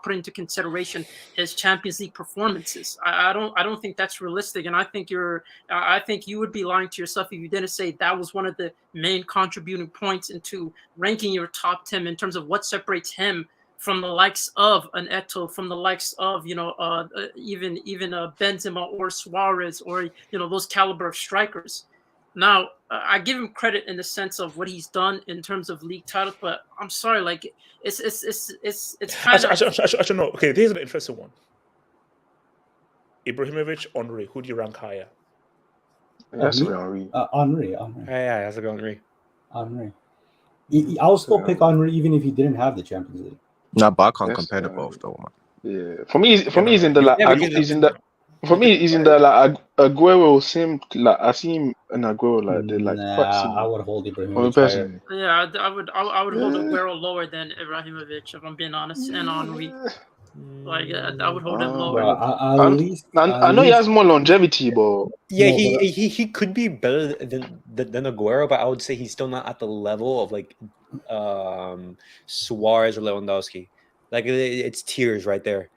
putting into consideration his Champions League performances. I don't think that's realistic, and I think you would be lying to yourself if you didn't say that was one of the main contributing points into ranking your top 10 in terms of what separates him from the likes of an Eto, from the likes of even Benzema or Suarez or those caliber of strikers. Now, I give him credit in the sense of what he's done in terms of league titles, but I'm sorry, like it's kind of. Actually, no. Okay, here's an interesting one. Ibrahimovic, Henry, who do you rank higher? That's Henry. Henry. Yeah, that's a good Henry. I'll still pick Henry even if he didn't have the Champions League. No, but I can't compare the both though, man. Yeah, for me, he's in the Aguero same. Like I see him and Aguero like they're like. I would hold Ibrahimovic. Yeah, I would hold Aguero lower than Ibrahimovic if I'm being honest, and Henry. Like I would hold him lower. I know he has more longevity, but he could be better than Aguero, but I would say he's still not at the level of like Suarez or Lewandowski. Like it's tiers right there.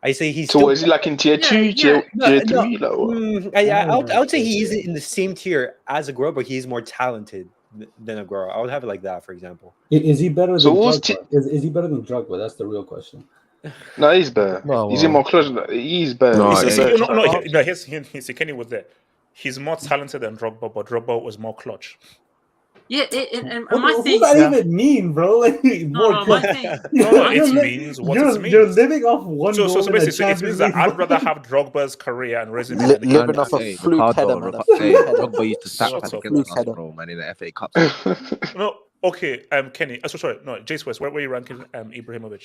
I say he's. So is he like in tier 2, tier 3? I would say he is in the same tier as Aguero, but he's more talented than Aguero. I would have it like that, for example. Is he better than Drogba? Is he better than Drogba? That's the real question. No, he's better. He's in more close. He's better. Here's Kenny was there. He's more talented than Drogba, but Drogba was more clutch. Yeah, and what my thing. What does that even mean, bro? Like, my thing. It means what it means. You're living off one goal. So basically, it means that I'd rather have Drogba's career and resume. Living off a fluke header, man. Drogba used to sack against us, bro, man, in the FA Cup. No, okay, Kenny. Sorry, no, Jace West. Where were you ranking Ibrahimovic?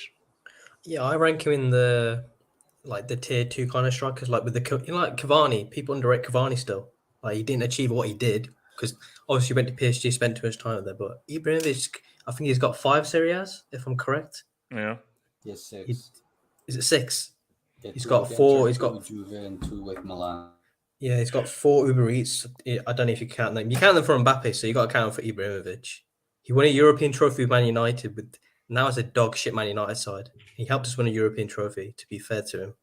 Yeah, I rank him in the tier 2 kind of strikers, like with like Cavani. People underrate Cavani still. Like he didn't achieve what he did because obviously he went to PSG, spent too much time there. But Ibrahimovic, I think he's got 5 Serie A's, if I'm correct. Yeah. Yes, 6. Is it 6? Yeah, he's got 4. He's got Juve and 2 with Milan. Yeah, he's got 4 Uber Eats. I don't know if you count them. You count them for Mbappe, so you got to count them for Ibrahimovic. He won a European trophy with Man United with. Now it's a dog shit Man United side. He helped us win a European trophy, to be fair to him.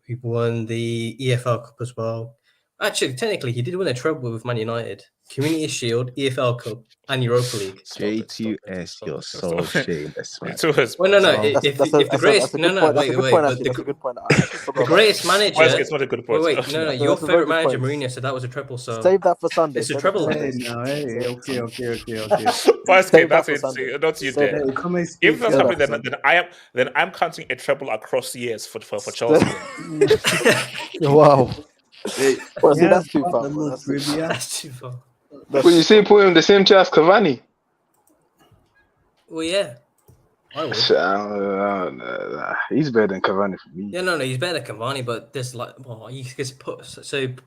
We won the EFL Cup as well. Actually, technically, he did win a treble with Man United: Community Shield, EFL Cup, and Europa League. J2S, you're so shameless, man. Well, no. If the greatest, wait. That's a good point. The greatest manager. It's not a good point. Wait, no. Your favorite manager, Mourinho, said that was a treble. So save that for Sunday. It's a treble. Okay. That's it. Not you there. If that's happening, then I'm counting a treble across years for Chelsea. Wow. Well, see, that's too far. That's too far. When you say put him in the same chair as Cavani. Well, yeah. I would. He's better than Cavani for me. Yeah, no, he's better than Cavani, but this you just put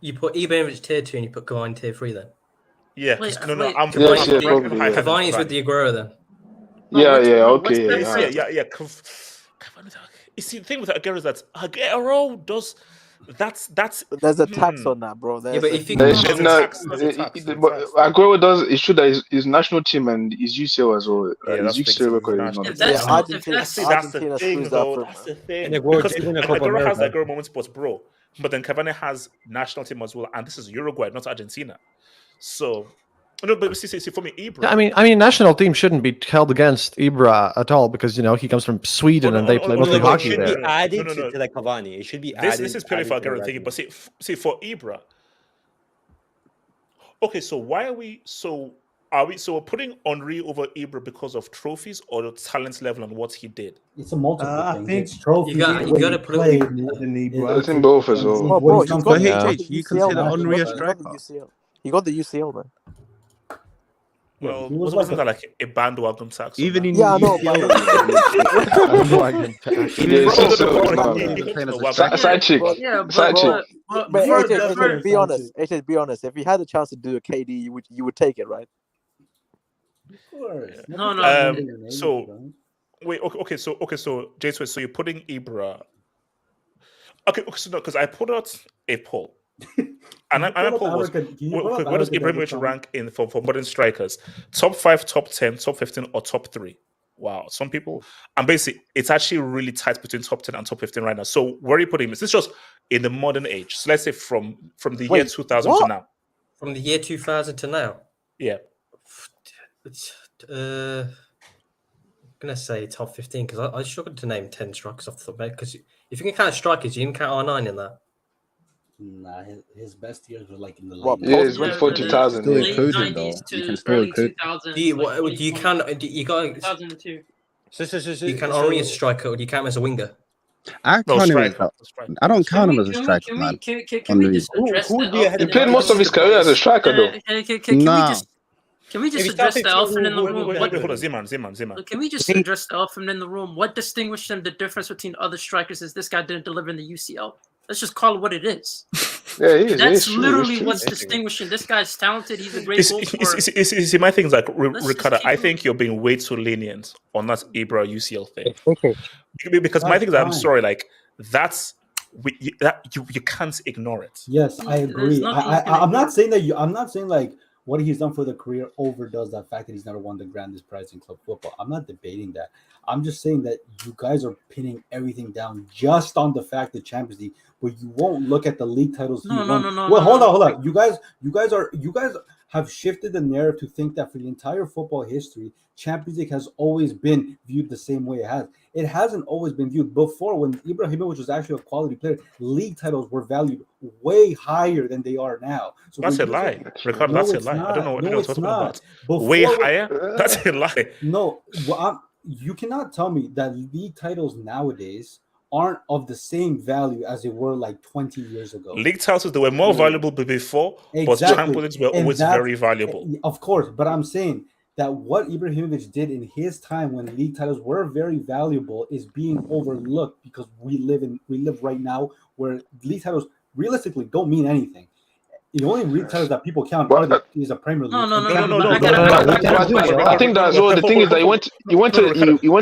you put Ibrahimovic tier 2 and you put Cavani tier 3 then. Yeah, I'm Cavani's with the Aguero then. Yeah. You see, the thing with Aguero is that Aguero does. There's a tax on that, bro. But if you Aguero does. It should that his national team and his UCL as well. His UCL record is not. Argentina screws up. That's the thing. Because Aguero has the Aguero moment sports, bro. But then Cavani has national team as well, and this is Uruguay, not Argentina. So. No, but see, for me, Ibra. Yeah, I mean, national team shouldn't be held against Ibra at all because he comes from Sweden and they play mostly hockey there. It should be added to like Cavani. It should be added. This is purely for Aguero thinking, but see, for Ibra. Okay, so why are we? So we're putting Henry over Ibra because of trophies or the talent level and what he did? It's a multiple thing. It's trophies. You got to put it. I think both as well. Bro, you consider Henry a striker? He got the UCL, man. Well, wasn't that like a bandwagon tax? Even in I know. Side chick. But AJ, be honest. AJ, be honest. If you had a chance to do a KD, you would take it, right? Of course. No. So wait. Okay. So J2, so you're putting Ibra. Okay. So no, because I put out a poll. And my poll was, where does Ibrahimovic rank in for modern strikers? Top 5, top 10, top 15, or top 3? Wow, some people. And basically, it's actually really tight between top 10 and top 15 right now. So where are you putting this? This is just in the modern age. So let's say from the year 2000 to now. From the year 2000 to now? Yeah. I'm going to say top 15 because I struggled to name 10 strikers off the top of my head. Because if you can count strikers, you can count R9 in that. Nah, his best years were like in the late. Yeah, it's before 2000. Still including though. You can still include. You got 2002. You can Henry as a striker, or do you count him as a winger? I don't count him as a striker, man. Can we just address he played most of his career as a striker, though. Can we just address the elephant in the room? Hold on, Zeman. Can we just address the elephant in the room? What distinguished him? The difference between other strikers is this guy didn't deliver in the UCL. Let's just call it what it is. Yeah, that's literally what's distinguishing. This guy's talented. He's a great goal scorer. See, my thing is like, Ricardo, I think you're being way too lenient on that Ibra UCL thing. Okay. Because my thing is, I'm sorry, like you can't ignore it. Yes, I agree. I'm not saying that I'm not saying like what he's done for the career overdoes that fact that he's never won the grandest prize in club football. I'm not debating that. I'm just saying that you guys are pinning everything down just on the fact that Champions League, but you won't look at the league titles. No. Well, hold on. You guys have shifted the narrative to think that for the entire football history, Champions League has always been viewed the same way it has. It hasn't always been viewed. Before, when Ibrahimovic was actually a quality player, league titles were valued way higher than they are now. So that's a lie, Ricardo. That's a lie. I don't know what you're talking about. Way higher? That's a lie. No, you cannot tell me that league titles nowadays aren't of the same value as they were like 20 years ago. League titles, they were more valuable before, but Champions were always very valuable. Of course, but I'm saying that what Ibrahimovic did in his time when league titles were very valuable is being overlooked because we live right now where league titles realistically don't mean anything. The only league titles that people count is a Premier League. No. I think that's all. The thing is that you went to La Liga. You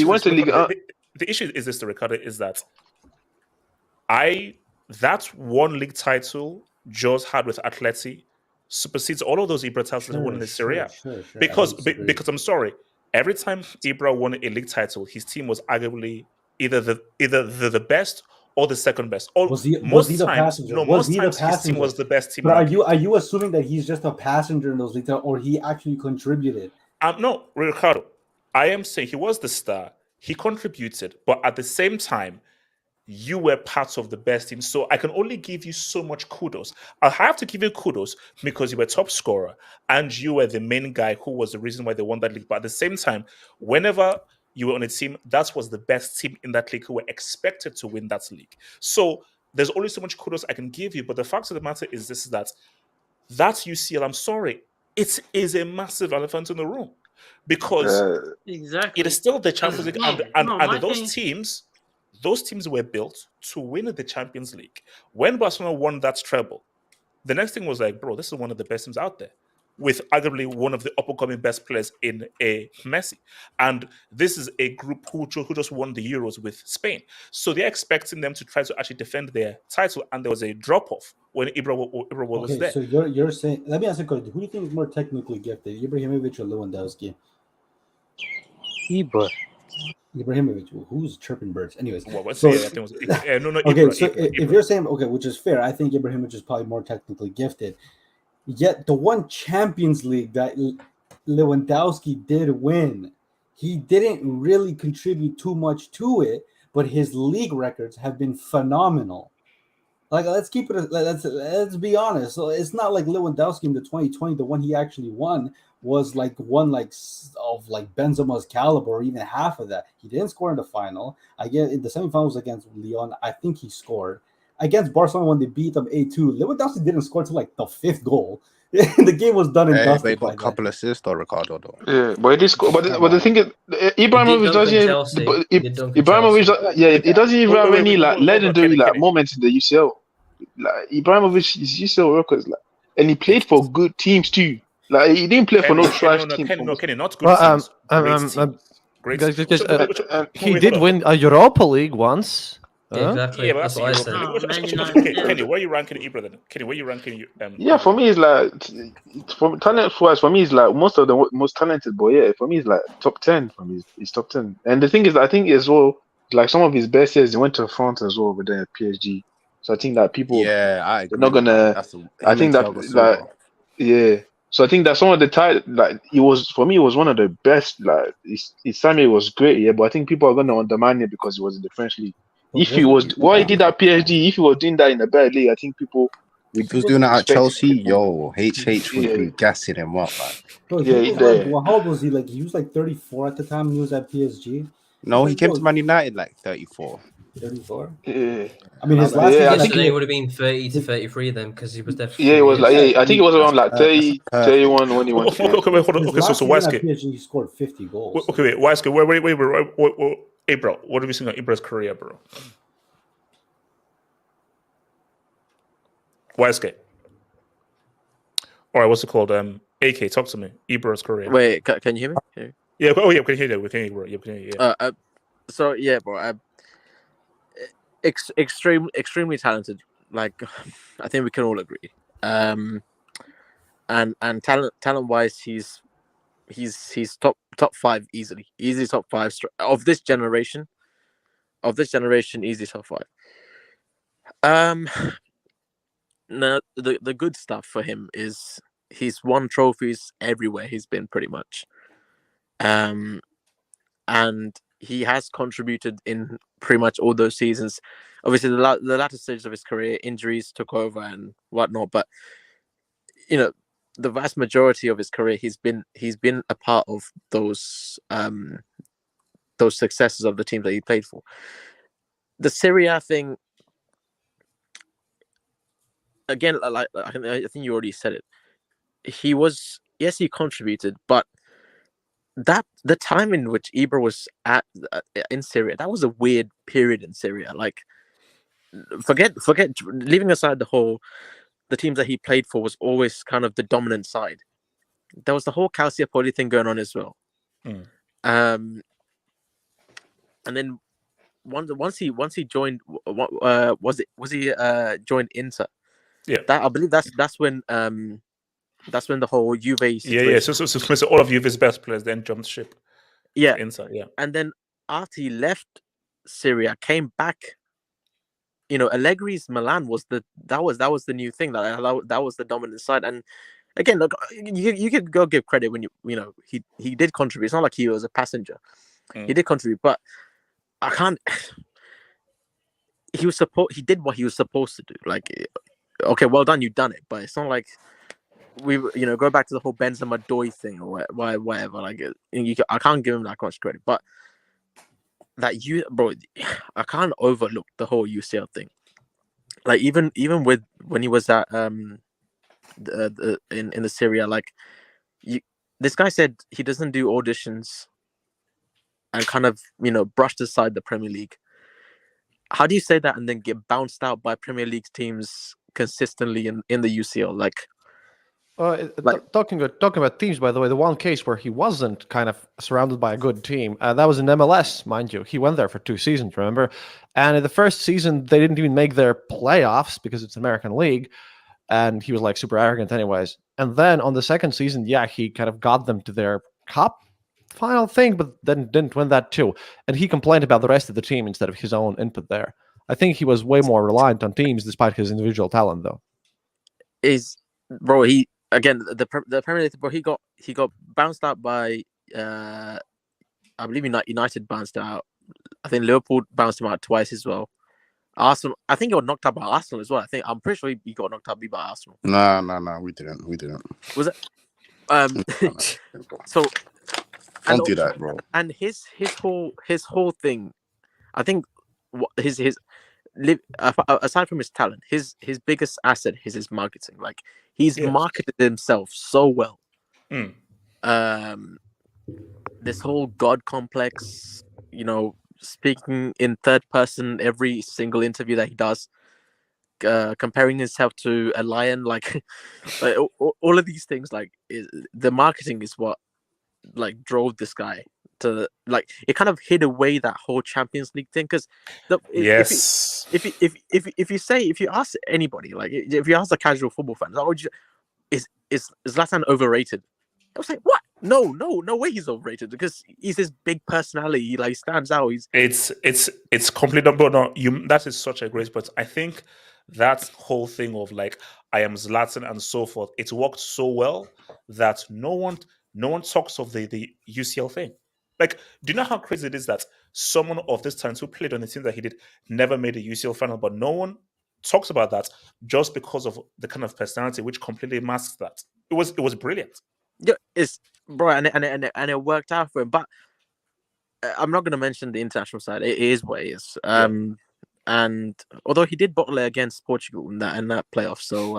went to Liga. The issue is this, Ricardo, is that that one league title Jaws had with Atleti supersedes all of those Ibra titles that won in the Serie. Because I'm sorry, every time Ibra won a league title, his team was arguably either the best or the second best. Or was he most the times, passenger? no, Was most he the times his team passenger? was the best team. But are you assuming that he's just a passenger in those leagues, or he actually contributed? No, Ricardo. I am saying he was the star. He contributed, but at the same time, you were part of the best team. So I can only give you so much kudos. I have to give you kudos because you were top scorer and you were the main guy who was the reason why they won that league. But at the same time, whenever you were on a team, that was the best team in that league who were expected to win that league. So there's only so much kudos I can give you. But the fact of the matter is this, is that UCL, I'm sorry, it is a massive elephant in the room because exactly. it is still the Champions League. And those teams were built to win the Champions League. When Barcelona won that treble, the next thing was like, bro, this is one of the best teams out there, with arguably one of the up-and-coming best players in a Messi. And this is a group who just won the Euros with Spain. So they're expecting them to try to actually defend their title, and there was a drop-off when Ibra was there. So you're saying, let me ask a question. Who do you think is more technically gifted, Ibrahimovic or Lewandowski? Ibrahimovic, who's chirping birds? Anyways, no, okay. Ibra, So if you're saying which is fair, I think Ibrahimovic is probably more technically gifted. Yet the one Champions League that Lewandowski did win, he didn't really contribute too much to it, but his league records have been phenomenal. Like, let's keep it. Let's be honest. So it's not like Lewandowski in the 2020, the one he actually won was like one of Benzema's caliber, or even half of that. He didn't score in the final. Again, in the semifinals against Lyon, I think he scored. Against Barcelona when they beat them 8-2, Lewandowski didn't score till like the 5th goal. The game was done and dusted. But he got a couple assists, or Ricardo, though. Yeah, but he did score. But the thing is, Ibrahimovic doesn't even have any legendary moments in the UCL. Like Ibrahimovic's UCL records, and he played for good teams too. Like, he didn't play for no trash team. Kenny, not good teams. Great teams. He did win a Europa League once. Exactly. Yeah, but that's what I said. Kenny, where are you ranking Ibra then? Kenny, where are you ranking? Yeah, for me, it's like, from talent-wise, for me, it's like most of the most talented. But yeah, for me, it's like top 10. For me, it's top 10. And the thing is, I think as well, like some of his best years, he went to France as well, but then at PSG. So I think that people, they're not gonna. I think that yeah. So I think that some of the time, like, it was one of the best. Like, his time was great, yeah. But I think people are gonna undermine it because it was in the French league. If he was why he did that PSG, if he was doing that in a bad league, I think people. If he was doing that at Chelsea, HH would be gassing him up, man. How old was he? Like, he was like 34 at the time he was at PSG. No, he came to Man United like 34. 34. Yeah. I mean, his last yesterday would have been 30 to 33 then, because he was definitely. Yeah, it was like I think it was around like 30, 31 when he went. Okay, hold on. Okay, so Weisky. He scored 50 goals. Okay, wait, Weisky, wait. Hey, bro, what have you seen on Ibra's career, bro? Weisky. All right, what's it called? AK, talk to me. Ibra's career. Wait, can you hear me? Yeah. Oh, yeah, we can hear you. We can hear you, bro. Yeah, we can hear you. Yeah. So yeah, bro. Extremely talented. Like, I think we can all agree. And talent wise, he's top 5 easily top 5 of this generation. Easy top 5. Now the good stuff for him is he's won trophies everywhere he's been, pretty much. And he has contributed in pretty much all those seasons. Obviously, the latter stages of his career, injuries took over and whatnot. But the vast majority of his career, he's been a part of those successes of the teams that he played for. The Serie thing, again, like I think you already said it. He contributed, but the time in which Ibra was at in Serie, that was a weird period in Serie. Like, forget leaving aside the teams that he played for was always kind of the dominant side. There was the whole Calciopoli thing going on as well. And then once he joined, joined Inter? Yeah, I believe that's when the whole Juve situation. Yeah. So all of Juve's best players then jumped ship. Yeah, Inter. Yeah, and then after he left Syria, came back Allegri's Milan was the new thing that was the dominant side. And again, look, you could go give credit when he did contribute. It's not like he was a passenger. He did contribute, but I can't. He did what he was supposed to do. Like, okay, well done, you've done it. But it's not like we go back to the whole Benzema Doi thing or whatever. Like, I can't give him that much credit, but I can't overlook the whole UCL thing. Like, even with when he was at in the Serie, like, this guy said he doesn't do auditions and kind of brushed aside the Premier League. How do you say that and then get bounced out by Premier League teams consistently in the UCL? Like, talking about teams, by the way, the one case where he wasn't kind of surrounded by a good team, that was in MLS, mind you. He went there for 2 seasons, remember? And in the first season, they didn't even make their playoffs because it's American League, and he was like super arrogant anyways. And then on the second season, he kind of got them to their cup final thing, but then didn't win that too. And he complained about the rest of the team instead of his own input there. I think he was way more reliant on teams despite his individual talent, though. He again the Premier League, bro. He got bounced out by I believe United bounced out. I think Liverpool bounced him out twice as well. Arsenal, I think he got knocked out by Arsenal as well. I'm pretty sure he got knocked out by Arsenal. No, we didn't. Was it? So don't do that, bro. And his whole thing, I think, aside from his talent, his biggest asset is his marketing. Like, he's marketed himself so well. This whole God complex, speaking in third person every single interview that he does, comparing himself to a lion, like all of these things, like the marketing is what like drove this guy to, like, it kind of hid away that whole Champions League thing. Because if you ask anybody, like if you ask a casual football fan, is Zlatan overrated? I was like, what? No way he's overrated, because he's this big personality. He like stands out. It's completely, but no, that is such a great point. I think that whole thing of like, I am Zlatan and so forth, it's worked so well that no one talks of the UCL thing. Like, do you know how crazy it is that someone of this talent who played on the team that he did never made a UCL final, but no one talks about that just because of the kind of personality which completely masks that. It was brilliant. Yeah, it's bro, and it worked out for him. But I'm not going to mention the international side. It is what it is. And although he did bottle it against Portugal in that playoff, so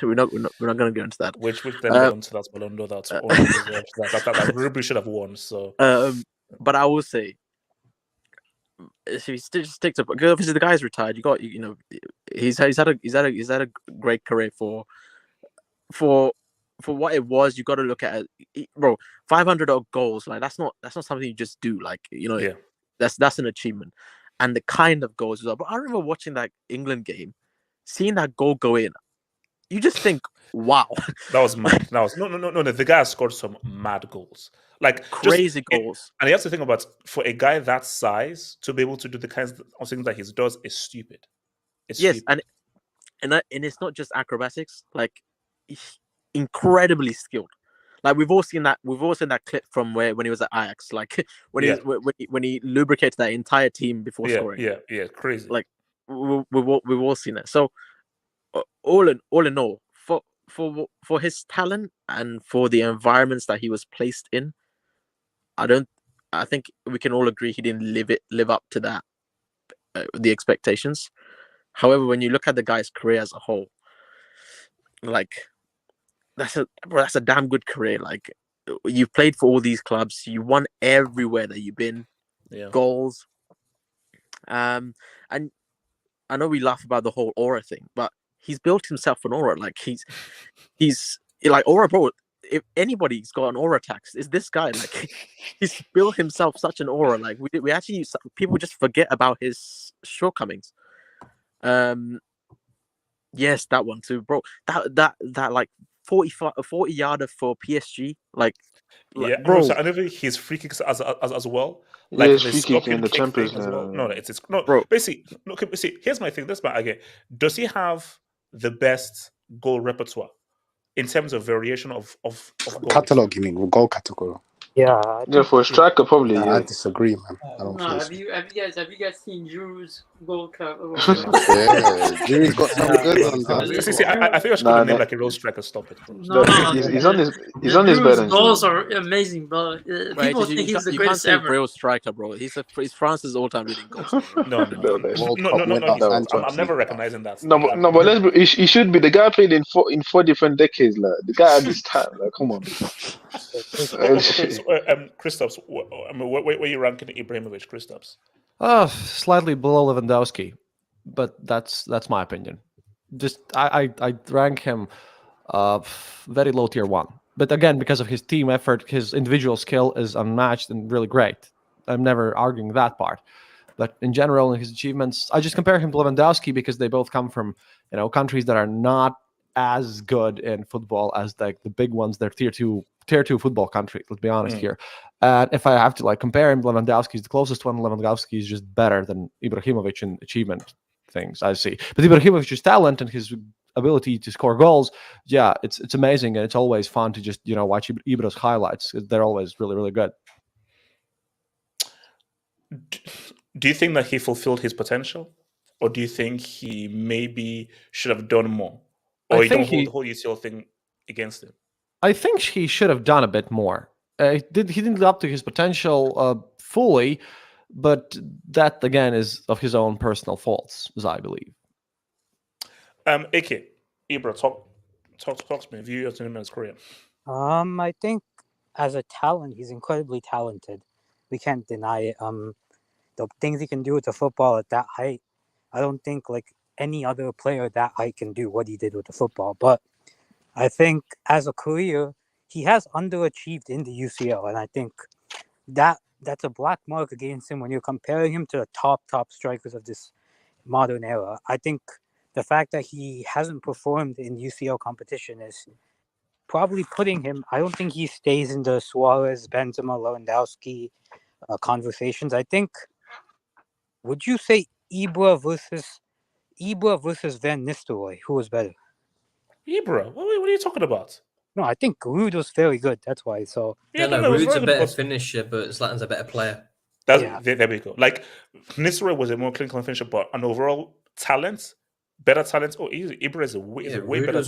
we're not going to go into that. Which then got onto that Ballon d'Or that Ruby should have won. So, but I will say, if he sticks up, because obviously the guy's retired. He's had a great career for what it was. You got to look at it, bro. 500 odd goals, like that's not something you just do. Like, that's an achievement, and the kind of goals as well. But I remember watching that England game, seeing that goal go in. You just think, wow, that was mad. That was no. The guy has scored some mad goals, like crazy goals. And you have to think about, for a guy that size to be able to do the kinds of things that he does is stupid. Yes, stupid. And it's not just acrobatics. Like, he's incredibly skilled. Like, we've all seen that clip from when he was at Ajax. Like when he lubricated that entire team before scoring. Yeah, crazy. Like we've all seen it. So all in all, for his talent and for the environments that he was placed in, I think we can all agree he didn't live up to that, the expectations. However, when you look at the guy's career as a whole, like, that's a damn good career. Like, you've played for all these clubs, you won everywhere that you've been, goals. And I know we laugh about the whole aura thing, but he's built himself an aura. Like, he's like, aura, bro. If anybody's got an aura tax, it's this guy. Like, he's built himself such an aura. Like, we actually, people just forget about his shortcomings. Yes, that one too, bro. That like 40 yarder for PSG. Like, yeah, bro. I know his free kicks as well. Like Yeah, the free kick scorpion in the kick Champions thing as League. well. No, it's no. Bro. Basically, no. See, here's my thing. That's my again. Does he have the best goal repertoire in terms of variation of goals? Catalog, you mean? Goal catalog. Yeah, I Yeah, for a striker, probably. I Yeah. disagree, man. I don't No, think so. have you guys seen Drew's goal cap? Yeah, Drew's got some good ones. See, I think I should put a name like a real striker. Stop it, bro. No, he's on his Drew's better. goals are amazing, bro. People think he's the you can't greatest say ever. real striker, bro. He's France's all-time leading goal scorer. No. I'm never recognizing that. No, but let's be, he should be. The guy played in four different decades. Like the guy at this time. Like, come on. Kristaps, where are you ranking Ibrahimovic, Kristaps? Slightly below Lewandowski, but that's my opinion. Just I rank him very low tier 1. But again, because of his team effort, his individual skill is unmatched and really great. I'm never arguing that part. But in general, in his achievements, I just compare him to Lewandowski because they both come from countries that are not as good in football as like the big ones. They're tier two football country. Let's be honest here. And if I have to compare him, Lewandowski is the closest one. Lewandowski is just better than Ibrahimovic in achievement things I see. But Ibrahimovic's talent and his ability to score goals, yeah, it's amazing, and it's always fun to just watch Ibra's highlights. They're always really, really good. Do you think that he fulfilled his potential, or do you think he maybe should have done more, or you don't hold the whole UCL thing against him? I think he should have done a bit more. He didn't live up to his potential fully, but that again is of his own personal faults, as I believe. AK, Ibra, talk to me. View your team in his career. I think as a talent, he's incredibly talented. We can't deny it. The things he can do with the football at that height, I don't think any other player at that height can do what he did with the football. But I think as a career, he has underachieved in the UCL, and I think that's a black mark against him when you're comparing him to the top strikers of this modern era. I think the fact that he hasn't performed in UCL competition is probably putting him. I don't think he stays in the Suarez, Benzema, Lewandowski conversations. I think. Would you say Ibra versus Van Nistelrooy, who was better? Ibra? What are you talking about? No, I think Ruud was very good. That's why. So Ruud's a better finisher, but Zlatan's a better player. There we go. Nistelrooy was a more clinical finisher, but an overall talent, better talent. Oh, Ibra is a way Ruud better.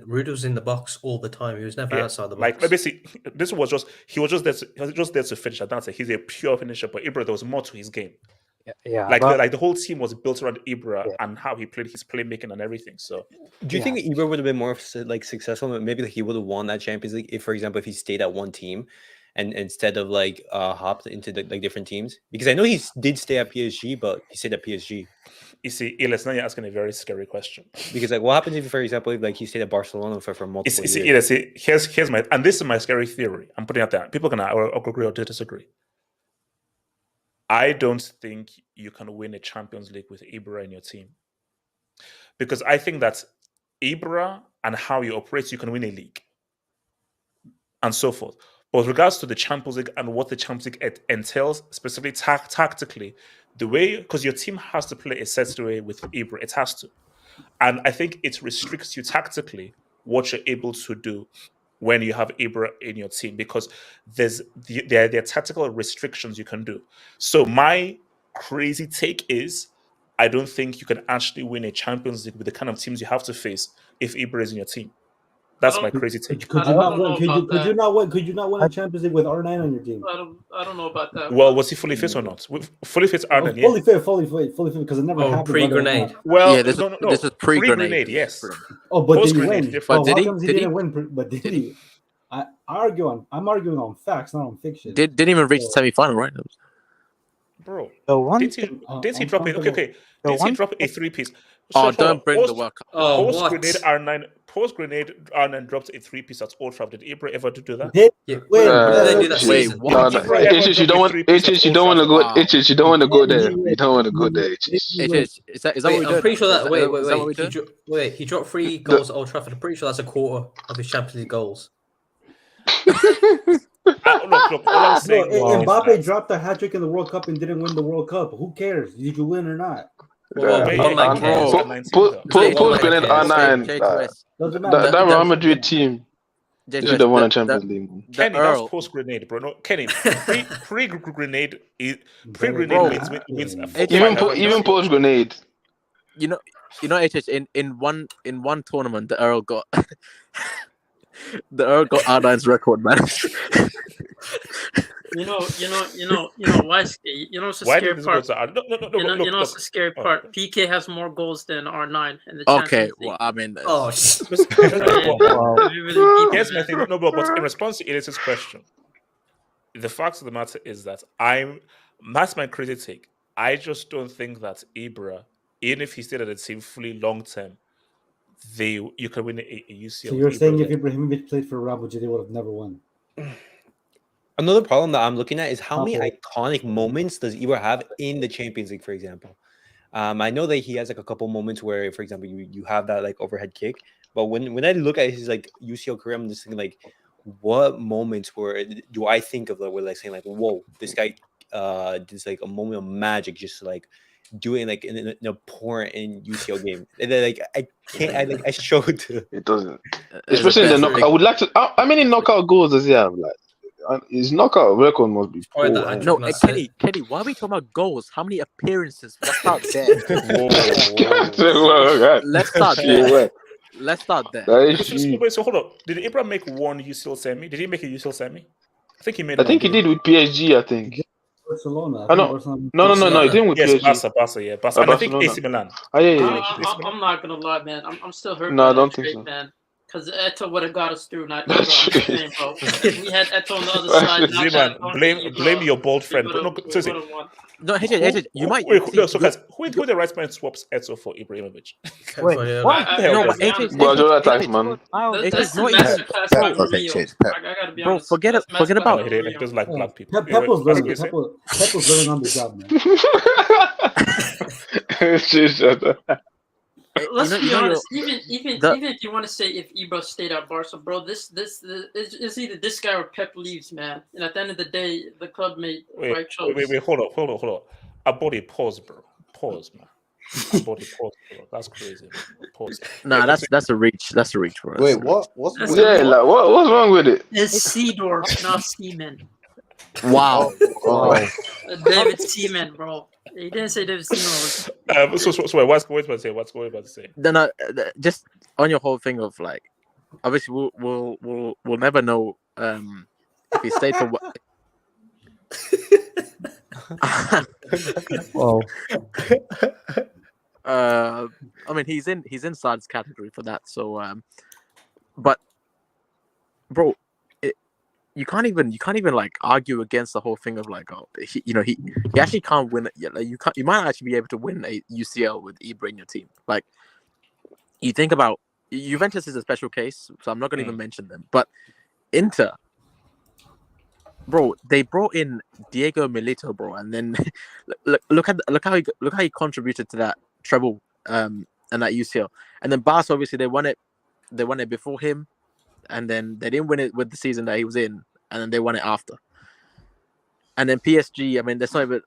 Ruud was in the box all the time. He was never outside the box. Basically, he was just there to finish. That's it. He's a pure finisher, but Ibra, there was more to his game. The whole team was built around Ibra and how he played, his playmaking and everything. So, do you think Ibra would have been more successful? Maybe he would have won that Champions League if, for example, if he stayed at one team and instead of hopped into the different teams? Because I know he did stay at PSG, but he stayed at PSG. You see, Iles, now you're asking a very scary question. Because what happens if, for example, if he stayed at Barcelona for multiple years? Here's my, and this is my scary theory. I'm putting out there. People can agree or disagree. I don't think you can win a Champions League with Ibra in your team. Because I think that Ibra and how he operates, you can win a league. And so forth. But with regards to the Champions League and what the Champions League entails, specifically tactically, the way, because your team has to play a set way with Ibra, it has to. And I think it restricts you tactically what you're able to do when you have Ibra in your team, because there are tactical restrictions you can do. So my crazy take is, I don't think you can actually win a Champions League with the kind of teams you have to face if Ibra is in your team. That's my crazy take. Could you not win a Champions League with R9 on your team? I don't know about that. Well, was he fully fit or not? Fully fit R9, fully fit, because it never happened. Pre-grenade. Well, yeah, this is pre-grenade. Yes. Oh, but did he win? But did he? Didn't win? But did he? I'm arguing on facts, not on fiction. Didn't even reach the semi-final, right? Bro, did he drop it? Okay. Did he drop a 3-piece? Oh, don't bring the World Cup. Post-grenade R9 dropped a 3-piece at Old Trafford. Did Ibra ever do that? Wait, what? You don't want to go. You don't want to go there. You don't want to go there. Is that what we did? I'm pretty sure that. Wait. He dropped 3 goals at Old Trafford. I'm pretty sure that's a quarter of his Champions League goals. Look, all I'm saying Mbappe dropped a hat trick in the World Cup and didn't win the World Cup. Who cares? Did you win or not? Post Grenade R9. That Real Madrid team. They should have won a Champions League. Kenny, that's post grenade, bro. No, Kenny, pre grenade means even post grenade. You know, HH in one tournament, the Earl got R9's record, man. You know, why? You know what's the scary part? You know what's the scary part? PK has more goals than R9 in the Champions League. Well, I mean, here's my thing. No, but in response to Elias's question, the fact of the matter is that that's my crazy take. I just don't think that Ibra, even if he stayed at the team fully long term, you can win a UCL. So you're saying if Ibrahimovic played for Real Madrid, they would have never won. Another problem that I'm looking at is how many iconic moments does Ibra have in the Champions League, for example. I know that he has like a couple moments where, for example, you have that like overhead kick. But when I look at his like UCL career, I'm just thinking like, what moments do I think of where like saying like, whoa, this guy did like a moment of magic, just like doing like an important UCL game. And then like I struggle to. It doesn't, especially in the knockout. I would like to. How many knockout goals does he have? Like. His knockout record must be poor. No, Kenny, why are we talking about goals? How many appearances? Let's start there. Let's start there. Let's start there. Wait, so hold up. Did Ibra make one UCL semi? Did he make a UCL semi? I think he made. I think he did with PSG. I think. Barcelona. No. He didn't with PSG. Barca, yeah. Barca. And I think AC Milan. Yeah. I'm not gonna lie, man. I'm still hurt. No, I don't think so. Man. Because Eto would have got us through. Not saying, bro. If we had Eto on the other side. Blame your bold friend. No, HJ, you might. Wait, so guys, who the right man swaps Eto for Ibrahimovic? Wait, what? No, but HJ. Man. That's not easy. Bro, forget about. He doesn't like black people. Peppo's learning on the job, man. Let's be honest. Even if you want to say if Ibra stayed at Barca, bro, this is either this guy or Pep leaves, man. And at the end of the day, the club made the right choice. Wait, hold on. A body pause, bro. Pause, man. A body pause, bro. That's crazy. Pause. Nah, that's a reach. That's a reach for us. Wait, what? What's wrong with it? It's Seedorf, not Seaman. Wow. David Seaman, bro. He didn't say David Seaman. So what's going about to say? No, just on your whole thing of like, obviously we'll never know if he stayed for what. Wow. I mean, he's in Sad's category for that. So, but, bro, you can't even like argue against the whole thing of like, oh, he actually can't win. You might actually be able to win a UCL with Ibra in your team. Like, you think about Juventus is a special case, so I'm not going to even mention them. But Inter, bro, they brought in Diego Milito, bro, and then look how he contributed to that treble and that UCL. And then Barca, obviously they won it before him, and then they didn't win it with the season that he was in, and then they won it after. And then PSG, I mean, there's not even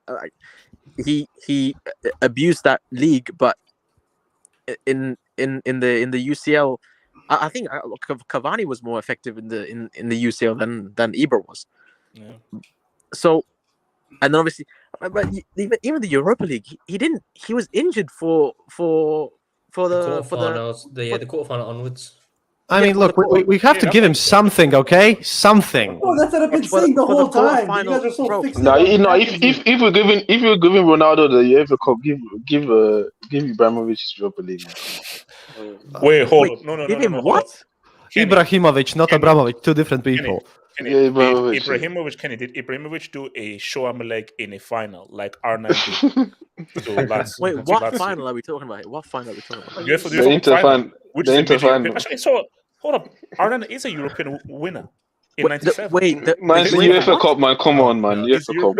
he abused that league, but in the UCL, I think Cavani was more effective in the UCL than Ibra was. Yeah. So, and then obviously, but even the Europa League, he was injured for the quarterfinal onwards. I mean, look, we have to give him something, okay? Something. Oh, that's what I've been saying the whole time. You guys are so fixed. No, if we're giving Ronaldo the UEFA Cup, give Ibrahimovic Europa League. Wait, hold on. No. Give him what? Ibrahimovic, not Abramovich, two different people. Ibrahimovic, Kenny, did Ibrahimovic do a show arm leg in a final like R9 did? So wait, what final are we talking about? What final are we talking about? The Inter final. Actually, so hold up. R9 is a European winner in '97. The UEFA Cup, man. Come on, man. UEFA Cup.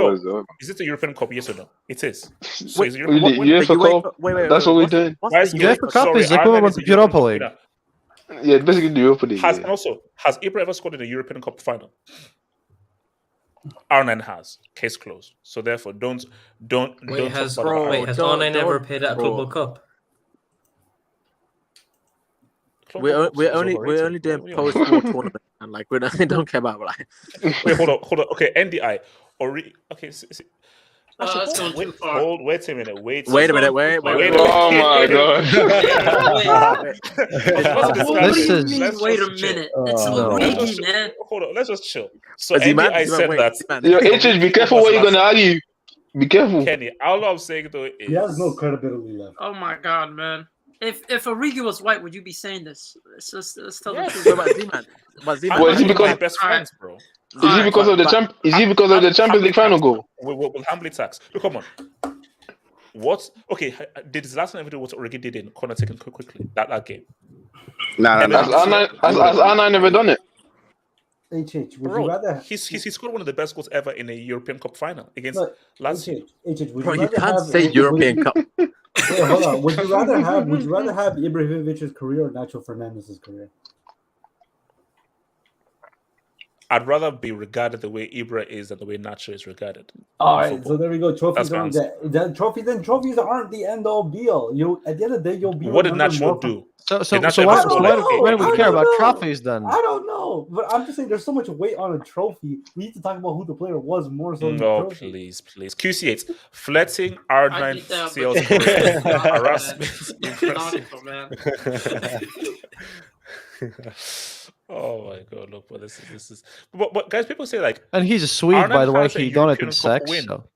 Is it a European Cup? Yes or no? It is. So is UEFA Cup. That's what we're doing. UEFA Cup is equivalent to Europa League. Yeah, basically the Europa League. And also, has Ibra ever scored in a European Cup final? R9 has. Case closed. So therefore, don't has talk about has R9 ever appeared at a Club World Cup? We're only doing post-war tournament, and like we don't care about like. Wait, hold on. Okay, NDI. Okay. That's going too far. Wait a minute. Wait a minute. Oh my god. Wait a minute. It's Luigi, man. Hold on. Let's just chill. So NDI said that. Yo, HH, be careful what you're gonna argue. Be careful. Kenny, all I'm saying though is he has no credibility left. Oh my god, man. If Origi was white, would you be saying this? Let's tell the truth. Well, is he because best friends, bro? Is he because of the Is he because of the Champions League final goal? We'll humbly tax. Look, come on. What? Okay, did Zlatan ever do what Origi did in corner taking quickly that game? No. Has R9 never done it? HH, would Bro, you rather? He scored one of the best goals ever in a European Cup final against Lazio. HH, bro, you can't say European Cup. Wait, hold on. Would you rather have Ibrahimovic's career or Nacho Fernandez's career? I'd rather be regarded the way Ibra is than the way Nacho is regarded. All right, so there we go. Trophies aren't trophies aren't the end all be all. At the end of the day, you'll be. What did Nacho do? So why do we care about trophies then? I don't know, but I'm just saying there's so much weight on a trophy. We need to talk about who the player was more so. No, please. QC8, flirting R9 sales harassment. Oh my god! Look, but this is. But guys, people say like, and he's a Swede, by the way. He done it in sex. So.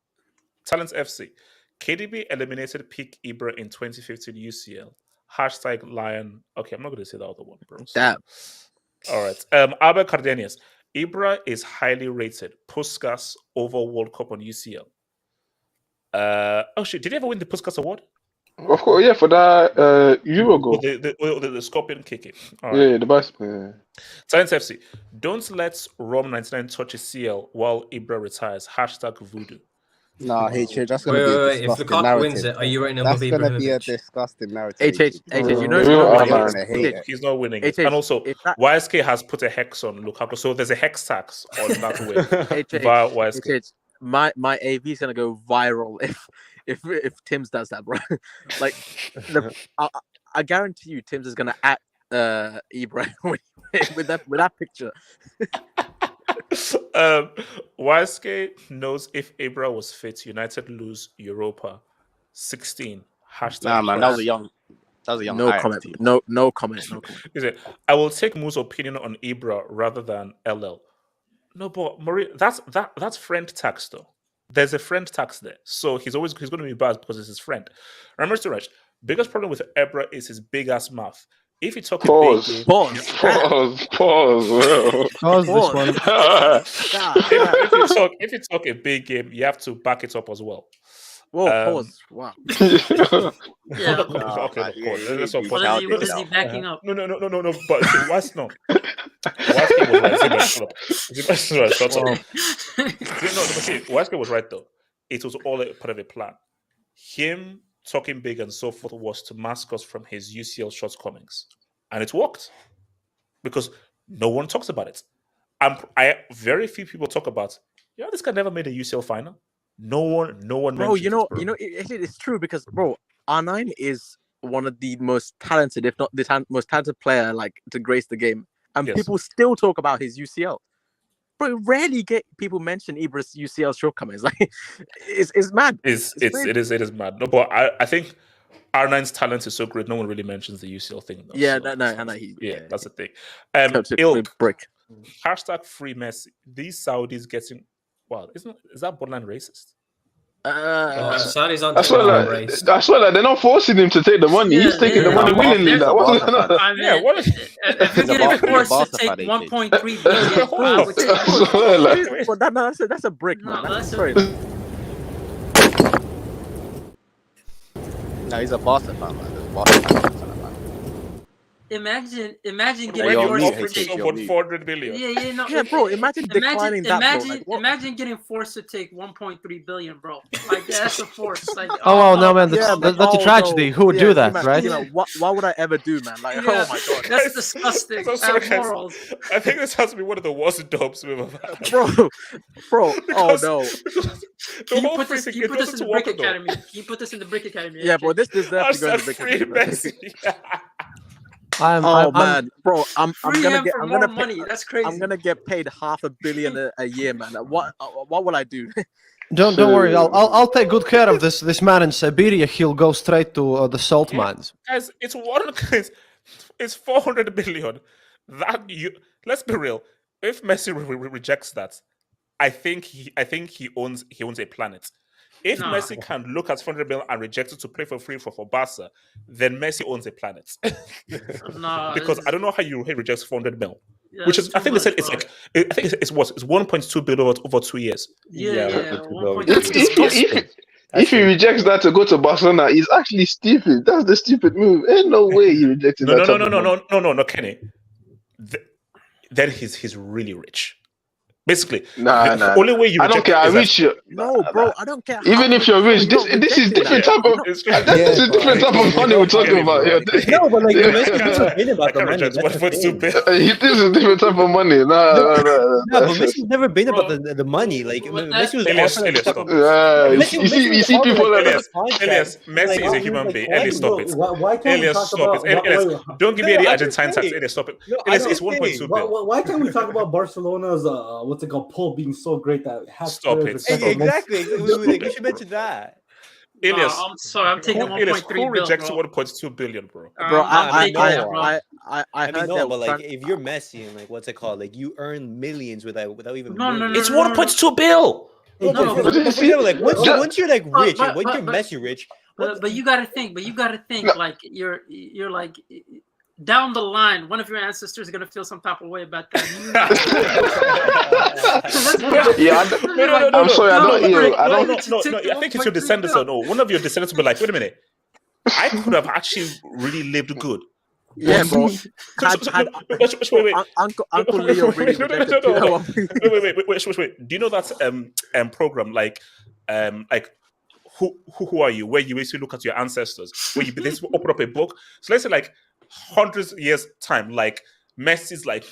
Talents FC. KDB eliminated peak Ibra in 2015 UCL. # Lion. Okay, I'm not going to say the other one, bro. Damn. All right. Albert Cardenius. Ibra is highly rated. Puskas over World Cup on UCL. Oh shit! Did he ever win the Puskas Award? Of course, yeah, for that Euro goal. The scorpion kicking. Yeah, the bicycle. Science FC. Don't let Rom 99 touch his CL while Ibra retires. # Voodoo. Nah, HH, that's going to be a disgusting if Lukaku narrative. wins it, are you rating That's above going to be a Ibrahimovic? disgusting narrative. You know he's not winning it. And also, YSK has put a hex on Lukaku, so there's a hex tax on that win via YSK. My AV is gonna go viral if Tim's does that, bro. Like, I guarantee you, Tim's is gonna at Ibra with that picture. YSK knows if Ibra was fit, United lose Europa 16. # Nah, man, that was a young. No comment. team. No comment. Is it? I will take Moo's opinion on Ibra rather than LL. No, but Marie, that's friend tax though. There's a friend tax there, so he's going to be bad because it's his friend. Remember, Suraj, biggest problem with Ibra is his big ass mouth. If you talk Pause. a big game, Pause. Pause this one. if you talk a big game, you have to back it up as well. Whoa, pause. Wow. Yeah. What is he backing up? No. But what's not? Wesker was right though. It was all a part of a plan. Him talking big and so forth was to mask us from his UCL shortcomings, and it worked because no one talks about it. Very few people talk about. This guy never made a UCL final. No one. Bro, it's true because bro, R9 is one of the most talented, if not the most talented player like to grace the game, and people still talk about his UCL. Bro, rarely get people mention Ibra's UCL shortcomings. Like, it's mad. It is mad. No, but I think R9's talent is so great. No one really mentions the UCL thing. Though, yeah, so, that's the thing. Brick. # free Messi. These Saudis getting. Wow, is that borderline racist? Saudis aren't I swear that they're not forcing him to take the money. He's taking the money willingly. If you're getting forced to take 1.3 billion, well, that's a brick, man. No, he's a Barca fan, man. Imagine Hey, getting yo, forced mute, to hey, take. Hey, yo, someone mute. 400 million. Yeah, bro. Imagine declining that, bro. Imagine, Like, what? imagine getting forced to take 1.3 billion, bro. Like that's a force. Like Oh, no, man, yeah, that's, man. that's a Oh, tragedy. no. Who would Yeah, do that, man, right? man, what would I ever do, man? Like, Yeah, oh my god, that's disgusting. So I sorry, have guys. morals. I think this has to be one of the worst dubs we've ever had. bro. Because- Oh no. The Can you whole put free this? thing, Can you it put this in doesn't the Brick work, though. Academy? Can you put this in the Brick Academy? Yeah, bro. This deserves I to go in said the free big Messi. Oh man, bro, I'm Free gonna him get for I'm more gonna money. That's crazy. I'm gonna get paid $500 million a year, man. What will I do? Don't worry. I'll take good care of this man in Siberia. He'll go straight to the salt mines. Guys, it's 400 million. That you let's be real. If Messi rejects that, I think he owns a planet. If Nah. Messi can look at 400 million and reject it to play for free for Barca, then Messi owns a planet. Nah, Because I don't know how you reject 400 mil. Yeah, Which it's is, I too think they said much, it's bro. like, I think it's what? It's 1.2 billion over 2 years. Yeah, 1.2 That's disgusting. If he rejects that to go to Barcelona, he's actually stupid. That's the stupid move. Ain't no way he rejected that. No, Kenny. Then he's really rich. Basically, Nah. only way you I don't reject care. it I is that- reach you. No, bro, I don't care. Even if you're rich, this is different type of this is a different type of money we're talking about here. No, but like Yeah. Messi never been about the money. That's the thing. This is a different type of money. No, but Messi's never been about the money. Like Messi was Elias, offered, like, stop. you see people like Elias, Messi is a human being. Elias, stop it. Why can't we Elias, talk stop about? it. Elias, don't give me any I Argentine just tax. say- Elias, stop it. No, Elias, I it's don't 1.2 say. billion. Why can't we talk about Barcelona's what's it called pull being so great that half Stop players it. except for Exactly. Messi- We should mention that. Elias, I'm sorry. I'm taking Elias, 1.3 who bill, rejects bro. 1.2 billion, bro? Bro, I'm taking it, bro. I I mean, heard no, that. but like if you're Messi and like what's it called? Like you earn millions without even. No, millions. It's 1.2 bill. No, But you but see- like once you're like rich, but- when you're but- Messi rich, But you gotta think. Like you're like down the line, one of your ancestors is gonna feel some type of way about that. I'm sorry. I don't. I think it's your descendants. Or no, one of your descendants will be like, wait a minute, I could have actually really lived good. Yeah, bro. Wait. Uncle Leo really rejected Wait. Do you know that program like who are you? Where you basically look at your ancestors, where you basically open up a book. So let's say like hundreds of years time, like Messi's like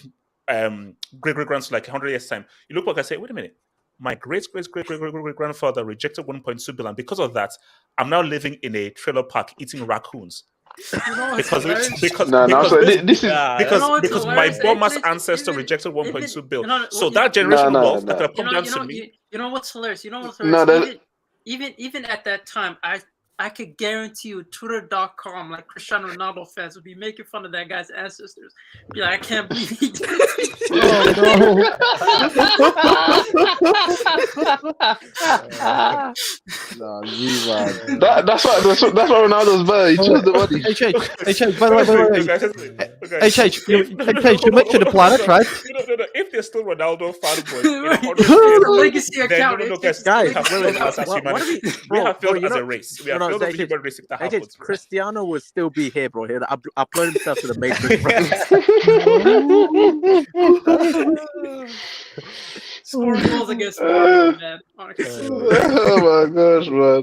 great grandson, like 100 years time. You look back and say, wait a minute, my great grandfather rejected 1.2 billion. Because of that, I'm now living in a trailer park eating raccoons. Because my Boma's ancestor rejected 1.2 billion. So that generational wealth that could have come down to me. You know what's hilarious? Even at that time, I could guarantee you Twitter.com, like Cristiano Ronaldo fans would be making fun of that guy's ancestors. Be like, I can't believe he did That's why Ronaldo's better. He chose the money. HH, by the way, HH, you mentioned the planet, right? No. If there's still Ronaldo fanboys, legacy account. We have failed as a race. We have failed as a human race. If that happens, Cristiano would still be here, bro. He'd upload himself to the Matrix. Scoring goals against Mario, man. Oh my gosh, man.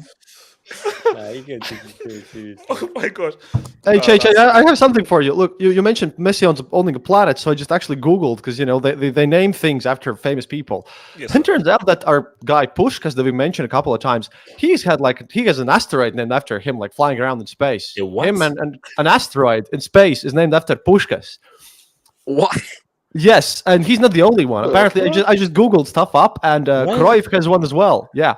You can't take it very seriously. Oh my gosh. Hey, I have something for you. Look, you mentioned Messi owning a planet, so I just actually Googled because they name things after famous people. Yes, And turns out that our guy Pushkas that we mentioned a couple of times, he has an asteroid named after him, like flying around in space. Him and an asteroid in space is named after Pushkas. What? Yes, and he's not the only one. Apparently, I just Googled stuff up, and Cruyff has one as well. Yeah.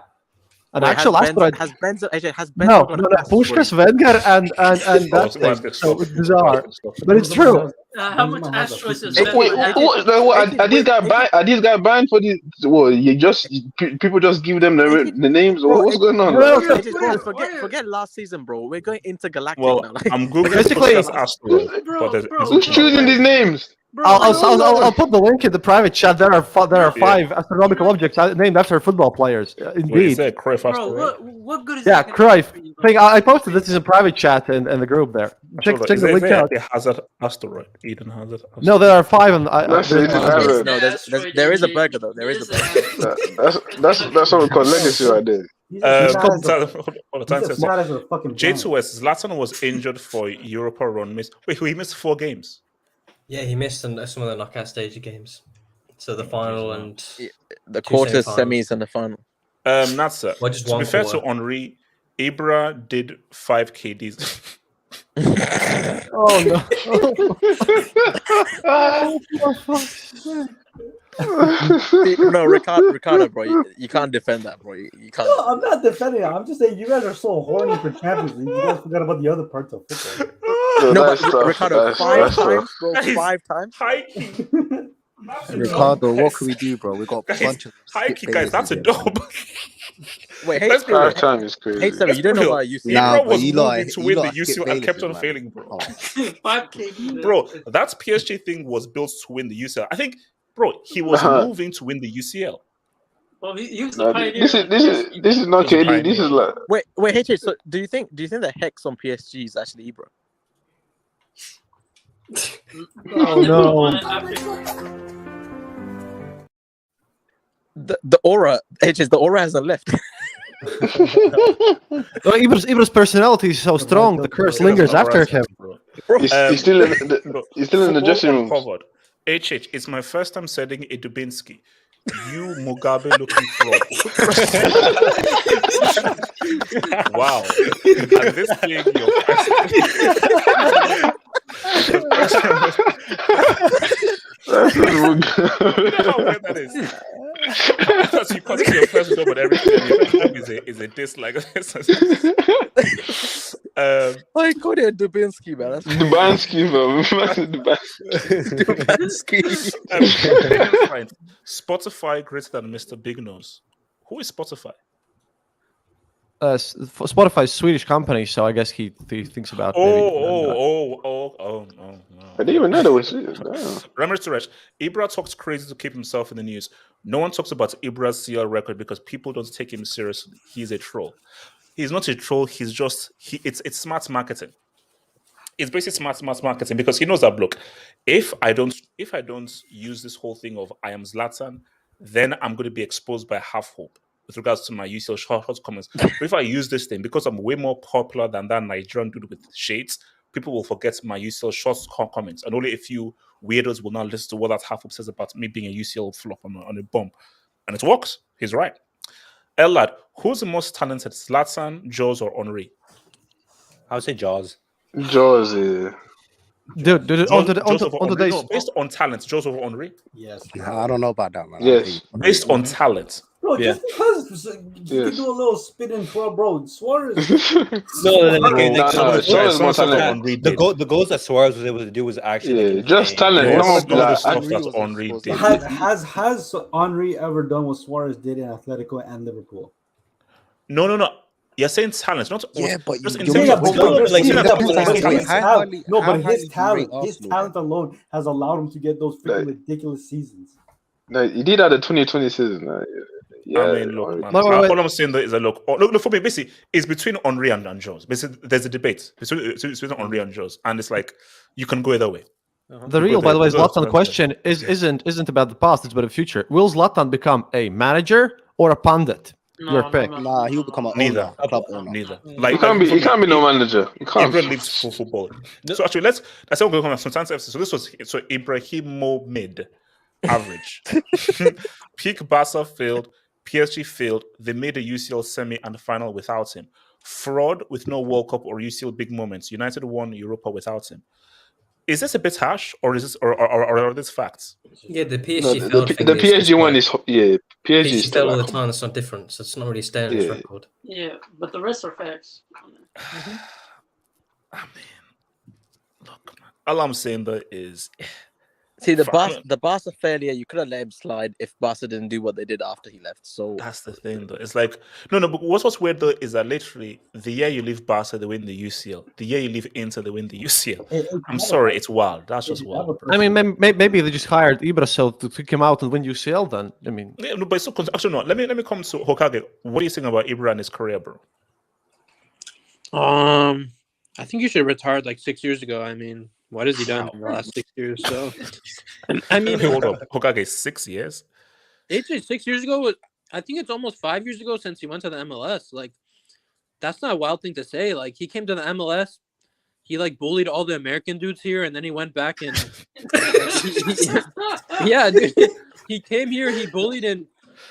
An actual asteroid. Has Benzema No, Pushkas, Wenger, and that thing. So it's bizarre, but it's true. How much asteroids does Are these guys banned for this? What, people just give them the names? Or what's going on? Forget last season, bro. We're going intergalactic well, now. I'm Googling basically Pushkas asteroid. Who's choosing these names? Bro, I'll put the link in the private chat. There are five astronomical objects named after football players. Wait, is Indeed. there a Cruyff Bro, asteroid? what good is Yeah, that gonna do Cruyff. for you, bro? Thing I posted this in a private chat in the group there. Check Is the link out. there a Hazard asteroid? Eden Hazard. No, there are five. And That's there's Eden one. Hazard. No, there is a burger though. There is a burger. That's what we call legacy right there. J2S Zlatan was injured for Europa run. Wait, he missed 4 games. Yeah, he missed some of the knockout stage games. So the final and the two quarters, semi-finals. semis, and the final. Natsa. Well, just To be one fair to quarter. Henri, Ibra did 5 KDs. Oh no! No, Ricardo, bro, you can't defend that, bro. You can't. No, I'm not defending it. I'm just saying you guys are so horny for Champions League. You guys forgot about the other parts of football. No, but Ricardo, 5 times, bro. 5 times. Ricardo, what can we do, bro? We got a bunch of guys, that's a dub. Wait, hey, Let's be real. Time is crazy. Hey, Serie, you don't know about UCL. Ibra was moving to win the UCL and kept on failing, bro. 5K. Bro, that PSG thing was built to win the UCL. I think, bro, he was moving to win the UCL. Well, he was the pioneer. This is not KD. This is like Wait, hey, so do you think the hex on PSG is actually Ibra? Oh no! The aura, the aura hasn't left. Ibra's personality is so strong. The curse lingers after him. he's still in the dressing room. Covered. It's my first time setting a Dubinsky. You Mugabe looking fraud. Wow. And this being That's you know how weird that is. Because you consider your first job and everything is a dislike. I called it Dubinsky, man. Dubinsky, man. Dubinsky. Spotify greater than Mr. Big Nose. Who is Spotify? Spotify is a Swedish company, so I guess he thinks about. No. I didn't even know that was it. Remember to Resh, Ibra talks crazy to keep himself in the news. No one talks about Ibra's CL record because people don't take him seriously. He's a troll. He's not a troll. He's just it's smart marketing. It's basically smart marketing because he knows that bloke. If I don't use this whole thing of I am Zlatan, then I'm going to be exposed by half hope with regards to my UCL short comments. But if I use this thing, because I'm way more popular than that Nigerian dude with shades, people will forget my UCL short comments, and only a few weirdos will now listen to what that half hope says about me being a UCL flop on a bomb. And it works. He's right. Elad, who's the most talented, Zlatan, Jaws, or Henri? I would say Jaws. Jaws, Dude, based on talent, Jaws over Henri? Yes. I don't know about that, man. Yes. Based on talent. Bro, just because you can do a little spin and twirl, bro. Suarez. The goals that Suarez was able to do was actually just talent. Has Henri ever done what Suarez did in Atletico and Liverpool? No. You're saying talent, not but his talent alone has allowed him to get those freaking ridiculous seasons. No, he did that the 2020 season. Yeah, I mean, look, man. All I'm saying is that look for me. Basically, it's between Henri and Jaws. Basically, there's a debate between Henri and Jaws, and it's like you can go either way. The real, by the way, Zlatan question isn't about the past; it's about the future. Will Zlatan become a manager or a pundit? Your pick. Nah, he will become a club owner. Neither. Like he can't be no manager. He can't. Ibra leaves for football. So actually, let's say we're going to some FC. So this was Ibrahimovic mid average. Peak Barca failed. PSG failed. They made a UCL semi and final without him. Fraud with no World Cup or UCL big moments. United won Europa without him. Is this a bit harsh, or is this, or are these facts? Yeah, the PSG the PSG one is PSG failed all the time. It's not different, so it's not really staying on his record. Yeah, but the rest are facts. I mean, look, man. All I'm saying though is See, the Barca failure, you could have let him slide if Barca didn't do what they did after he left. So that's the thing, though. It's like no. But what's weird though is that literally the year you leave Barca, they win the UCL. The year you leave Inter, they win the UCL. I'm sorry, it's wild. That's just wild. I mean, maybe they just hired Ibra to kick him out and win UCL. Then I mean, yeah, no, but it's so actually no. Let me come to Hokage. What do you think about Ibra and his career, bro? I think he should have retired like 6 years ago. I mean, what has he done in the last 6 years? So, I mean, hold up, Hokage, 6 years. AJ 6 years ago was. I think it's almost 5 years ago since he went to the MLS. Like, that's not a wild thing to say. Like, he came to the MLS, he like bullied all the American dudes here, and then he went back and yeah, dude, he came here, he bullied and.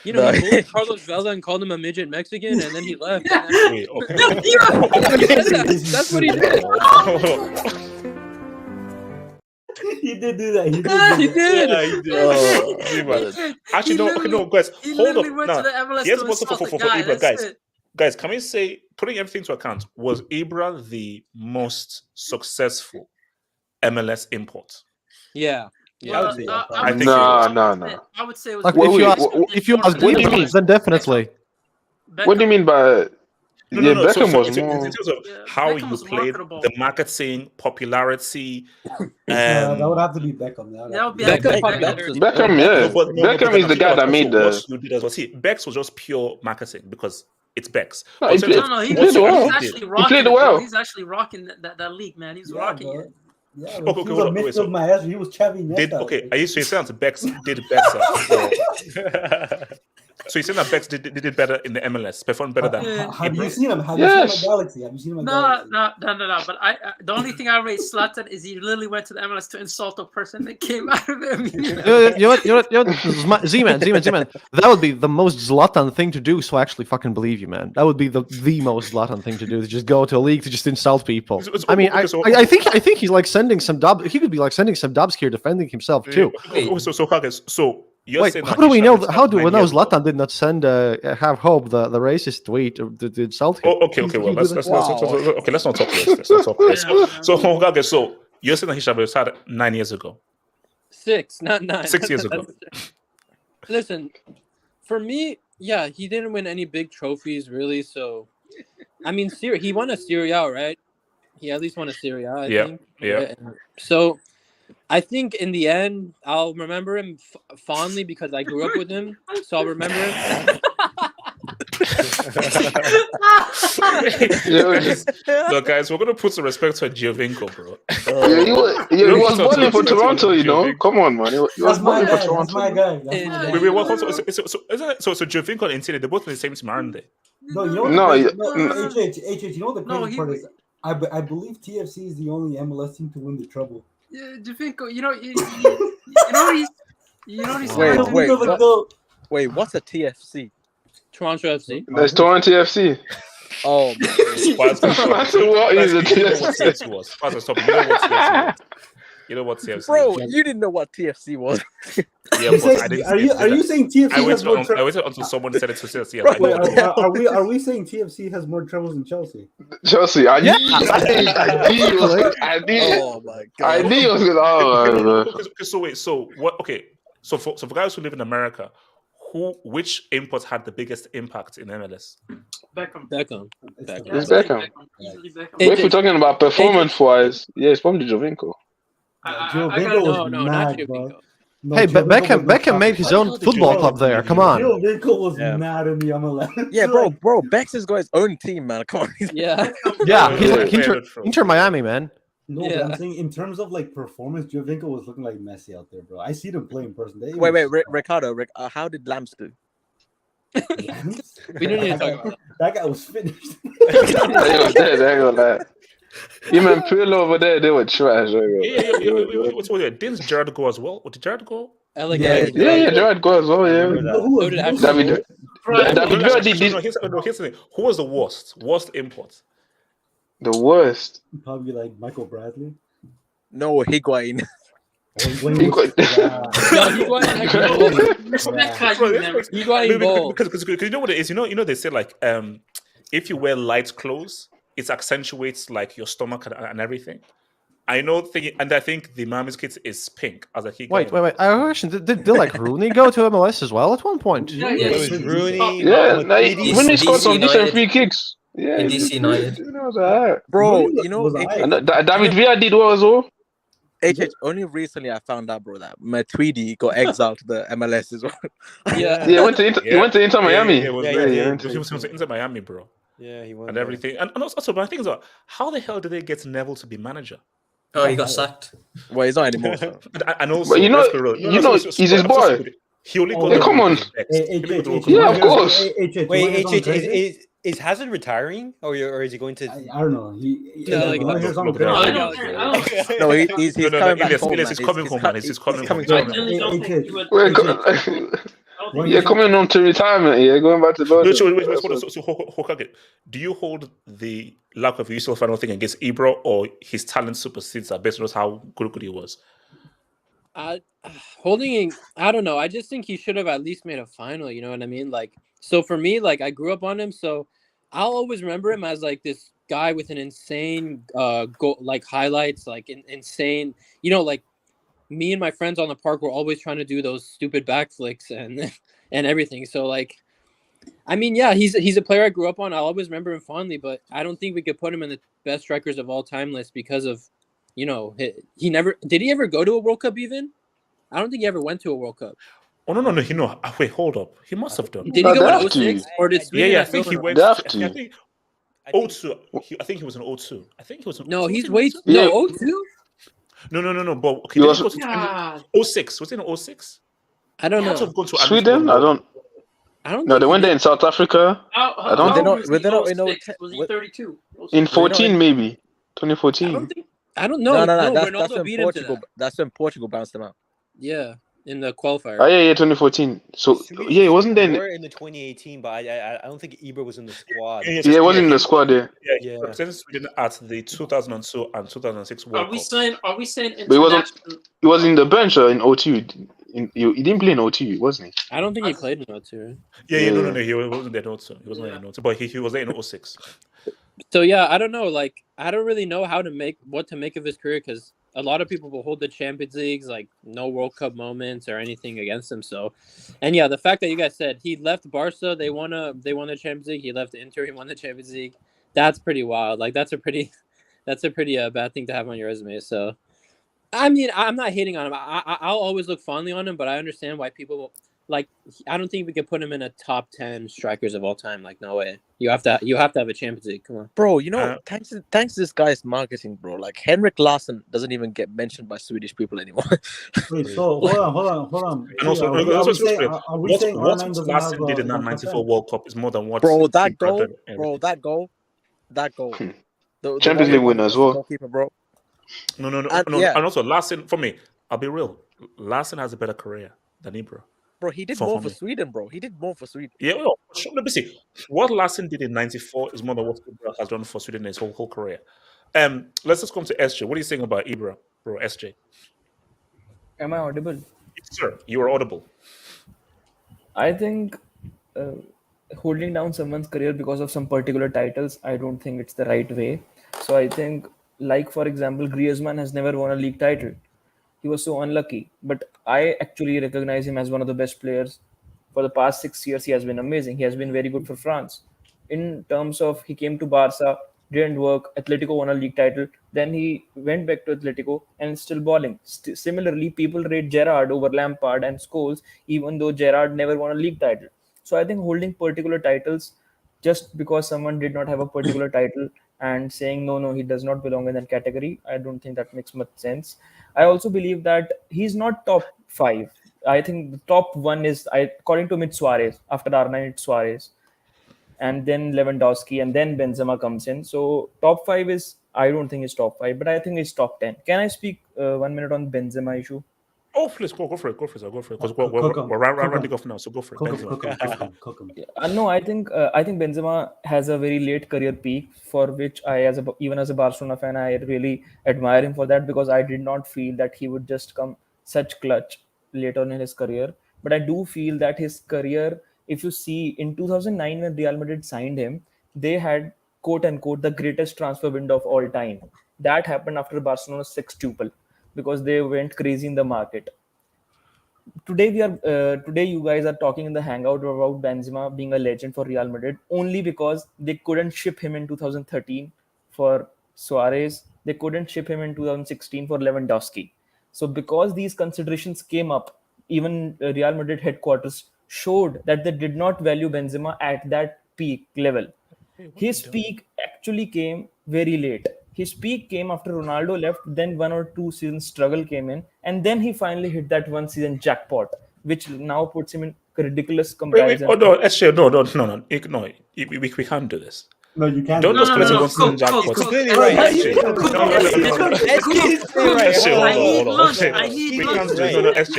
He bullied Carlos Vela and called him a midget Mexican, and then he left. Wait, okay. That's what he did. He did do that. He did. Yeah, he did. Actually, no, guys, hold up. Now, here's what's for Ibra, guys. Can we say, putting everything to account, was Ibra the most successful MLS import? Yeah. Yeah, I would say I think no. I would say it was. Like, if you ask Ibra, then definitely. What do you mean by? No. Beckham was in more. terms of how you played, the marketing, popularity. That would have to be Beckham. That would be Beckham, yeah. Beckham is the guy that made the. See, Bex was just pure marketing because it's Bex. No, he played well. He played well. He's actually rocking that league, man. He's rocking it. Yeah, okay, he was a midfield maestro. He was Xavi Nesta. Okay, are you saying that Bex did better? So you saying that Bex did better in the MLS, performed better than? Have you seen him? Have you seen him at Galaxy? Have you seen him at Galaxy? No. But I the only thing I rate Zlatan is he literally went to the MLS to insult a person that came out of him. You know what? Z-Man. That would be the most Zlatan thing to do. So I actually fucking believe you, man. That would be the most Zlatan thing to do. To just go to a league to just insult people. I mean, I think he's like sending some dubs. He could be like sending some dubs here, defending himself too. So. Wait, how do we know? How do we know Zlatan did not send have hope the racist tweet to insult him? Okay. Well, let's not talk this. So you're saying that he should have retired 9 years ago? 6, not 9. 6 years ago. Listen, for me, yeah, he didn't win any big trophies really. So, I mean, he won a Serie A, right? He at least won a Serie A, I think. Yeah. So. I think in the end, I'll remember him fondly because I grew up with him. So I'll remember him. Look, guys, we're gonna put some respect to Giovinco, bro. He was balling for Toronto, you know. Come on, man. He was balling for Toronto. So Giovinco and Insigne, they're both in the same team, aren't they? No, you know you know the crazy part is I believe TFC is the only MLS team to win the treble. Yeah, Giovinco, you know he's Wait, what's a TFC? Toronto FC. That's Toronto FC. Oh, what is a TFC? You know what TFC? Bro, you didn't know what TFC was. Yeah, I didn't. Are you saying TFC? I waited until someone said it to Chelsea. Are we saying TFC has more trebles than Chelsea? Chelsea, I knew. Oh my god! I knew it was good. So wait, so what? Okay, so for guys who live in America, which import had the biggest impact in MLS? Beckham. It's Beckham. If we're talking about performance-wise, yeah, it's probably Giovinco. Giovinco was mad, bro. Hey, Beckham made his own football club there. Come on. Giovinco was mad in the MLS. Yeah, bro. Bex has got his own team, man. Come on. Yeah. He's like Inter Miami, man. No, but I'm saying in terms of like performance, Giovinco was looking like Messi out there, bro. I see them play in person. Wait, Ricardo. How did Lambs do? We don't need to talk about that. Guy was finished. They was dead. They go that. Even Pirlo over there, they were trash. Yeah. Didn't Gerrard go as well? Or did Gerrard go? Yeah, Gerrard go as well. Yeah. David. Here's the thing. Who was the worst import? The worst. Probably like Michael Bradley. No, Higuain. Because you know what it is. You know they say like if you wear light clothes, it accentuates like your stomach and everything. I know, and I think the Miami's kit is pink. As a key. Wait. I have a question. Did like Rooney go to MLS as well at one point? It was Rooney. Rooney scored some decent free kicks. Yeah, in DC United. Bro, you know, David Villa did well as well. Only recently I found out, bro, that Matuidi got exiled to the MLS as well. Yeah, he went to Inter Miami. He was Inter Miami, bro. Yeah, he won and everything. And also, my thing is, how the hell did they get Neville to be manager? Oh, he got sacked. Well, he's not anymore. And also, but he's his boy. He only got come on. Yeah, of course. Wait, is Hazard retiring, or is he going to? I don't know. He's coming back home. He's coming home, man. He's coming home. Yeah, coming on to retirement. Yeah, going back to Belgium. So Hokage, do you hold the lack of use of final thing against Ibra, or his talent supersedes that based on how good he was? Holding, I don't know. I just think he should have at least made a final. You know what I mean? Like, so for me, like I grew up on him, so I'll always remember him as like this guy with an insane like highlights, like insane. You know, like me and my friends on the park were always trying to do those stupid backflips and everything. So like, I mean, yeah, he's a player I grew up on. I'll always remember him fondly, but I don't think we could put him in the best strikers of all time list because of, you know, he never did. He ever go to a World Cup even? I don't think he ever went to a World Cup. Oh no! Wait, hold up. He must have done. Did he go in 06 or did Sweden? Yeah, I think he went. I think 02. I think he was in 02. I think he was in. No, he's way. No, 02. No. But okay, he was 06. Was it in 06? I don't know. Sweden? I don't. No, they went there in South Africa. I don't. Was he 32? In 14, maybe 2014. I don't know. No. That's when Portugal. That's when Portugal bounced them out. Yeah, in the qualifier. Oh yeah, 2014. So yeah, it wasn't then. We were in the 2018, but I don't think Ibra was in the squad. Yeah, it wasn't in the squad there. Yeah. Represented Sweden at the 2002 and 2006 World Cup. Are we saying? But he was in the bench in 02. He didn't play in 02, wasn't he? I don't think he played in 02. Right? Yeah, no. He wasn't there in 02. He wasn't there in 02, but he was there in 06. So yeah, I don't know. Like, I don't really know what to make of his career because a lot of people will hold the Champions Leagues, like no World Cup moments or anything against him. So, and yeah, the fact that you guys said he left Barca, they won the Champions League. He left Inter, he won the Champions League. That's pretty wild. Like that's a pretty bad thing to have on your resume. So, I mean, I'm not hating on him. I'll always look fondly on him, but I understand why people like. I don't think we could put him in a top 10 strikers of all time. Like, no way. You have to have a Champions League. Come on, bro. You know, thanks to this guy's marketing, bro. Like Henrik Larsson doesn't even get mentioned by Swedish people anymore. Wait, so hold on. And also, what Larsson did in that '94 World Cup is more than what. Bro, that goal. The Champions League winner as well. Goalkeeper, bro. No. And also, Larsson, for me, I'll be real. Larsson has a better career than Ibra. Bro, he did more for Sweden, bro. He did more for Sweden. Yeah, well, let me see. What Larsson did in '94 is more than what Ibra has done for Sweden in his whole career. Let's just come to SJ. What are you saying about Ibra, bro, SJ? Am I audible? Yes, sir. You are audible. I think holding down someone's career because of some particular titles, I don't think it's the right way. So I think, like, for example, Griezmann has never won a league title. He was so unlucky. But I actually recognize him as one of the best players. For the past 6 years, he has been amazing. He has been very good for France. In terms of, he came to Barca, didn't work, Atletico won a league title, then he went back to Atletico and still balling. Similarly, people rate Gerrard over Lampard and Scholes, even though Gerrard never won a league title. So I think holding particular titles just because someone did not have a particular title and saying, no, he does not belong in that category, I don't think that makes much sense. I also believe that he's not top 5. I think the top 1 is, according to me, it's Suarez. After R9, it's Suarez. And then Lewandowski, and then Benzema comes in. So top 5 is, I don't think it's top 5, but I think it's top 10. Can I speak 1 minute on Benzema issue? Oh, please, go for it. Because we're rounding off now, so go for it. No, I think Benzema has a very late career peak, for which even as a Barcelona fan, I really admire him for that, because I did not feel that he would just come such clutch later on in his career. But I do feel that his career, if you see in 2009 when Real Madrid signed him, they had, quote unquote, the greatest transfer window of all time. That happened after Barcelona's sextuple because they went crazy in the market. Today you guys are talking in the Hangout about Benzema being a legend for Real Madrid only because they couldn't ship him in 2013 for Suarez. They couldn't ship him in 2016 for Lewandowski. So because these considerations came up, even Real Madrid headquarters showed that they did not value Benzema at that peak level. His peak actually came very late. His peak came after Ronaldo left, then 1 or 2 seasons struggle came in, and then he finally hit that 1 season jackpot, which now puts him in ridiculous Wait. comparison. Oh no, SJ, no. Ignore. We can't do this. No, you can't. Don't do just that. collect a 1 season jackpot. He's completely right. SJ. No, SJ.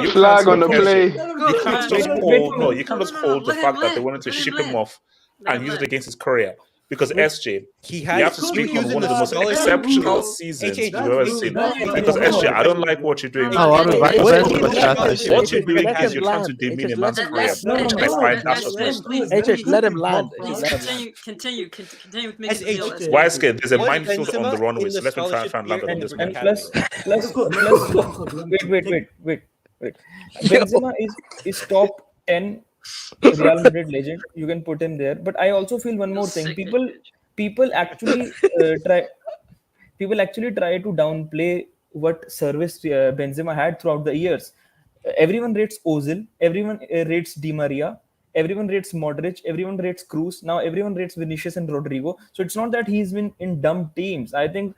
You Flag can't on the play. You can't just hold. No, you can't just hold the fact that they wanted to ship him off and use it against his career. Because SJ, you have to speak on one of the most exceptional seasons you've ever seen. Because SJ, I don't like what you're doing. What you're doing is you're trying to demean a man's career. That's fine. That's just HH, let him land. Continue with making the deal. Why scared? There's a minefield on the runway, so let me try and land on this one. Wait. Benzema is top 10 Real Madrid legend. You can put him there, but I also feel one more thing. People actually try to downplay what service Benzema had throughout the years. Everyone rates Ozil, everyone rates Di Maria, everyone rates Modric, everyone rates Cruz. Now everyone rates Vinicius and Rodrigo. So it's not that he's been in dumb teams. I think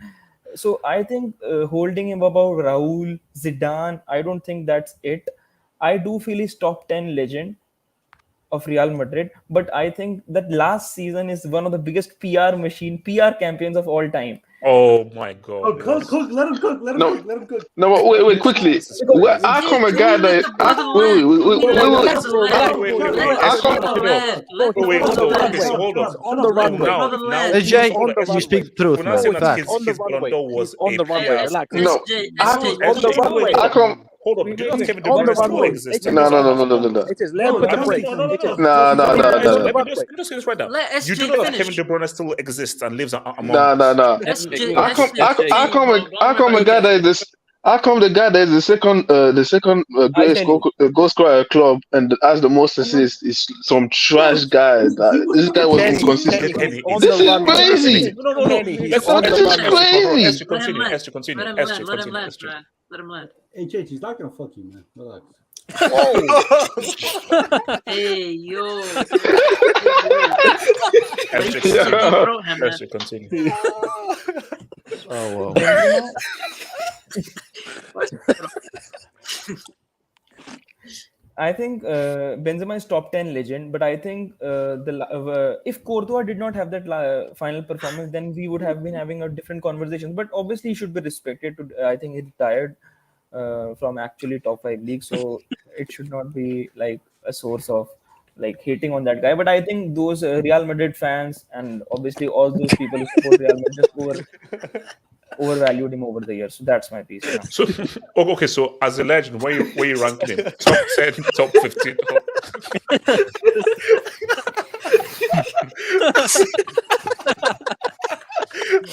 holding him above Raul, Zidane, I don't think that's it. I do feel he's top 10 legend of Real Madrid, but I think that last season is one of the biggest PR campaigns of all time. Oh my God! Oh, cook! Let him cook! Let him cook! No, wait, quickly. I come a guy that. Wait. Hold on. On the runway. Now, Jay, you speak the truth, man. His Ballon d'Or was on the runway. Relax. No, on the runway. I come. Hold on. Do you know Kevin De Bruyne still exists? No. It is let him put the break. No. Let me just get this right now. You do know that Kevin De Bruyne still exists and lives among No. I come a guy that is this. I come the guy that is the second greatest goal scorer at club and has the most assists is some trash guy. This guy was inconsistent. This is crazy. No. This is crazy. As to continue. Let him land. HH, he's not gonna fuck you, man. Relax. Hey, yo. As to continue. Oh, wow. I think Benzema is top 10 legend, but I think if Courtois did not have that final performance, then we would have been having a different conversation. But obviously, he should be respected. I think he retired from actually top 5 leagues, so it should not be like a source of like hating on that guy. But I think those Real Madrid fans and obviously all those people who support Real Madrid overvalued him over the years. So that's my piece. Yeah. So okay, so as a legend, where you ranking him? Top 10, top 15.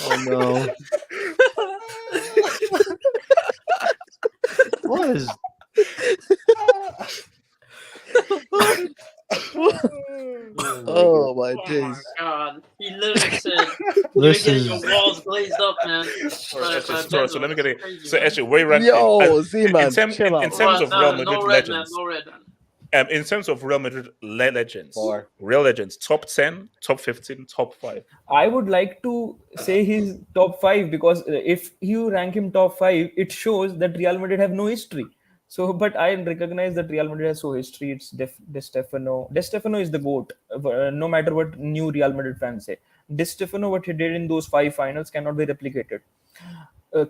Oh no. What is Oh my days! God, he literally said, "You're getting your walls glazed up, man." So let me get it. So actually, where you ranking? Yo, Z-man, in terms of Real Madrid legends. No red, in terms of Real Madrid legends, real legends, top 10, top 15, top 5. I would like to say he's top 5 because if you rank him top 5, it shows that Real Madrid have no history. So, but I recognize that Real Madrid has so history. It's De Stefano. De Stefano is the GOAT, no matter what new Real Madrid fans say. De Stefano, what he did in those 5 finals cannot be replicated.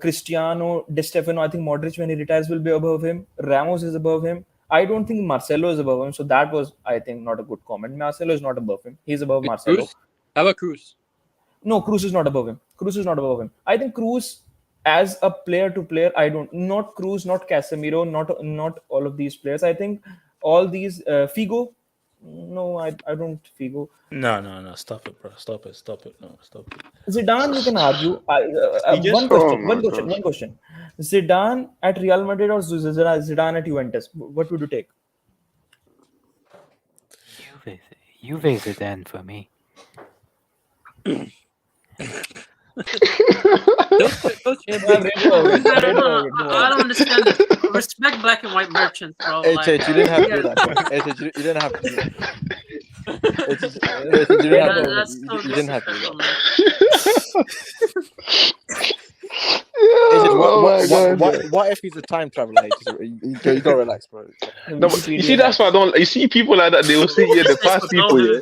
Cristiano, De Stefano, I think Modric, when he retires, will be above him. Ramos is above him. I don't think Marcelo is above him. So that was, I think, not a good comment. Marcelo is not above him. He's above Marcelo. Cruz? How about Cruz? No, Cruz is not above him. Cruz is not above him. I think Cruz, as a player to player, not Cruz, not Casemiro, not all of these players. I think all these Figo, No, I don't, Figo. No. Stop it, bro. Stop it. No, stop it. Zidane, you can argue. He just- One question. Zidane at Real Madrid or Zidane at Juventus? What would you take? Juve Zidane for me. I don't understand this. Respect black and white merchants, bro. Hey, Like, Tate, you didn't have to do that. Bro. Hey, Tate, you didn't have to do that. You didn't have to do that. What if he's a time traveler? You gotta relax, bro. No, but you see, that's why I don't. You see people like that. They will say, "Yeah, the past people." Yeah.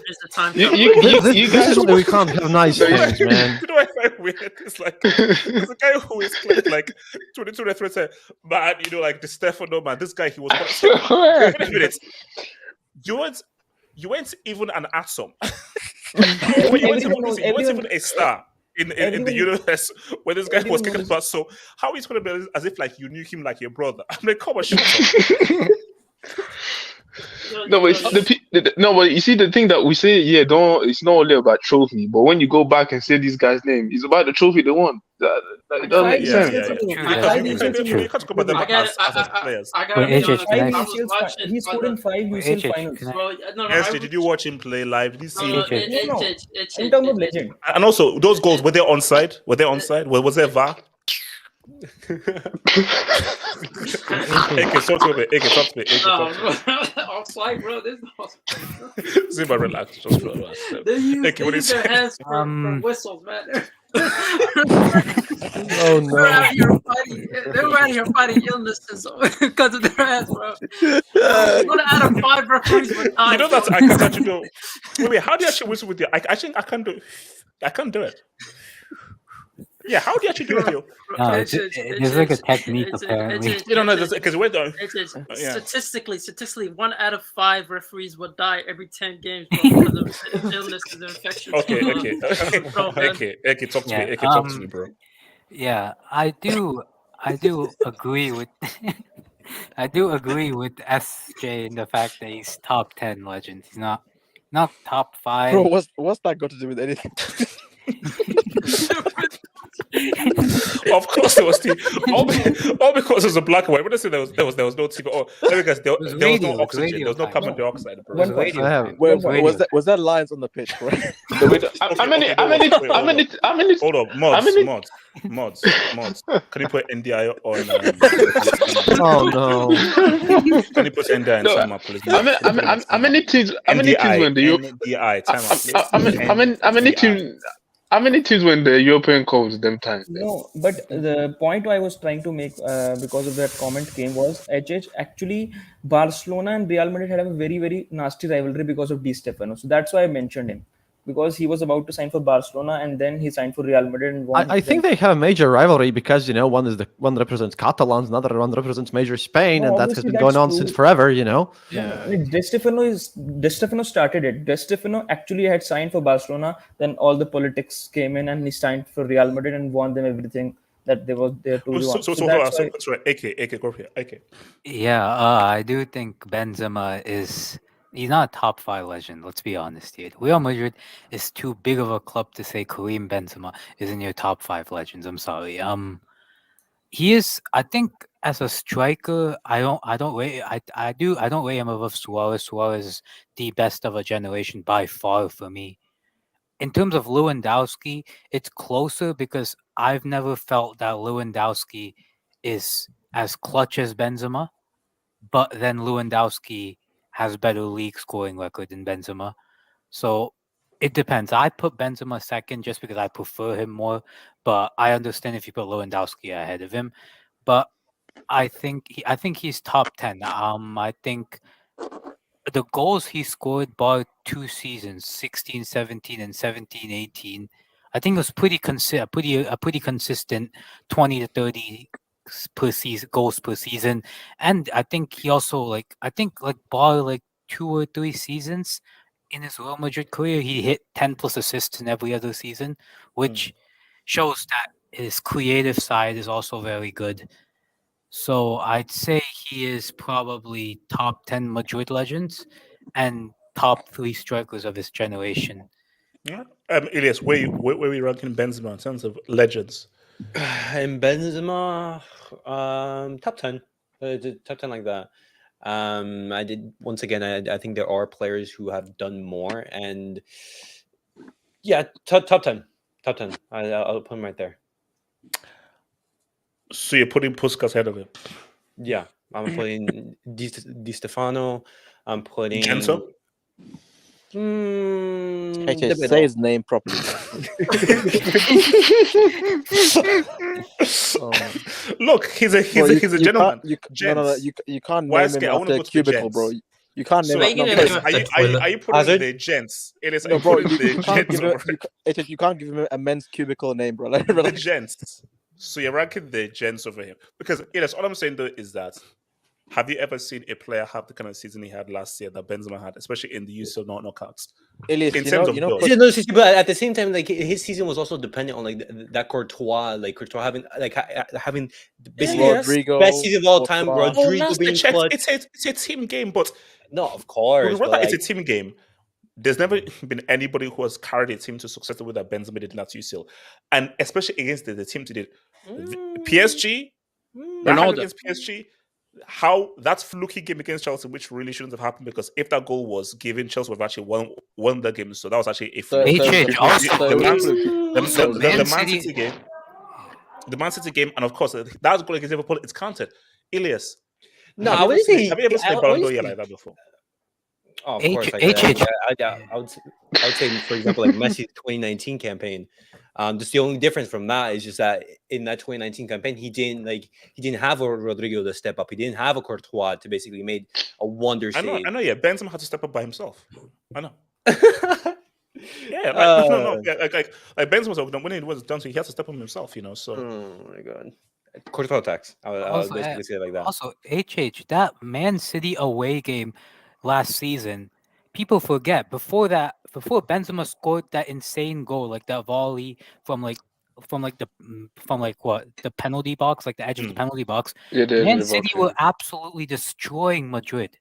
This is why we can't have nice things, man. You know what I find weird? It's like there's a guy who is playing like 22 reference said, man, you know, like the Stefano man. This guy, he was wait a minute. You weren't even an atom. you weren't even a star in the universe where this guy was kicking about. So how is it going to be as if like you knew him like your brother? I'm like, come on, shut up. No, but but you see the thing that we say, yeah, it's not only about trophy, but when you go back and say this guy's name, it's about the trophy they won. It doesn't make sense. You can't talk about them as players. He scored in 5 UCL finals. Did you watch him play live? Did you see him? No. I'm talking about legend. And also, those goals, were they onside? Was there VAR? Talk to me. Offside, bro. There's no offside. Zimba, relax. Just relax. They use their hands for whistles, man. Oh no! They're out here fighting illnesses because of their hands, bro. You're gonna add a 5 referees with time. You know that I can't actually do. Wait, how do you actually whistle with your? I can't do. I can't do it. Yeah, how do you actually do it, yo? No, it's like a technique, apparently. You don't know, because we're done. Statistically, 1 out of 5 referees will die every 10 games because of illnesses and infections. Okay. Talk to me, bro. Yeah, I do agree with. I do agree with SJ in the fact that he's top 10 legend. He's not top 5. Bro, what's that got to do with anything? Of course there was TV. All because it was a black and white. When I say there was no TV. Oh, guys, there was no oxygen. There was no carbon dioxide. Bro. Was that lines on the pitch, bro? How many? Hold up, mods. Can you put NDI on? Oh no! Can you put NDI in time up, please? How many teams? How many teams when the NDI time up? How many teams win the European Cups them times? No, but the point I was trying to make because of that comment came was actually Barcelona and Real Madrid had a very, very nasty rivalry because of Di Stefano. So that's why I mentioned him. Because he was about to sign for Barcelona and then he signed for Real Madrid. And I think they have a major rivalry because one represents Catalans, another one represents major Spain, and that has been going on since forever. Yeah. Di Stefano started it. Di Stefano actually had signed for Barcelona. Then all the politics came in, and he signed for Real Madrid and won them everything that they were there to do. So, AK, go here. AK. Yeah, I do think Benzema is. He's not a top 5 legend, let's be honest here. Real Madrid is too big of a club to say Karim Benzema is in your top 5 legends. I'm sorry. He is, I think, as a striker, I don't rate him above Suarez. Suarez is the best of a generation by far for me. In terms of Lewandowski, it's closer because I've never felt that Lewandowski is as clutch as Benzema, but then Lewandowski has better league scoring record than Benzema. So it depends. I put Benzema second just because I prefer him more, but I understand if you put Lewandowski ahead of him. But I think he's top 10. I think the goals he scored bar 2 seasons, 16-17 and 17-18, I think it was pretty consistent 20 to 30 per season goals per season. And I think he also bar 2 or 3 seasons in his Real Madrid career, he hit 10 plus assists in every other season, which shows that his creative side is also very good. So I'd say he is probably top 10 Madrid legends. And top 3 strikers of his generation. Yeah. Elias, where are we ranking Benzema in terms of legends? And Benzema, top 10, top 10 like that. I did once again. I think there are players who have done more, and yeah, top 10. I'll put him right there. So you're putting Puskas ahead of him? Yeah, I'm putting Di Stefano. I'm putting Genso. Say his name properly. Look, he's a gentleman. You can't name him I want after to a cubicle, bro. You can't name it. Are you putting the gents? It is. No, bro. You can't give him a men's cubicle name, bro. The gents. So you're ranking the gents over him because all I'm saying though is that. Have you ever seen a player have the kind of season he had last year that Benzema had, especially in the UCL knockouts? But at the same time, like his season was also dependent on like that Courtois having basically Rodrigo, best season of all time. Rodrigo being clutch. It's a team game, but no, of course, it's a team game. There's never been anybody who has carried a team to success the way that Benzema did in that UCL, and especially against the team to did PSG. Ronaldo against PSG. How that fluky game against Chelsea, which really shouldn't have happened, because if that goal was given, Chelsea would have actually won the game. So that was actually a fluke. The Man City game, and of course that goal against Liverpool, it's counted. Elias, have you ever seen a Ballon d'Or like that before? Oh, of course. I would say, for example, like Messi's 2019 campaign. Just the only difference from that is just that in that 2019 campaign, he didn't have a Rodrigo to step up. He didn't have a Courtois to basically made a wonder save. I know. Yeah, Benzema had to step up by himself. I know. Yeah, like Benzema, when it was done, so he had to step up himself. So. Oh my god. Courtois attacks. I would basically say it like that. Also, that Man City away game last season, people forget before Benzema scored that insane goal, like that volley from the penalty box, like the edge of the penalty box. Yeah, Man City were absolutely destroying Madrid.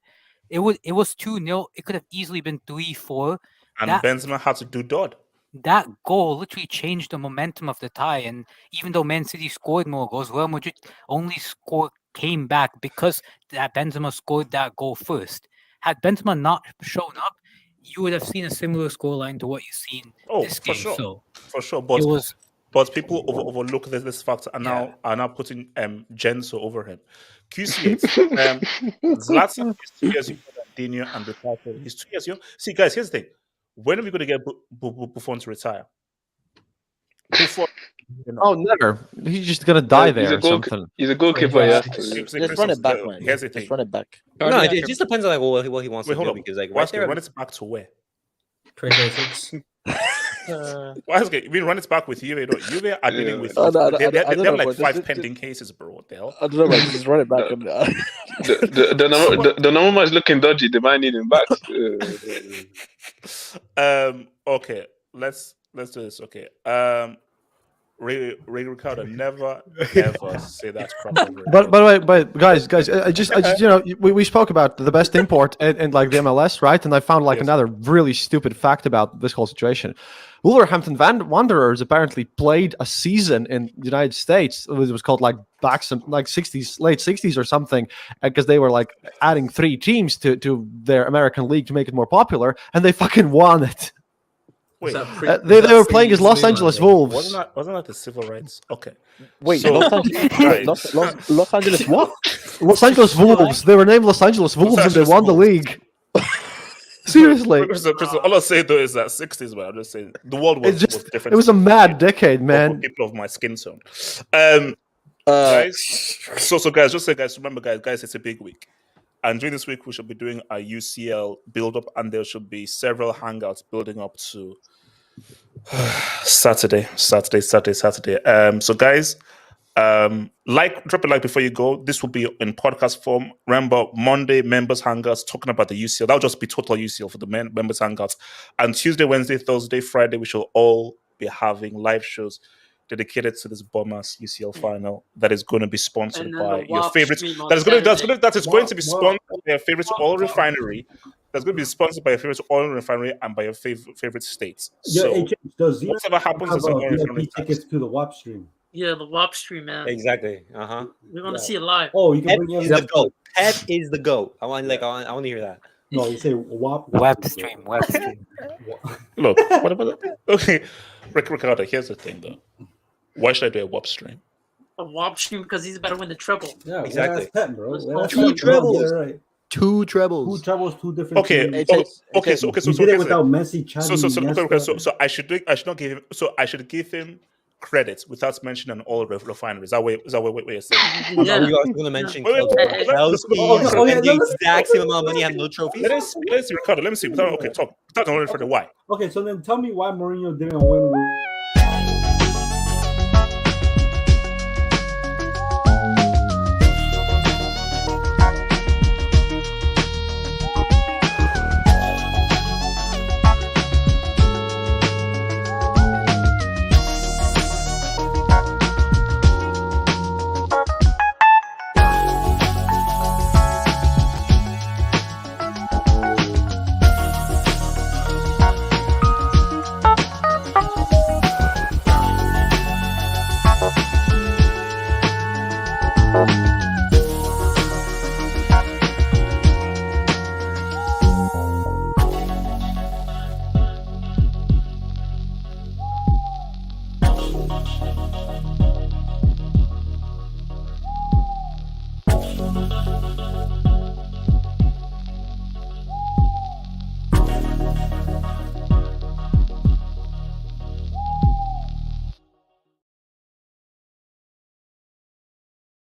It was 2-0. It could have easily been 3-4. And Benzema had to do dot. That goal literally changed the momentum of the tie. And even though Man City scored more goals, Real Madrid came back because that Benzema scored that goal first. Had Benzema not shown up, you would have seen a similar scoreline to what you've seen this game. For sure. But people overlook this fact and now putting Genso over him. QC8. Zlatan is 2 years younger than Dino and Ricardo. He's 2 years young. See, guys, here's the thing. When are we going to get Buffon to retire? Buffon. Oh, never. He's just gonna die there or something. He's a goalkeeper. Just run it back, man. Here's the thing. Just run it back. No, it just depends on like what he wants to do. Because like run it back to where? 2026. We run it back with Juve. Juve are dealing with. They have like 5 pending cases, bro. What the hell? I don't know, man. Just run it back. The number is looking dodgy. They might need him back. Okay. Let's do this. Okay. Ray Ricardo never ever say that crap. But guys, I just we spoke about the best import and like the MLS, right? And I found like another really stupid fact about this whole situation. Wolverhampton Wanderers apparently played a season in the United States. It was called like late 60s or something, because they were like adding 3 teams to their American league to make it more popular, and they fucking won it. Wait, they were playing as Los Angeles Wolves. Wasn't that the civil rights? Okay. Wait, so, Los Angeles what? Los Angeles Wolves. They were named Los Angeles Wolves and they won the league. Seriously. Crystal, all I say though is that 60s, man. I'm just saying the world was different. It was a mad decade, man. People of my skin tone. Guys, so guys, just say guys, remember guys, it's a big week. And during this week, we should be doing a UCL build-up, and there should be several hangouts building up to Saturday. So guys, drop a like before you go. This will be in podcast form. Remember, Monday members hangouts talking about the UCL. That'll just be total UCL for the members hangouts. And Tuesday, Wednesday, Thursday, Friday, we shall all be having live shows dedicated to this Bombers UCL final that is going to be sponsored by your favorites. That is going to be sponsored by your favorites, All Refinery, that's going to be sponsored by your favorite oil refinery and by your favorite states. Yeah, So HH, does Zero whatever happens, have is oil VIP refinery tickets to the WAP stream? Yeah, the WAP stream, man. Exactly. Uh-huh. We want to see it live. Oh, you can Pep bring is in the GOAT. Pep is the GOAT. I want to hear that. No, you say WAP. Web stream. Look, what about okay, Ricardo, here's the thing though. Why should I do a WAP stream? A WAP stream because he's better win the triple. Yeah, Exactly. Pep, bro. Two trebles. Yeah, right. Two trebles. Two trebles, two different. Okay, teams. so He did it without Messi, Xavi, so I should not give him. So I should give him credit without mentioning all refineries. Is that what you're saying? Yeah. Are you also going to mention Chelsea the exact same amount of money have no trophies? Let's see, Ricardo. Let me see. Without only for the why. Okay, so then tell me why Mourinho didn't win.